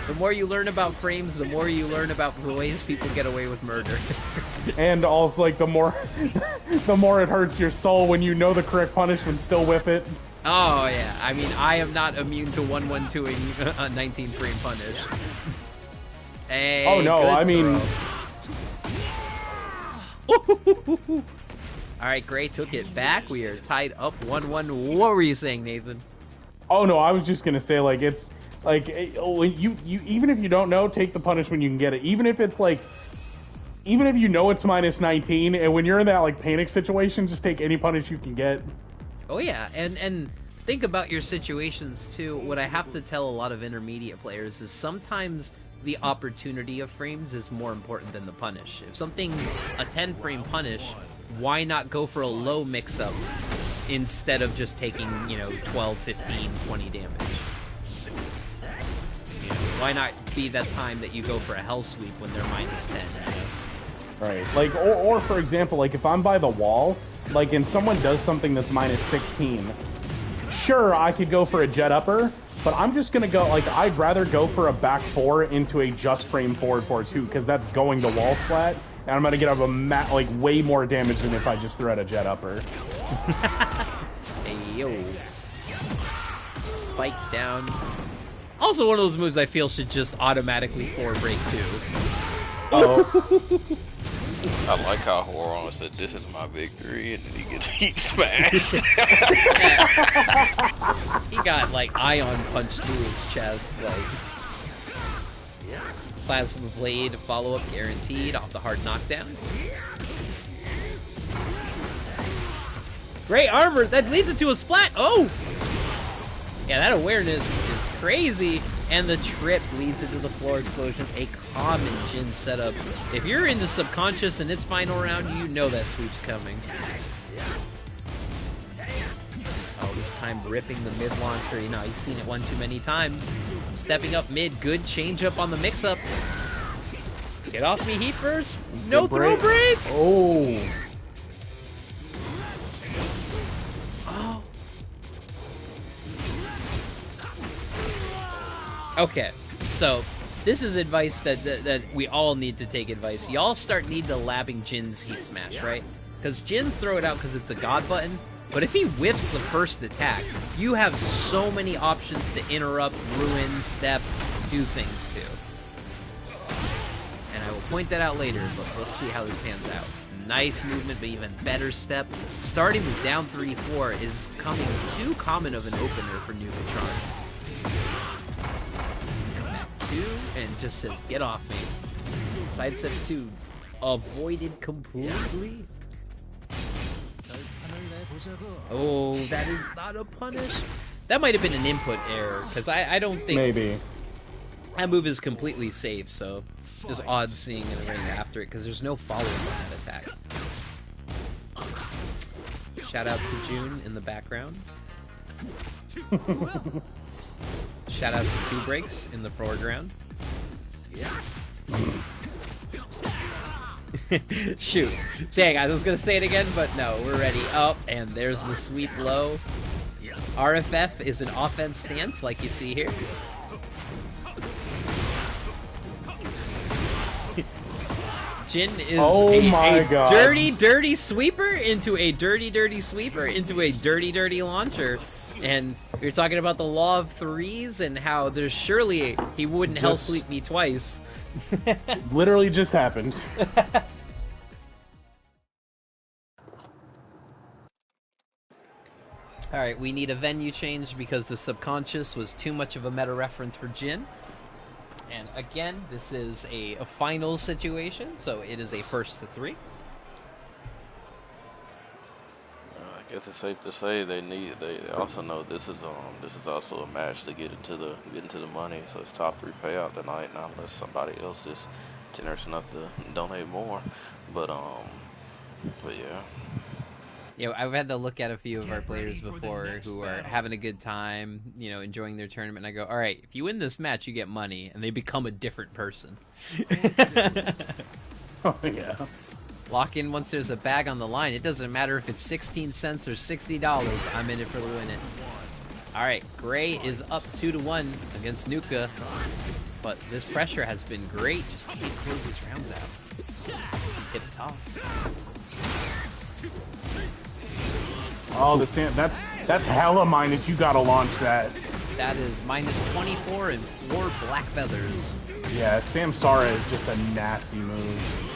The more you learn about frames, the more you learn about the ways people get away with murder. And also, like, the more it hurts your soul when you know the correct punishment, still whip it. Oh, yeah. I mean, I am not immune to 1-1-2ing a 19 frame punish. Hey, oh, no, I mean... Alright, Greay took it back. We are tied up 1-1. What were you saying, Nathan? Oh no, I was just gonna say like it's like when you even if you don't know, take the punishment you can get it. Even if it's like, even if you know it's -19, and when you're in that like panic situation, just take any punish you can get. Oh yeah, and think about your situations too. What I have to tell a lot of intermediate players is sometimes the opportunity of frames is more important than the punish. If something's a 10-frame punish, why not go for a low mix-up instead of just taking, you know, 12, 15, 20 damage? You know, why not be that time that you go for a hell sweep when they're -10? You know? Right. Like, or for example, like if I'm by the wall, like, and someone does something that's -16, sure, I could go for a jet upper, but I'm just gonna go, like, I'd rather go for a back 4 into a just frame forward 4-2, because that's going to wall splat, and I'm gonna get like way more damage than if I just threw out a jet upper. Hey yo. Spike down. Also one of those moves I feel should just automatically 4-break too. Oh. I like how Hwoarang said, "This is my victory," and then he gets heat smashed. He got like ion punched through his chest, like plasma blade follow-up guaranteed off the hard knockdown. Great armor that leads into a splat. Oh, yeah, that awareness is crazy. And the trip leads into the floor explosion, a common Jin setup. If you're in the subconscious and it's final round, you know that sweep's coming. Oh, this time ripping the mid launcher. You know, he's seen it one too many times. Stepping up mid, good change up on the mix up. Get off me, heat burst. No throw break. Oh. Okay, so this is advice that we all need to take advice. Y'all start need to labbing Jin's heat smash, right? Because Jin's throw it out because it's a god button, but if he whiffs the first attack, you have so many options to interrupt, ruin, step, do things to. And I will point that out later, but let's see how this pans out. Nice movement, but even better step. Starting with down 3-4 is coming too common of an opener for Nukatron. And just says, get off me. Side step 2, avoided completely. Oh, that is not a punish. That might have been an input error, because I don't think... Maybe. That move is completely safe, so just odd seeing an Reina after it, because there's no follow-up on that attack. Shoutouts to June in the background. Shoutouts to 2 breaks in the foreground. Shoot. Dang, I was gonna say it again, but no, we're ready. Oh, and there's the sweep low. RFF is an offense stance, like you see here. Jin is a dirty sweeper into a dirty sweeper into a dirty launcher. And you're talking about the law of threes and how there's surely he wouldn't hell sweep me twice. Literally just happened. Alright, we need a venue change because the subconscious was too much of a meta reference for Jin. And again, this is a final situation, so it is a 1st to 3. I guess it's safe to say they also know this is also a match to get into the money, so it's top 3 payout tonight, not unless somebody else is generous enough to donate more. But yeah. Yeah, I've had to look at a few of our players before who are having a good time, you know, enjoying their tournament, and I go, all right, if you win this match, you get money, and they become a different person. Oh, yeah. Lock in once there's a bag on the line. It doesn't matter if it's 16 cents or $60. I'm in it for the win it. All right, Greay is up 2-1 against Nuka, but this pressure has been great. Just can't close these rounds out. Hit it off. Oh, that's hella minus. You gotta launch that. That is -24 and 4 black feathers. Yeah, Samsara is just a nasty move.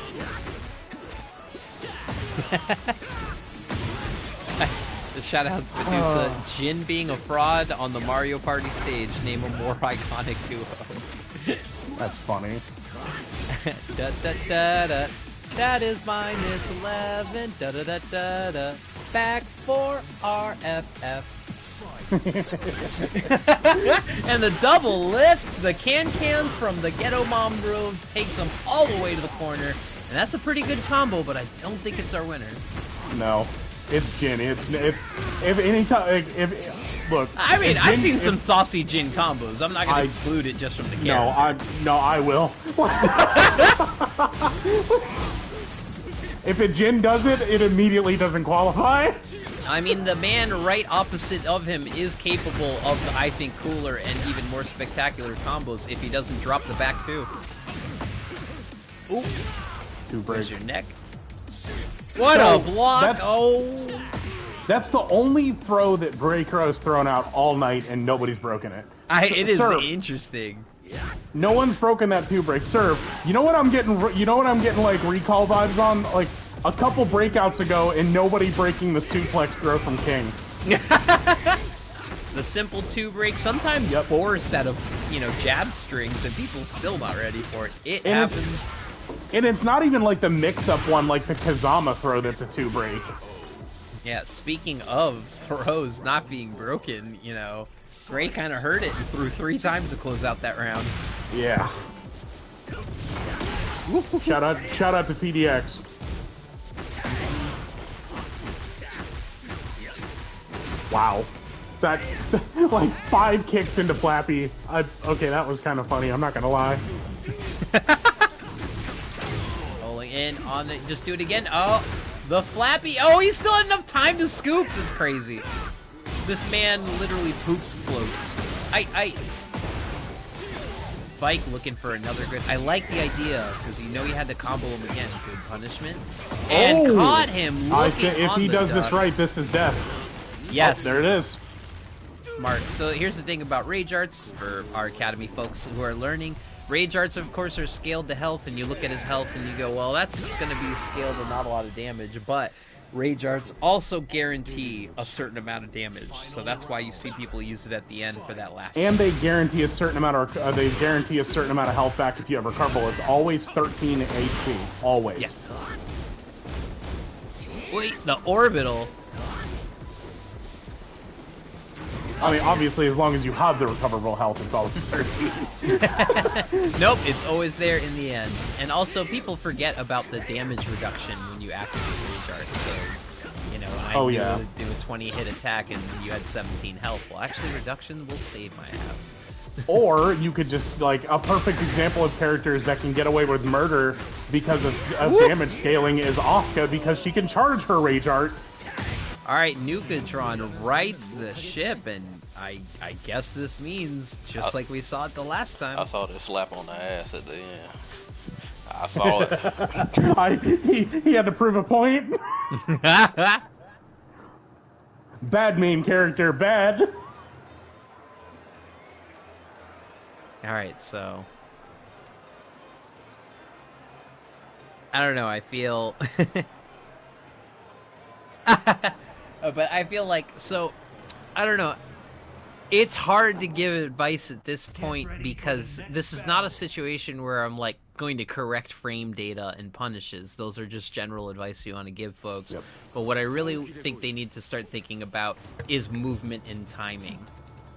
Shoutouts Medusa. Jin being a fraud on the Mario Party stage. Name a more iconic duo. That's funny. Da da da da. That is -11. Da da da da da. Back for RFF. And the double lift, the can-cans from the Ghetto Mom Roads takes them all the way to the corner. And that's a pretty good combo, but I don't think it's our winner. No, it's Jin. It's if anytime look. I mean, Jin, I've seen some saucy Jin combos. I'm not gonna exclude it just from the character. I will. If a Jin does it, it immediately doesn't qualify. I mean, the man right opposite of him is capable of, I think, cooler and even more spectacular combos if he doesn't drop the back two. Ooh. Where's your neck? What a block! That's the only throw that Greykrow's thrown out all night, and nobody's broken it. It is interesting. No one's broken that two break serve. You know what I'm getting? You know what I'm getting like recall vibes on? Like a couple breakouts ago, and nobody breaking the suplex throw from King. The simple two break, sometimes forced out of jab strings, and people still not ready for it. It happens. And it's not even like the mix-up one, like the Kazama throw that's a two break. Yeah, speaking of throws not being broken, Greay kind of heard it and threw 3 times to close out that round. Yeah. Shout out to PDX. Wow. That, like, 5 kicks into Flappy. Okay, that was kind of funny, I'm not gonna lie. Rolling in on the, just do it again. Oh, the Flappy. Oh, he still had enough time to scoop. That's crazy. This man literally poops floats. Bike looking for another good. I like the idea because you had to combo him again. Good punishment. And caught him. If he does this right, this is death. Yes. Oh, there it is. Smart. So here's the thing about Rage Arts for our Academy folks who are learning. Rage Arts, of course, are scaled to health, and you look at his health and you go, well, that's going to be scaled to not a lot of damage, but Rage Arts also guarantee a certain amount of damage, so that's why you see people use it at the end for that last. And they guarantee a certain amount of health back if you have recoverable. It's always 13 HP, always. Yes. Wait, the orbital. I mean, obviously, as long as you have the recoverable health, it's always 13. Nope, it's always there in the end. And also, people forget about the damage reduction when you activate Rage Art. So, I do a 20-hit attack and you had 17 health. Well, actually, reduction will save my ass. Or you could just, like, a perfect example of characters that can get away with murder because of damage scaling is Asuka, because she can charge her Rage Art. Alright, Nukatron rights the ship, and I guess this means, just like we saw it the last time. I saw the slap on the ass at the end. I saw it. He had to prove a point. Bad main character, bad. Alright, so... I don't know, I feel... But I feel like, so, I don't know, it's hard to give advice at this point because this is not a situation where I'm, like, going to correct frame data and punishes. Those are just general advice you want to give folks. Yep. But what I really think they need to start thinking about is movement and timing.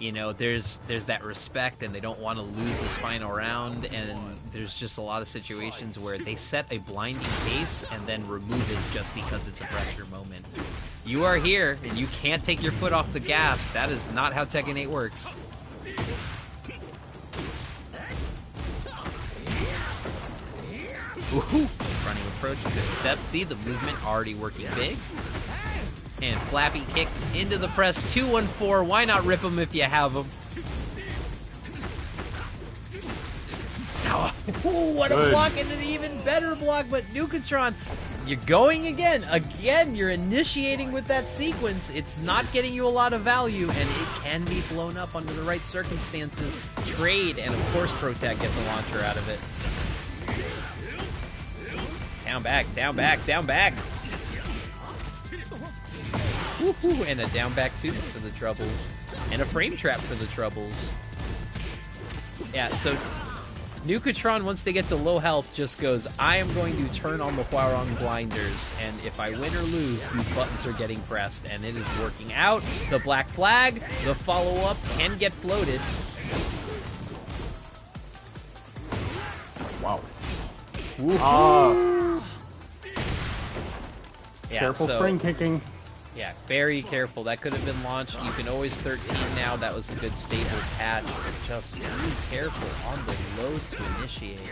There's that respect, and they don't want to lose this final round, and there's just a lot of situations where they set a blinding pace and then remove it just because it's a pressure moment. You are here, and you can't take your foot off the gas. That is not how Tekken 8 works. Ooh, running approach, good step. See the movement already working big. And Flappy kicks into the press, 2-1-4. Why not rip them if you have them? Oh, what a block, and an even better block, but Nukatron, you're going again. Again, you're initiating with that sequence. It's not getting you a lot of value, and it can be blown up under the right circumstances. Trade, and of course Protect gets a launcher out of it. Down back, down back, down back. Woohoo! And a down back 2 for the troubles. And a frame trap for the troubles. Yeah, so Nukatron, once they get to low health, just goes, I am going to turn on the Hwoarang blinders, and if I win or lose, these buttons are getting pressed, and it is working out. The black flag, the follow-up can get floated. Wow. Yeah, Careful so, spring kicking. Yeah, very careful. That could have been launched. You can always 13 now. That was a good stable catch. Just be careful on the lows to initiate.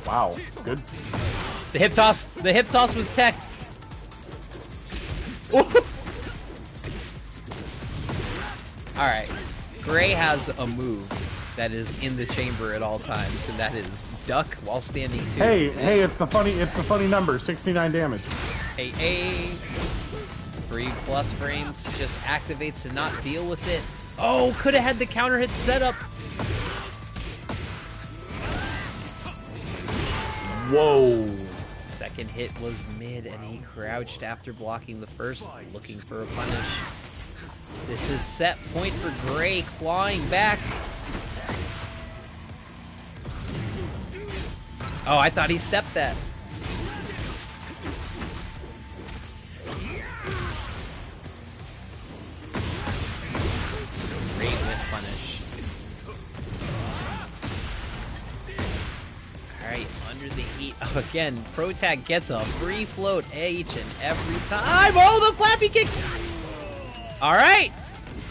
Wow, good. The hip toss. The hip toss was teched. All right, Greay has a move that is in the chamber at all times, and that is duck while standing 2. Hey, it's the funny number, 69 damage. Hey. 3+ frames just activates to not deal with it. Oh, could have had the counter hit set up. Whoa. Second hit was mid, and he crouched after blocking the first, looking for a punish. This is set point for Greay, clawing back. Oh, I thought he stepped that. Great with punish. Alright, under the heat. Oh, again, ProTag gets a free float each and every time. Oh, the flappy kicks! Alright,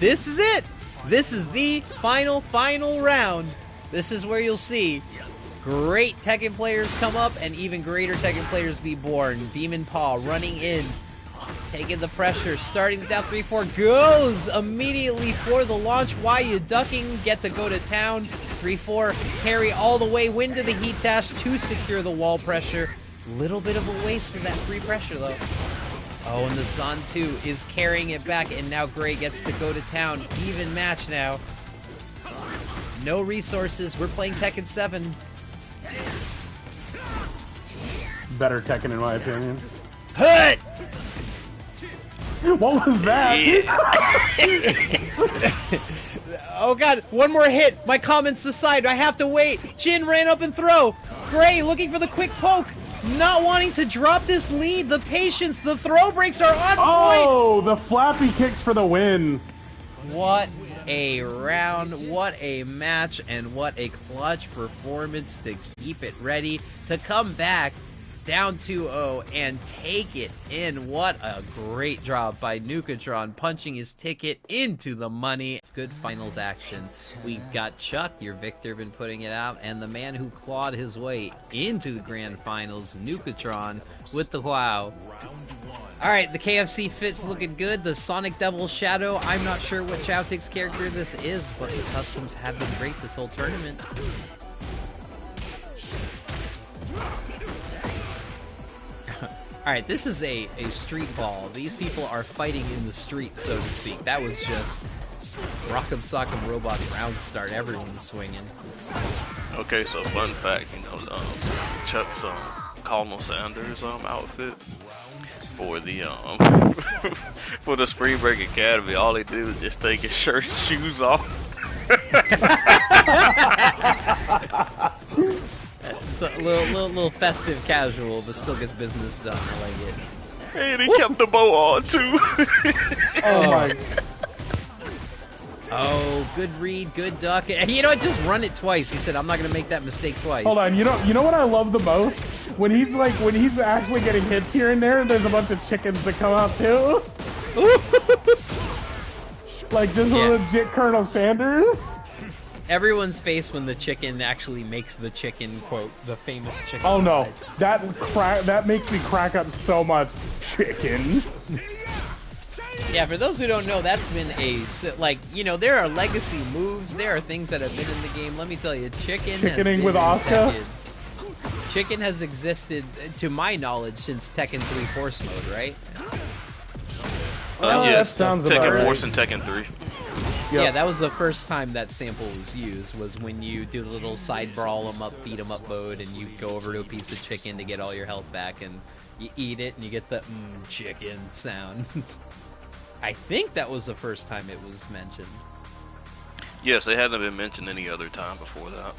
this is it. This is the final round. This is where you'll see great Tekken players come up and even greater Tekken players be born. Demon Paw running in, taking the pressure, starting down 3-4, goes immediately for the launch. Why you ducking? Get to go to town. 3-4, carry all the way, win to the heat dash to secure the wall pressure. Little bit of a waste of that free pressure though. Oh, and the Zon 2 is carrying it back, and now Greay gets to go to town. Even match now. No resources. We're playing Tekken 7. Better Tekken in my opinion. Hut! What was that? Oh god, one more hit. My comments aside, I have to wait. Jin ran up and throw. Greay looking for the quick poke. Not wanting to drop this lead. The patience, the throw breaks are on point. Oh, the flappy kicks for the win. What a round, what a match, and what a clutch performance to keep it ready to come back down 2-0 and take it in. What a great job by Nukatron, punching his ticket into the money. Good finals action. We've got Chuck, your victor, been putting it out, and the man who clawed his way into the grand finals, Nukatron, with the wow. Alright, the KFC fit's looking good. The Sonic Devil Shadow, I'm not sure what Chowtik's character this is, but the customs have been great this whole tournament. Alright, this is a street ball. These people are fighting in the street, so to speak. That was just Rock'em Sock'em Robots round start. Everyone was swinging. Okay, so fun fact, you know, Chuck's Colonel Sanders outfit for the for the Spring Break Academy, all he did was just take his shirt and shoes off. It's a little festive casual, but still gets business done. I like it. And he kept the bow on too. Oh my. Oh, good read, good duck. And you know what? Just run it twice. He said, "I'm not gonna make that mistake twice." Hold on, you know what I love the most? When he's actually getting hits here and there, there's a bunch of chickens that come out too. Like just a legit Colonel Sanders. Everyone's face when the chicken actually makes the chicken quote, the famous chicken. Oh no, that makes me crack up so much. Chicken. Yeah, for those who don't know, that's been there are legacy moves, there are things that have been in the game. Let me tell you, Chickening with Asuka. Chicken has existed, to my knowledge, since Tekken 3 Force Mode, right? Yes, that sounds Tekken about Force right. and Tekken 3. Yep. Yeah, that was the first time that sample was used, was when you do the little side brawl 'em up, beat 'em up mode, and you go over to a piece of chicken to get all your health back, and You eat it and you get the chicken sound. I think that was the first time it was mentioned. Yes, it hadn't been mentioned any other time before that.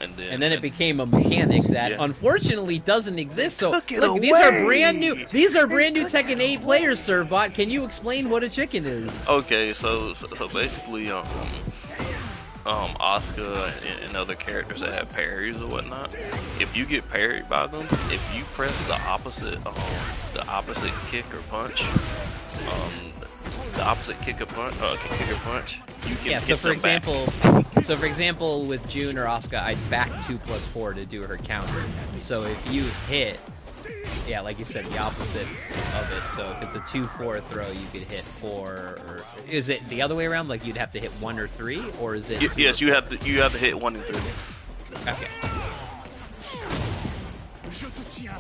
And then it became a mechanic that Yeah. unfortunately doesn't exist. So Took it look, these are away! brand new. These are brand new Tekken 8 players, Servbot. Can you explain what a chicken is? Okay, so basically, Asuka and other characters that have parries or whatnot, if you get parried by them, if you press the opposite kick or punch, you can So hit for them back. example, with June or Asuka, I'd back 2+4 to do her counter. So if you hit, yeah, like you said, the opposite of it. So if it's a 2-4 throw, you could hit 4. Or is it the other way around? Like you'd have to hit 1 or 3, or is it? Yes, you have to hit 1 and 3. Okay.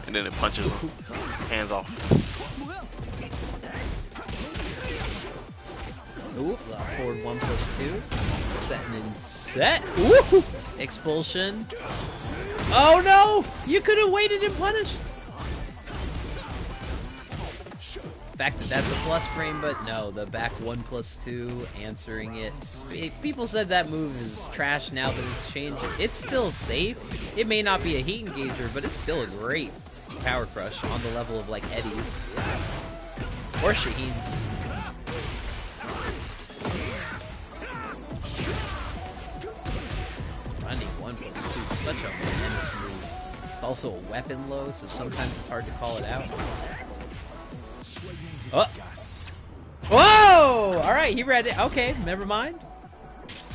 And then it punches them. Hands off. Ooh, forward 1+2. Setting in set. Ooh! Expulsion. Oh no! You could have waited and punished. The fact that that's a plus frame, but no, the back 1+2, answering it. People said that move is trash now that it's changed. It's still safe. It may not be a heat engager, but it's still a great power crush on the level of like Eddie's. Or Shaheen. Running 1+2, such a tremendous move. It's also a weapon low, so sometimes it's hard to call it out. Oh! Whoa! Alright, he read it. Okay, never mind.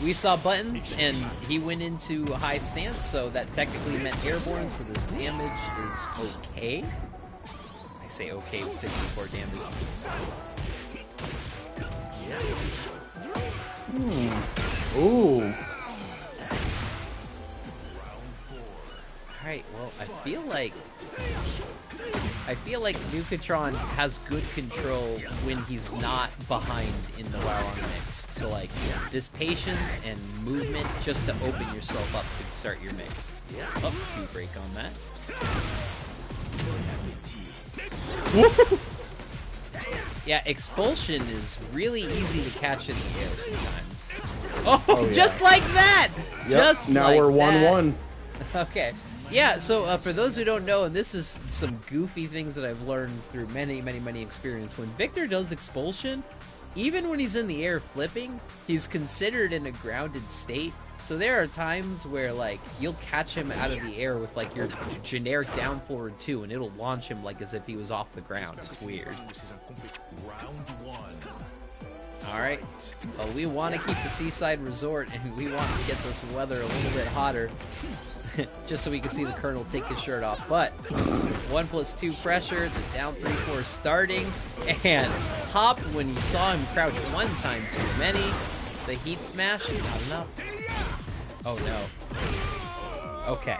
We saw buttons, and he went into a high stance, so that technically meant airborne, so this damage is okay. I say okay with 64 damage. Ooh. Alright, well, I feel like Nukatron has good control when he's not behind in the Hwoarang mix. So like, this patience and movement just to open yourself up to start your mix. Up 2 break on that. Yeah, expulsion is really easy to catch in the air sometimes. Oh, yeah. just like that! Yep. Just now like we're that. 1-1. Okay. Yeah, so for those who don't know, and this is some goofy things that I've learned through many experience, when Victor does expulsion, even when he's in the air flipping, he's considered in a grounded state. So there are times where, like, you'll catch him out of the air with, like, your generic down forward 2, and it'll launch him, like, as if he was off the ground. It's weird. Alright. Well, we want to keep the seaside resort, and we want to get this weather a little bit hotter. Just so we can see the Colonel take his shirt off. But 1+2 pressure, the down 3-4 starting, and Hop, when he saw him crouch one time too many, the heat smash, not enough. Oh no. Okay.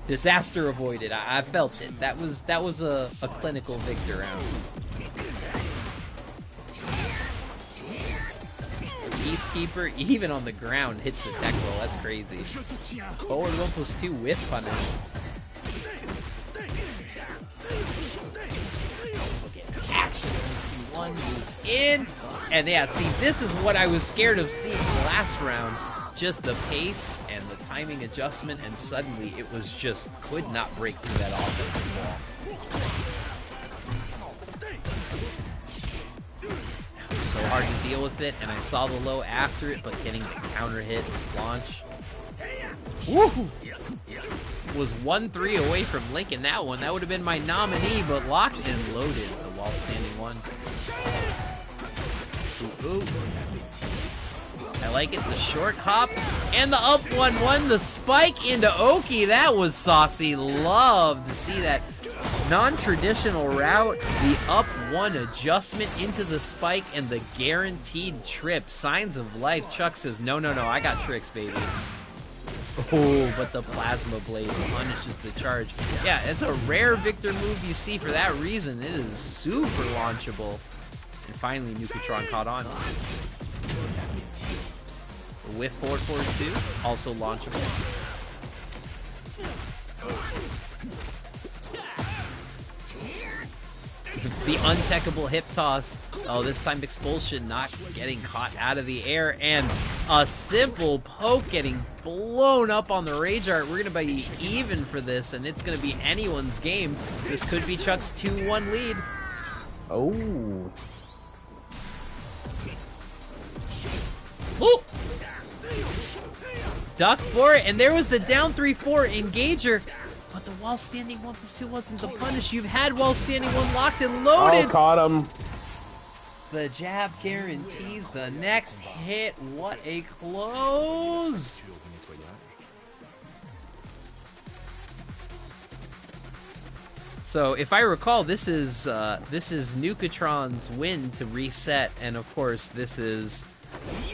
Disaster avoided. I felt it. That was a clinical Victor round. Peacekeeper, even on the ground, hits the tech roll. That's crazy. Forward 1+2 with punish. Let's look at action. 2-1 moves in. And yeah, see, this is what I was scared of seeing last round. Just the pace and the timing adjustment, and suddenly it was just could not break through that offensive wall. So hard to deal with it, and I saw the low after it, but getting the counter hit launch. Woo! Was 1-3 away from linking that one. That would have been my nominee, but locked and loaded. The wall standing one. Ooh. I like it. The short hop and the up 1-1. The spike into Oki. That was saucy. Love to see that non-traditional route. The up 1 adjustment into the spike and the guaranteed trip. Signs of life. Chuck says, no, I got tricks, baby. Oh, but the plasma blade punishes the charge. Yeah, it's a rare Victor move you see for that reason. It is super launchable. And finally, Nukatron caught on. With forward 4-2, also launchable. The untechable hip toss. Oh, this time Expulsion not getting caught out of the air, and a simple poke getting blown up on the Rage Art. We're gonna be even for this, and it's gonna be anyone's game. This could be Chuck's 2-1 lead. Oh. Ooh. Duck for it, and there was the down 3-4 engager. But the while standing 1+2 wasn't the punish. You've had while standing 1 locked and loaded. Oh, caught him. The jab guarantees the next hit. What a close. So if I recall, this is Nukatron's win to reset, and of course this is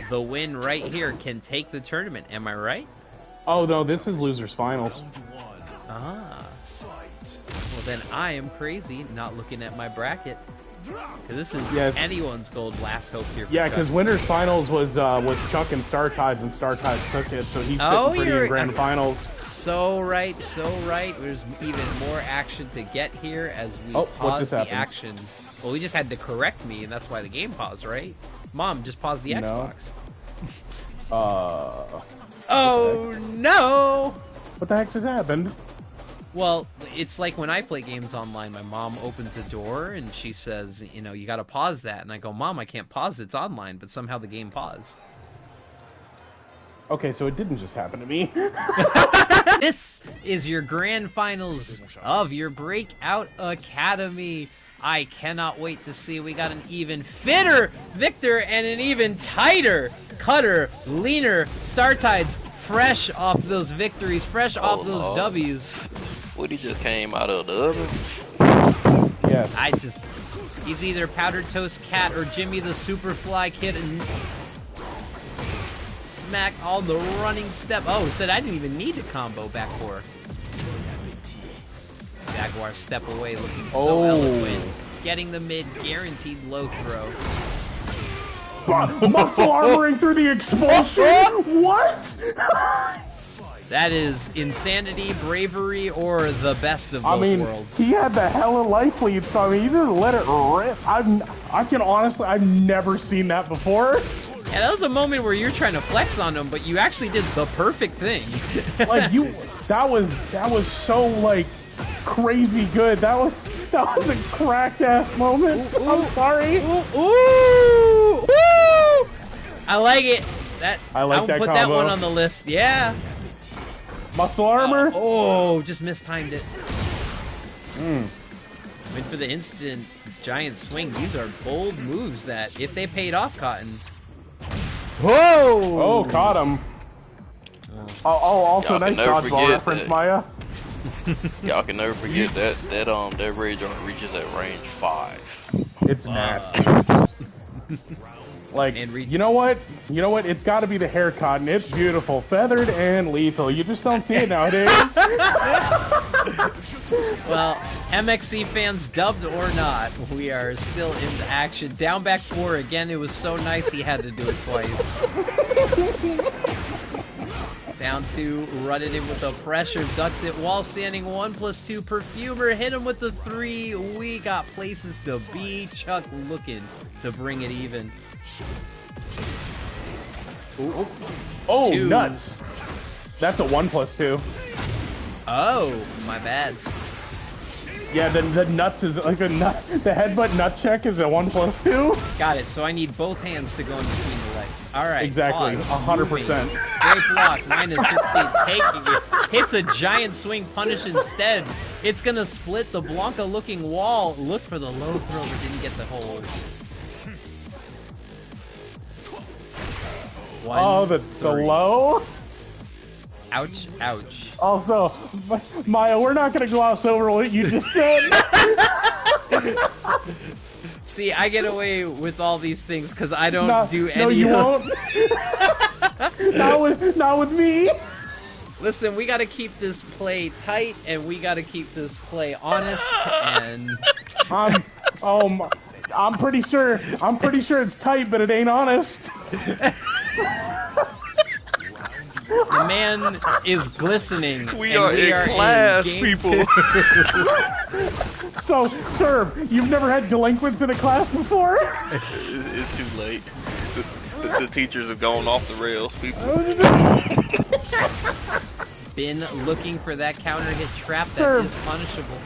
the win right here can take the tournament. Am I right? Oh no, this is losers finals. Ah. Well, then I am crazy not looking at my bracket. Because this is anyone's gold last hope here. Yeah, because winners finals was Chuck and Star Tides, and Star Tides took it, so he's sitting pretty in grand finals. So right, so right. There's even more action to get here as we pause the action. Well, we just had to correct me, and that's why the game paused, right? Mom, just pause the Xbox. Oh no! What the heck just happened? Well, it's like when I play games online, my mom opens the door and she says, you know, you gotta pause that. And I go, Mom, I can't pause it, it's online, but somehow the game paused. Okay, so it didn't just happen to me. This is your grand finals of your Breakout Academy. I cannot wait to see. We got an even fitter Victor and an even tighter Cutter, leaner Star Tides, fresh off those victories, fresh off those W's. Woody just came out of the oven. Yes. He's either Powdered Toast Cat or Jimmy the Superfly Kid, and smack on the running step. Oh, said I didn't even need a combo back four. Jaguar step away, looking so eloquent. Getting the mid, guaranteed low throw. Muscle armoring through the expulsion? What? That is insanity, bravery, or the best of both worlds. He had the hella life lead, so I mean, he didn't let it rip. I've never seen that before. Yeah, that was a moment where you're trying to flex on him, but you actually did the perfect thing. That was so like crazy good. That was a cracked ass moment. I'm sorry. Ooh. I like it. I'll put that one on the list. Yeah. Muscle armor. Just mistimed it. Went for the instant giant swing. These are bold moves that, if they paid off, Cotton. Whoa! Oh, caught him. Also nice dodgeball reference, Maya. Y'all can never forget that rage arm reaches at range 5. It's nasty. Like, you know what? It's got to be the hair cotton. It's beautiful, feathered and lethal. You just don't see it nowadays. Well, MXC fans, dubbed or not, we are still in action. Down back 4 again. It was so nice he had to do it twice. Down 2, running in with the pressure, ducks it while standing 1+2. Perfumer hit him with the 3. We got places to be. Chuck looking to bring it even. Oh, 2. Nuts! That's a 1+2. Oh, my bad. Yeah, the nuts is like a nut. The headbutt nut check is a 1+2. Got it. So I need both hands to go in between the legs. All right. Exactly. 100%. Great block. -16. Taking it. Hits a giant swing punish instead. It's gonna split the Blanca-looking wall. Look for the low throw, but didn't get the hold. The low. Ouch! Ouch! Also, Maya, we're not going to gloss over what you just said. See, I get away with all these things because I don't do any. No, you won't. not with me. Listen, we got to keep this play tight, and we got to keep this play honest. And I'm pretty sure it's tight, but it ain't honest. The man is glistening. We are in class, people. So, sir, you've never had delinquents in a class before? It's too late. The teachers have gone off the rails, people. Been looking for that counter hit trap that Sir. is punishable.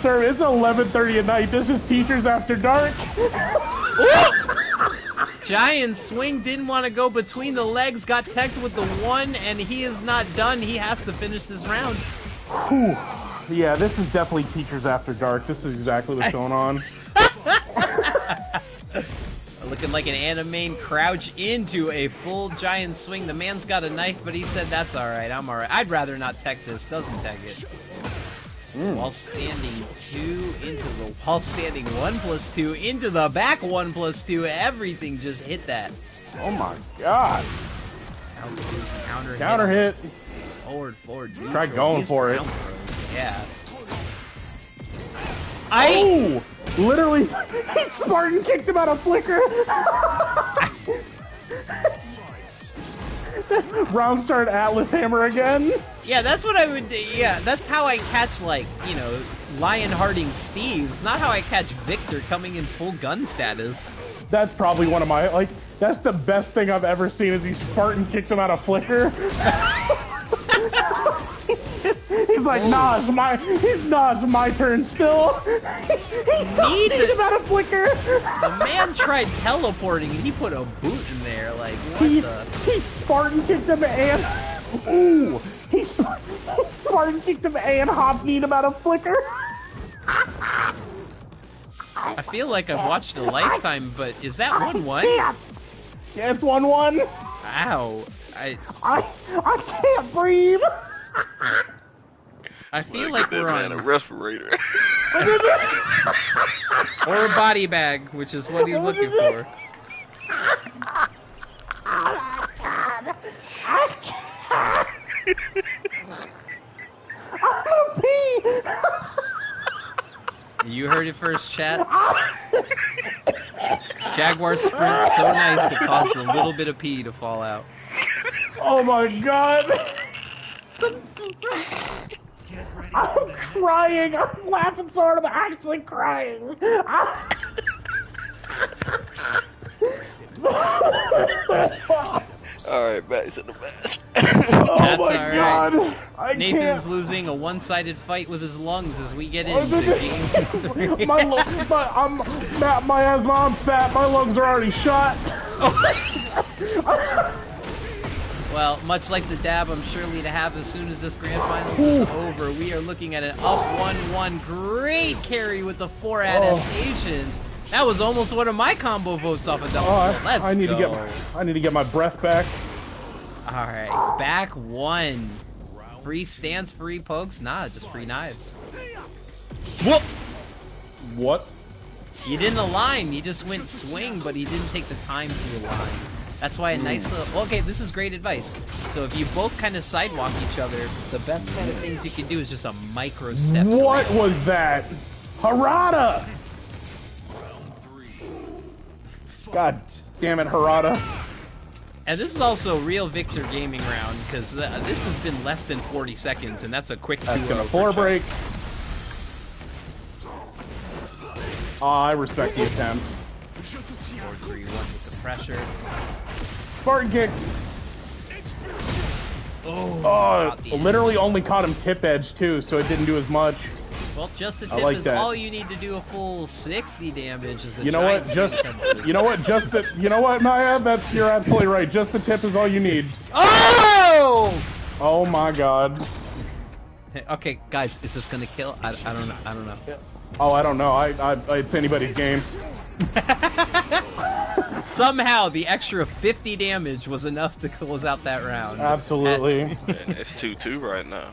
Sir, it's 11:30 at night. This is Teachers After Dark. Giant swing, didn't want to go between the legs, got teched with the one, and he is not done. He has to finish this round. Whew. Yeah, this is definitely Teachers After Dark. This is exactly what's going on. Looking like an anime crouch into a full giant swing. The man's got a knife, but he said, that's alright, I'm alright. I'd rather not tech this, doesn't tech it. While standing 2 into the while standing 1+2 into the back 1+2, everything just hit that. Oh my god. Counter hit. Forward, neutral. Try going These for it. ground throws, yeah. Oh! Literally, Spartan kicked him out of flicker. Round start Atlas Hammer again. Yeah, that's what I would do. Yeah, that's how I catch, like, you know, Lionhearting Steves, not how I catch Victor coming in full gun status. That's probably one of my, like, that's the best thing I've ever seen is he Spartan kicked him out of flicker. He's like, nah, it's my turn still. He kicked him out of flicker. The man tried teleporting and he put a boot in there, like, what He Spartan kicked him and, ooh, he Spartan kicked him and hop kneed him out of flicker. I feel like I've watched a lifetime, but is that 1-1? Yeah, it's 1-1. Ow. I can't breathe. I feel like we're on a on... respirator. Or a body bag, which is what he's looking for. I'm gonna pee. You heard it first, chat. Jaguar sprint so nice it caused a little bit of pee to fall out. Oh my god. I'm crying. I'm laughing so hard I'm actually crying. Alright, back to the match. Oh my god. I Nathan's can't. losing a one-sided fight with his lungs as we get into game 3. my asthma, I'm fat. My lungs are already shot. Well, much like the dab I'm surely to have as soon as this grand final is over, we are looking at an up 1-1. Great carry with the 4 adaptation. That was almost one of my combo votes off of double. Let's I need go. I need to get my breath back. All right, back 1. Free stance, free pokes? Nah, just free knives. Whoop! What? You didn't align, you just went swing, but he didn't take the time to align. That's why a nice little... Okay, this is great advice. So if you both kind of sidewalk each other, the best kind of things you can do is just a micro step. What was that? Harada! God damn it, Harada. And this is also a real Victor gaming round, because this has been less than 40 seconds, and that's a quick 2-0. Floor break. I respect the attempt. 4-3-1 with the pressure. Spartan kick. Oh, literally only caught him tip edge too, so it didn't do as much. Well, just the tip like is that. all you need to do a full 60 damage. Is the You know what? You know what, Maya? You're absolutely right. Just the tip is all you need. Oh! Oh my god. Okay, guys, is this gonna kill? I don't know. I don't know. Oh, I don't know. It's anybody's game. Somehow the extra 50 damage was enough to close out that round. Absolutely. And it's 2-2 right now.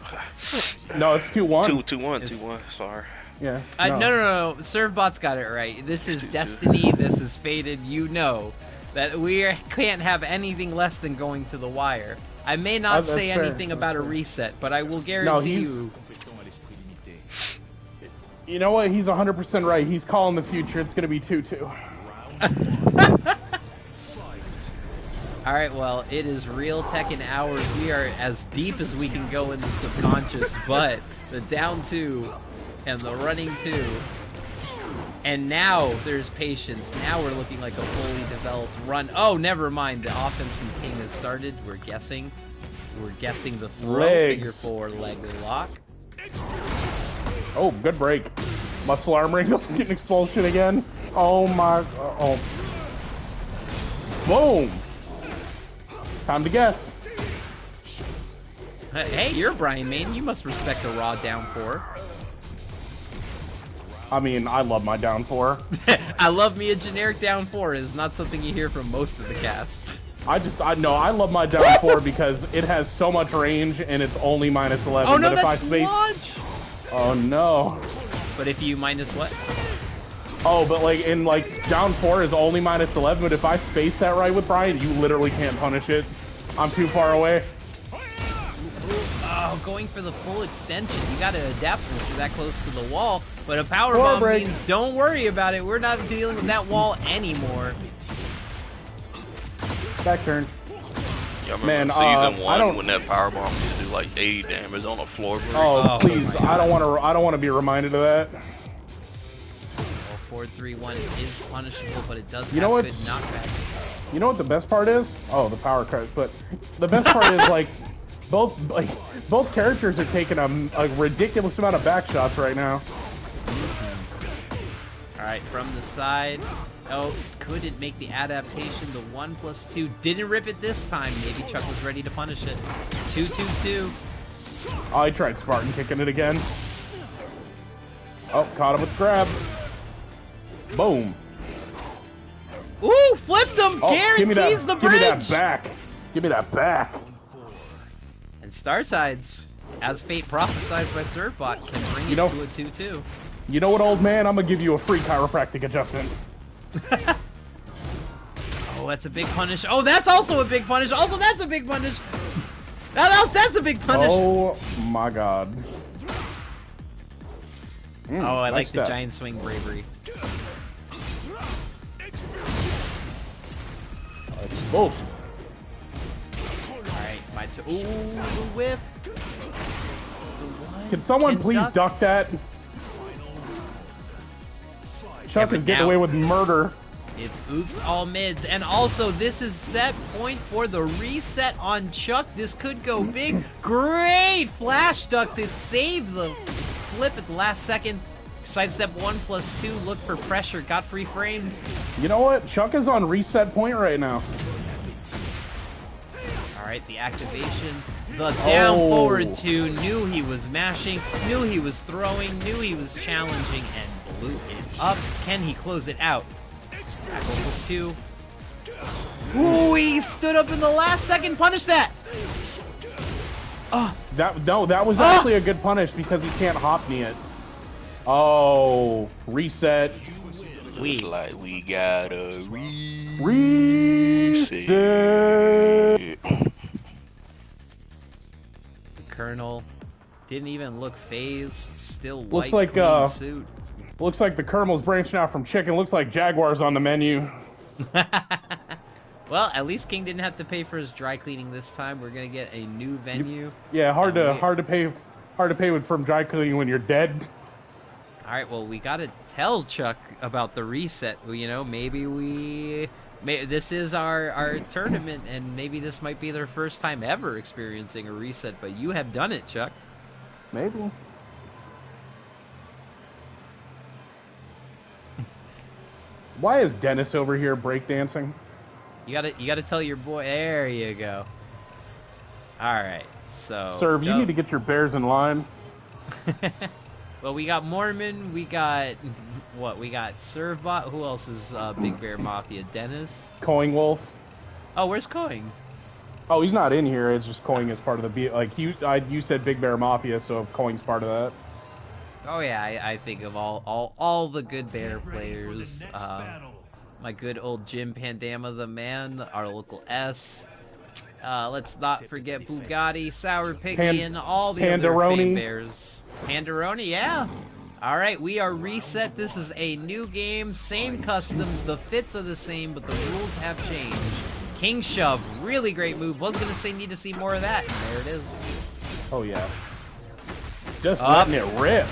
No, it's 2-1. 2-1. Sorry. Yeah. No. Servbot's got it right. This is destiny. This is fated. You know that we can't have anything less than going to the wire. I may not say anything about a reset, but I will guarantee you. You know what? He's 100% right. He's calling the future. It's going to be 2-2. Alright, well, it is real Tekken hours. We are as deep as we can go in the subconscious, but the down 2 and the running 2. And now there's patience. Now we're looking like a fully developed run. Oh, never mind. The offense from King has started. We're guessing. We're guessing the throw. Legs. Figure 4 leg lock. Oh, good break. Muscle arm ring getting expulsion again. Oh my. Oh. Boom. Time to guess. Hey, you're Brian Main. You must respect a raw down 4. I mean, I love my down 4. I love me a generic down 4 is not something you hear from most of the cast. I love my down 4 because it has so much range and it's only -11. Oh no, but if that's I space... launch! Oh no. But if you minus what? Oh, but like in like down 4 is only -11, but if I space that right with Brian, you literally can't punish it. I'm too far away. Oh, going for the full extension. You gotta adapt when you're that close to the wall. But a power bomb means don't worry about it. We're not dealing with that wall anymore. Back turn. Yeah, I remember season 1 when that power bomb used to do like 80 damage on a floor break. Oh, please! I don't want to be reminded of that. 4-3-1 is punishable, but it does You know have good what's- knockback. You know what the best part is? Oh, the power cut. But the best part is like both characters are taking a ridiculous amount of back shots right now. Alright, from the side. Oh, couldn't make the adaptation. The 1+2 didn't rip it this time. Maybe Chuck was ready to punish it. 2-2-2. Oh, I tried Spartan kicking it again. Oh, caught him with grab. Boom. Ooh, flipped him! Oh, Guarantees the bridge! Give me that back. Give me that back. And Star Tides, as fate prophesied by Servbot, can bring it to a 2-2. You know what, old man? I'm gonna give you a free chiropractic adjustment. Oh, that's a big punish. Oh, that's also a big punish. Also, that's a big punish. That's a big punish. Oh my god. Oh, I nice like step. the giant swing bravery. Both. Alright, my two. Ooh, the whip. Can someone please duck that? Chuck is getting away with murder. It's oops all mids. And also, this is set point for the reset on Chuck. This could go big. Great flash duck to save the flip at the last second. Sidestep 1+2, look for pressure, got free frames. You know what? Chuck is on reset point right now. Alright, the activation. The down forward 2, knew he was mashing, knew he was throwing, knew he was challenging, and blew it up. Can he close it out? Back 1+2. Ooh, he stood up in the last second, punish that! That was actually a good punish because he can't hop knee it. Oh, reset. Looks like we got a reset. The Colonel didn't even look phased. Still white, Looks like clean suit. Looks like the Colonel's branching out from chicken. Looks like Jaguar's on the menu. Well, at least King didn't have to pay for his dry cleaning this time. We're gonna get a new venue. Yeah, hard to pay from dry cleaning when you're dead. All right, well, we gotta tell Chuck about the reset. You know, maybe this is our tournament, and maybe this might be their first time ever experiencing a reset. But you have done it, Chuck. Maybe. Why is Dennis over here breakdancing? You gotta tell your boy. There you go. All right, so. Serve, you need to get your bears in line. Well, we got Mormon, we got what? We got Servbot. Who else is Big Bear Mafia? Dennis. Coing Wolf. Oh, where's Coing? Oh, he's not in here. It's just Coing is part of the you said Big Bear Mafia, so Coing's part of that. Oh yeah, I think of all the good bear players. My good old Jim Pandama, the man, our local S. Let's not forget Bugatti, Sour Piggy, and all the other fame bears. Panderoni, yeah. All right, we are reset. This is a new game, same customs. The fits are the same, but the rules have changed. King shove, really great move. Was gonna say need to see more of that, and there it is. Oh yeah. Just letting it rip.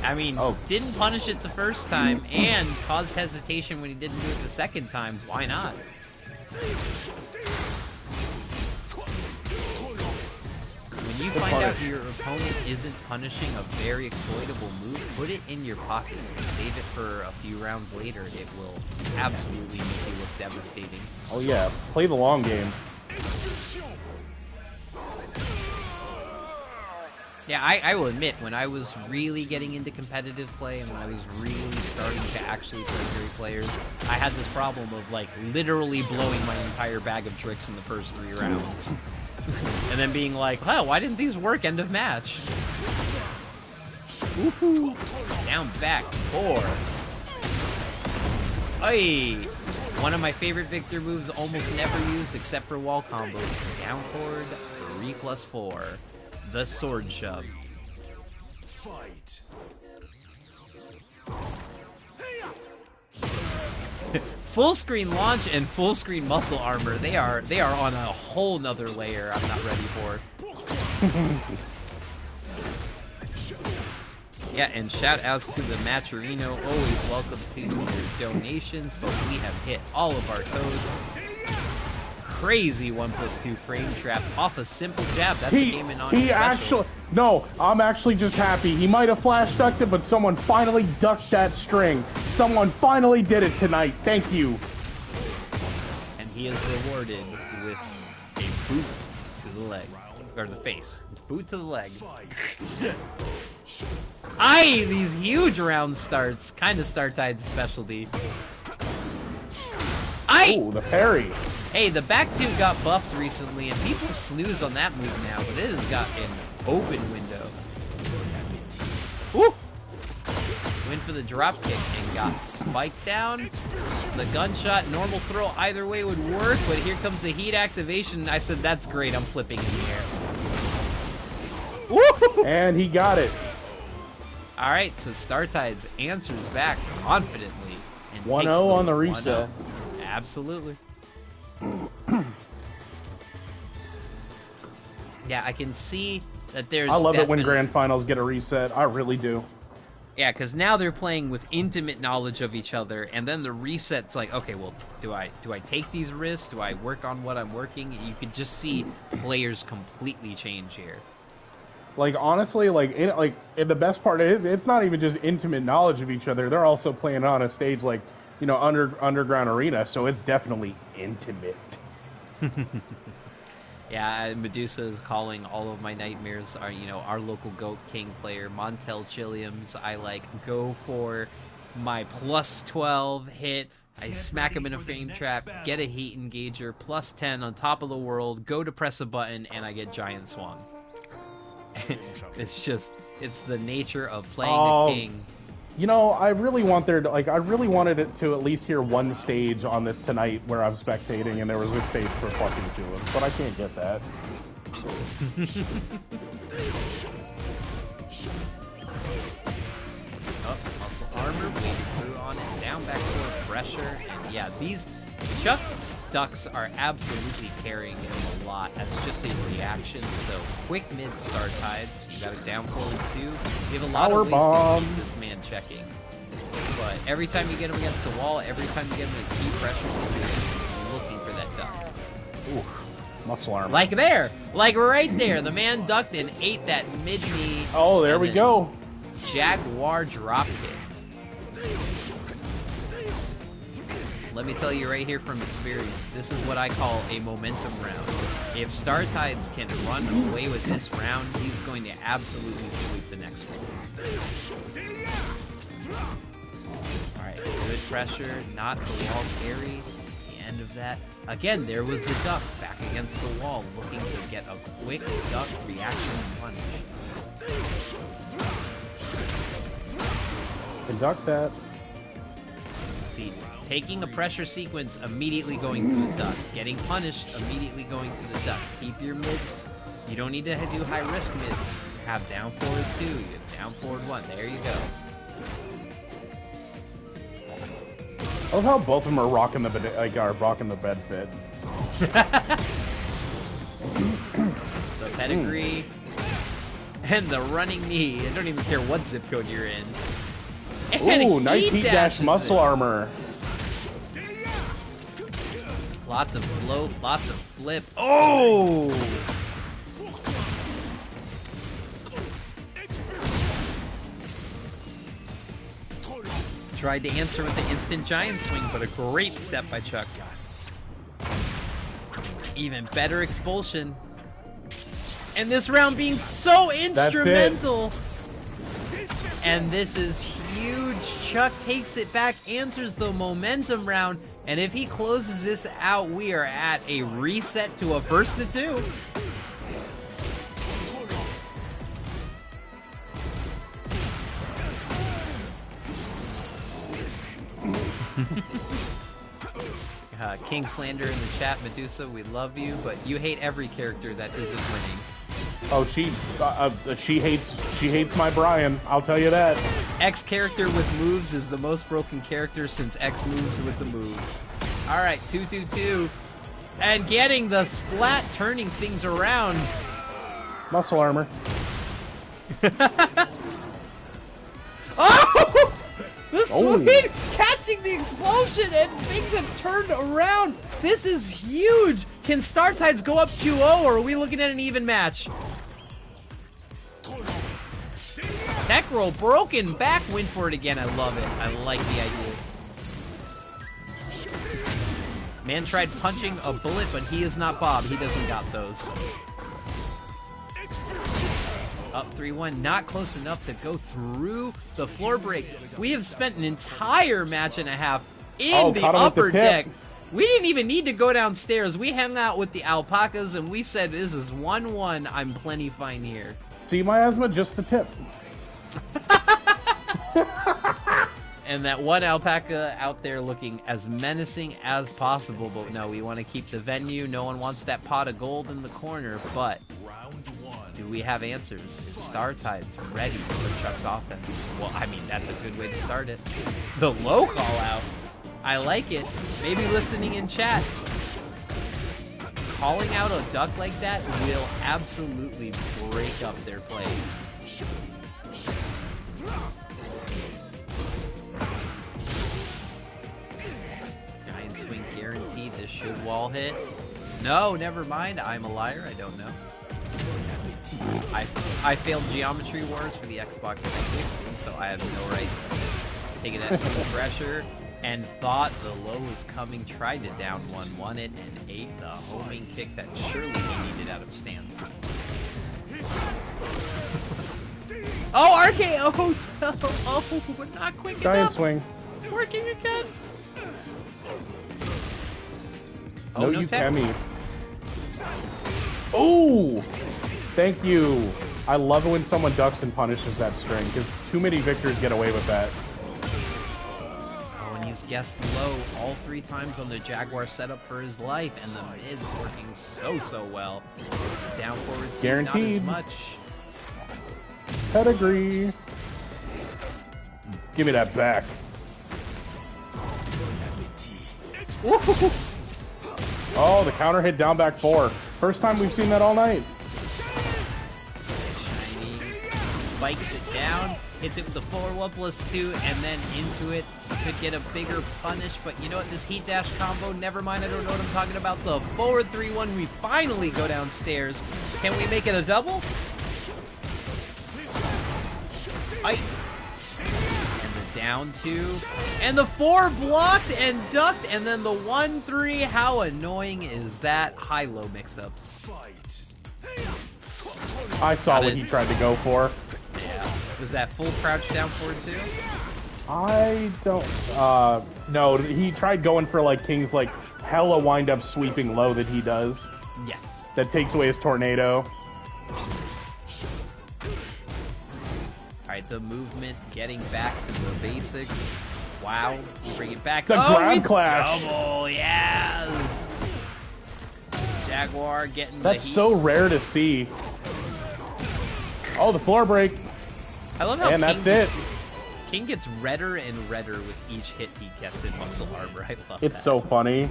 I mean, didn't punish it the first time, and caused hesitation when he didn't do it the second time. Why not? When you find out your opponent isn't punishing a very exploitable move, put it in your pocket and save it for a few rounds later. It will absolutely make you look devastating. Oh yeah, play the long game. Yeah, I will admit, when I was really getting into competitive play and when I was really starting to actually play great players, I had this problem of, like, literally blowing my entire bag of tricks in the first 3 rounds. And then being like, wow, why didn't these work? End of match. Woohoo! Down back 4. Hey! One of my favorite Victor moves, almost never used except for wall combos. Down forward 3+4. The sword shove. Fight. Full screen launch and full screen muscle armor. They are on a whole nother layer I'm not ready for. Yeah, and shout outs to the Matcherino. Always welcome to your donations, but we have hit all of our codes. Crazy 1+2 frame trap off a simple jab. That's a game in on. He actually, no, I'm actually just happy. He might have flash ducked it, but someone finally ducked that string. Someone finally did it tonight. Thank you. And he is rewarded with a boot to the leg, or the face. Boot to the leg. Aye, these huge round starts. Kind of StarTide's specialty. Aye! Ooh, the parry. Hey, the back two got buffed recently, and people snooze on that move now, but it has got an open window. Woo! Went for the drop kick and got spiked down. The gunshot, normal throw, either way would work, but here comes the heat activation. I said, that's great, I'm flipping in the air. Woo! And he got it. Alright, so StarTides answers back confidently. 1-0 on the reset. 1-0. Absolutely. Yeah, I can see that there's... I love it when grand finals get a reset. I really do. Yeah, because now they're playing with intimate knowledge of each other, and then the reset's like, okay, well, do I take these risks? Do I work on what I'm working? You could just see players completely change here. Like, honestly, the best part is, it's not even just intimate knowledge of each other. They're also playing on a stage like, you know, underground arena, so it's definitely intimate. Yeah, Medusa is calling all of my nightmares are, you know, our local GOAT King player, Montel Chilliams. I, like, go for my +12 hit, I smack him in a frame trap, get a heat engager, +10 on top of the world, go to press a button, and I get giant swung. It's the nature of playing a king. You know, I really wanted it to at least hear one stage on this tonight where I'm spectating and there was a stage for fucking Julian, but I can't get that. Oh, muscle armor, waiting through on it, down back for pressure, and yeah, these Chuck's ducks are absolutely carrying him a lot as just a reaction, so quick mid StarTides, you got a down forward 2, you have a lot of ways to keep this man checking. But every time you get him against the wall, every time you get him in a key pressure situation, you're looking for that duck. Ooh, muscle armor. Like there! Like right there! The man ducked and ate that mid-knee. Oh, there we go. Jaguar drop kick. Let me tell you right here from experience, this is what I call a momentum round. If StarTides can run away with this round, he's going to absolutely sweep the next one. Alright, good pressure, not the wall carry. The end of that. Again, there was the duck back against the wall, looking to get a quick duck reaction punch. Conduct that. See, taking a pressure sequence, immediately going to the duck. Getting punished, immediately going to the duck. Keep your mids. You don't need to do high risk mids. You have down forward 2, you have down forward 1. There you go. I love how both of them are rocking the bed fit. The pedigree and the running knee. I don't even care what zip code you're in. And ooh, nice heat dash muscle armor. Lots of float, lots of flip. Oh! Tried to answer with the instant giant swing, but a great step by Chuck. Even better expulsion. And this round being so instrumental. And this is huge. Chuck takes it back, answers the momentum round, and if he closes this out, we are at a reset to a 1-2. King Slander in the chat, Medusa, we love you, but you hate every character that isn't winning. Oh, she hates my Brian. I'll tell you that. X character with moves is the most broken character since X moves with the moves. All right, 2-2-2, and getting the splat, turning things around. Muscle armor. Oh! The sweep catching the expulsion, and things have turned around. This is huge. Can Startides go up 2-0, or are we looking at an even match? Tech roll broken back, win for it again. I love it. I like the idea. Man tried punching a bullet, but he is not Bob. He doesn't got those. Up 3-1, not close enough to go through the floor break. We have spent an entire match and a half in the upper deck. We didn't even need to go downstairs. We hung out with the alpacas and we said, this is 1-1. I'm plenty fine here. See my asthma? Just the tip. And that one alpaca out there looking as menacing as possible. But no, we want to keep the venue. No one wants that pot of gold in the corner. But do we have answers? Is Startides ready for Chuck's offense? Well, I mean, that's a good way to start it. The low call out. I like it. Maybe listening in chat. Calling out a duck like that will absolutely break up their play. Giant swing guaranteed. This should wall hit. No, never mind. I'm a liar. I don't know. I failed Geometry Wars for the Xbox 360, so I have no right taking that full pressure. And thought the low was coming, tried to down 1-1 it, and ate the homing kick that surely he needed out of stance. Oh, RKO Hotel! Oh, we're not quick Giant enough! swing. Working again! Oh, no, no you tech. Kemi. Oh! Thank you. I love it when someone ducks and punishes that string, because too many victors get away with that. Oh, and he's guessed low all 3 times on the Jaguar setup for his life, and the mid's working so well. Down forward two, Guaranteed. not as much. Pedigree. Give me that back. Woo! Oh, the counter hit down back 4. First time we've seen that all night. Shiny spikes it down, hits it with the forward 1+2, and then into it. Could get a bigger punish, but you know what? This heat dash combo, never mind, I don't know what I'm talking about. The forward 3-1, we finally go downstairs. Can we make it a double? And the down 2, and the 4 blocked and ducked, and then the 1-3. How annoying is that? High-low mix-ups. I saw what he tried to go for. Yeah. Was that full crouch down forward 2? I don't, no, he tried going for, like, King's, like, hella wind-up sweeping low that he does. Yes. That takes away his tornado. Alright, the movement, getting back to the basics. Wow, we bring it back. The ground clash. Double, yes! Jaguar getting That's the heat. so rare to see. Oh, the floor break. I love how And that's it. King gets redder and redder with each hit he gets in muscle armor. I love It's that. so funny.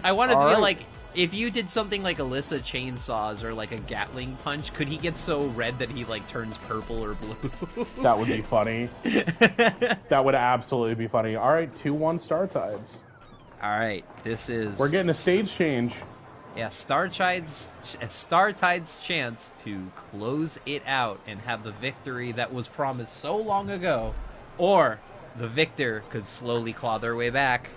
I want to feel Alright. like if you did something like Alyssa chainsaws or like a Gatling punch, could he get so red that he like turns purple or blue? That would be funny. That would absolutely be funny. All right, 2-1 Star Tides. All right, this is We're getting a stage change. yeah, Star Tide's chance to close it out and have the victory that was promised so long ago, or the victor could slowly claw their way back.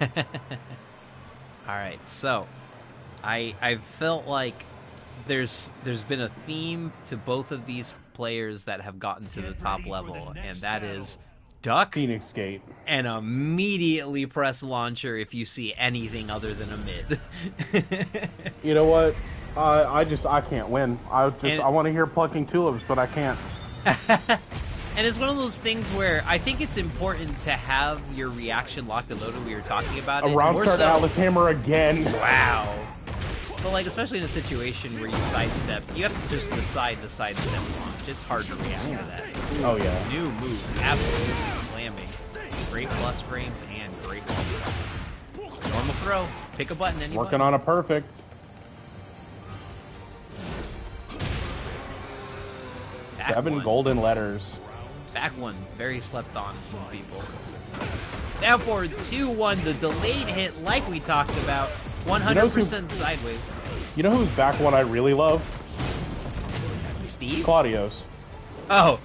All right, so I felt like there's been a theme to both of these players that have gotten to the top level, and that is duck Phoenix Gate. and immediately press launcher if you see anything other than a mid. You know what? I can't win. I want to hear plucking tulips, but I can't. And it's one of those things where I think it's important to have your reaction locked and loaded. We were talking about it. A round More start so- Atlas Hammer again. Wow. But like, especially in a situation where you sidestep, you have to just decide the sidestep launch. It's hard to react to that. Oh yeah. New move, absolutely slamming. Great plus frames and great wall. Normal throw. Pick a button. Any Working button. on a perfect. Back 7 one. golden letters. Back one's very slept on from people. Now for 2-1, the delayed hit, like we talked about, 100% sideways. You know whose back one I really love? Steve? Claudio's. Oh.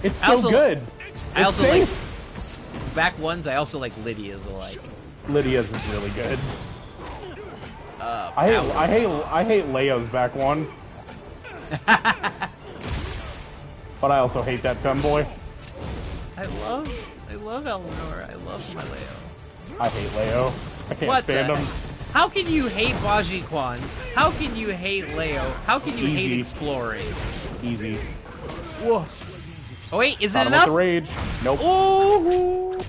It's I so also- good. I It's also safe. like back ones. I also like Lydia's alike. Lydia's is really good. I hate Leo's back one. But I also hate that femboy. I love Eleanor. I love my Leo. I hate Leo. I can't What stand the him. How can you hate Baji Kwan? How can you hate Leo? How can you hate Easy. exploring? Easy. Whoa. Oh wait, is it Caught him with enough? the rage. Nope. Oh!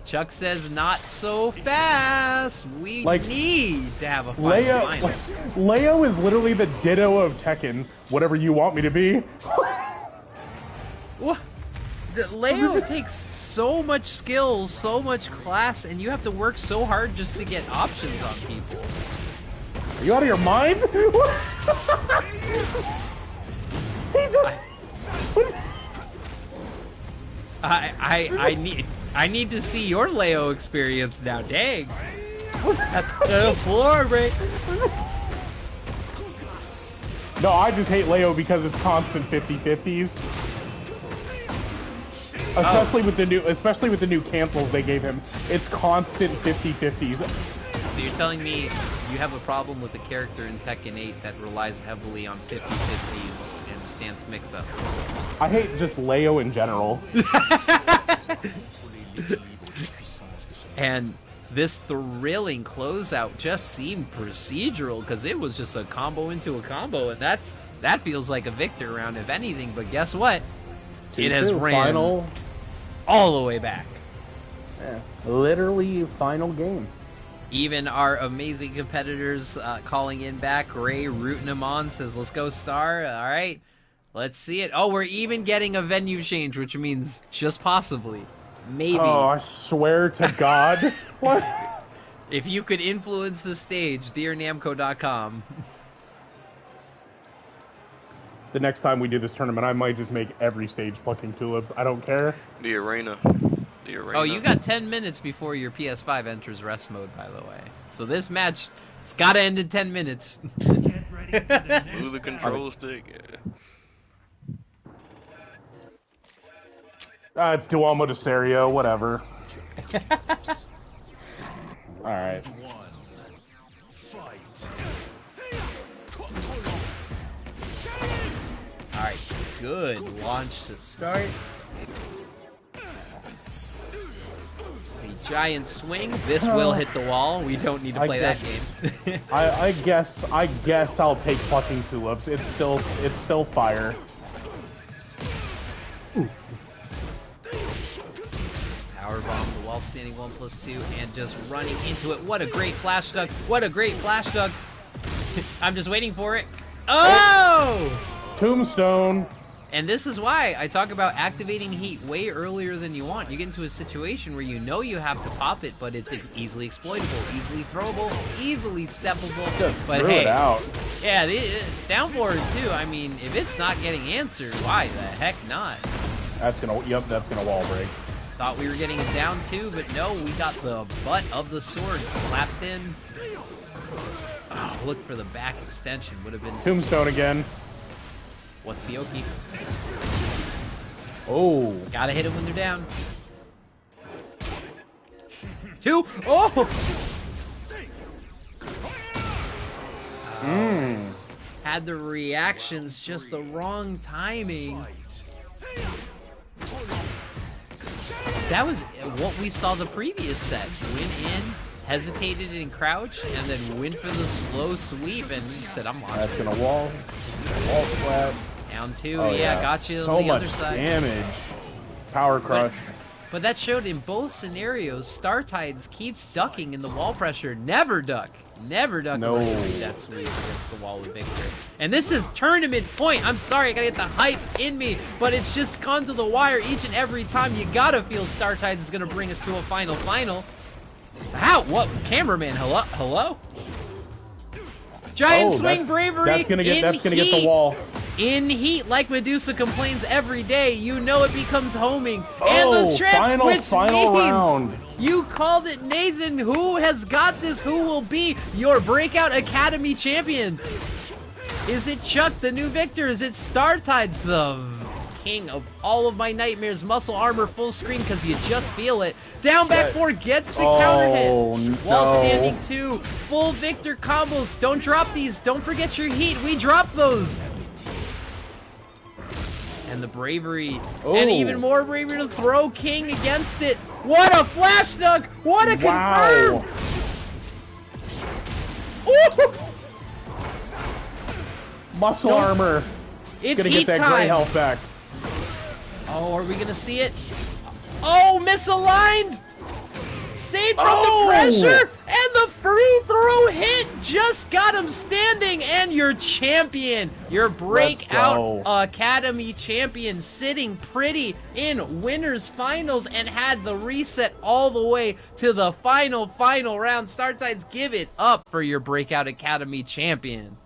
Chuck says not so fast. We Like, need to have a final Leo, final. Leo is literally the ditto of Tekken. Whatever you want me to be. What? Leo takes so much skill, so much class, and you have to work so hard just to get options on people. Are you out of your mind? I need to see your Leo experience now. Dang. That's a floor break. No, I just hate Leo because it's constant 50-50s. Especially with the new cancels they gave him. It's constant 50-50s. So you're telling me you have a problem with a character in Tekken 8 that relies heavily on 50-50s and stance mix-ups? I hate just Leo in general. And this thrilling closeout just seemed procedural because it was just a combo into a combo, and that feels like a victor round if anything. But guess what? It has 2-2, ran final. all the way back. Yeah, literally final game. Even our amazing competitors calling in back. Greay rooting him on, says, let's go, Star. All right, let's see it. Oh, we're even getting a venue change, which means just possibly, maybe. Oh, I swear to God. What? If you could influence the stage, dearnamco.com. The next time we do this tournament, I might just make every stage plucking tulips. I don't care. The arena. Oh, you got 10 minutes before your PS5 enters rest mode, by the way. So this match, it's got to end in 10 minutes. Move the control stick. Yeah. It's Duomo de Serio, whatever. Alright. Alright, good launch to start. A giant swing. This will hit the wall. We don't need to play that game. I guess I'll take plucking tulips. It's still fire. Powerbomb the wall standing 1+2 and just running into it. What a great flash dunk. What a great flash dunk. I'm just waiting for it. Oh! Tombstone. And this is why I talk about activating heat way earlier than you want. You get into a situation where you know you have to pop it, but it's easily exploitable, easily throwable, easily steppable. Just but threw hey, it out. Yeah, down forward too. I mean, if it's not getting answered, why the heck not? That's gonna wall break. Thought we were getting it down too, but no, we got the butt of the sword slapped in. Oh, look for the back extension. Would have been Tombstone again. What's the Oki? Oh. Gotta hit it when they're down. 2. Oh! Had the reactions, just the wrong timing. That was what we saw the previous set. Went in, hesitated and crouched, and then went for the slow sweep, and just said, I'm on. That's gonna wall splat. Down 2, Oh, yeah, got you so on the much other side. Damage. Power crush. But that showed in both scenarios, StarTides keeps ducking in the wall pressure. Never duck. Never duck. No. That sweep against the wall with victory. And this is tournament point. I'm sorry, I gotta get the hype in me, but it's just gone to the wire each and every time. You gotta feel StarTides is gonna bring us to a final. How? What? Cameraman, hello? Giant swing bravery. That's gonna get the wall. In heat, like Medusa complains every day, you know it becomes homing. Oh, and the trip, final means round. You called it, Nathan. Who has got this? Who will be your Breakout Academy champion? Is it Chuck, the new victor? Is it StarTides, the king of all of my nightmares? Muscle armor full screen because you just feel it. Down back 4 gets the counter hit. While standing 2, full victor combos. Don't drop these. Don't forget your heat. We drop those. And the bravery, and even more bravery to throw King against it. What a flash dunk! What a confirm! Ooh. Muscle armor. It's gonna heat get that time. gray health back. Oh, are we gonna see it? Oh, misaligned! Saved from the pressure, and the free throw hit just got him standing, and your champion, your Breakout Academy champion, sitting pretty in winners finals and had the reset all the way to the final round. StarTides, give it up for your Breakout Academy champion.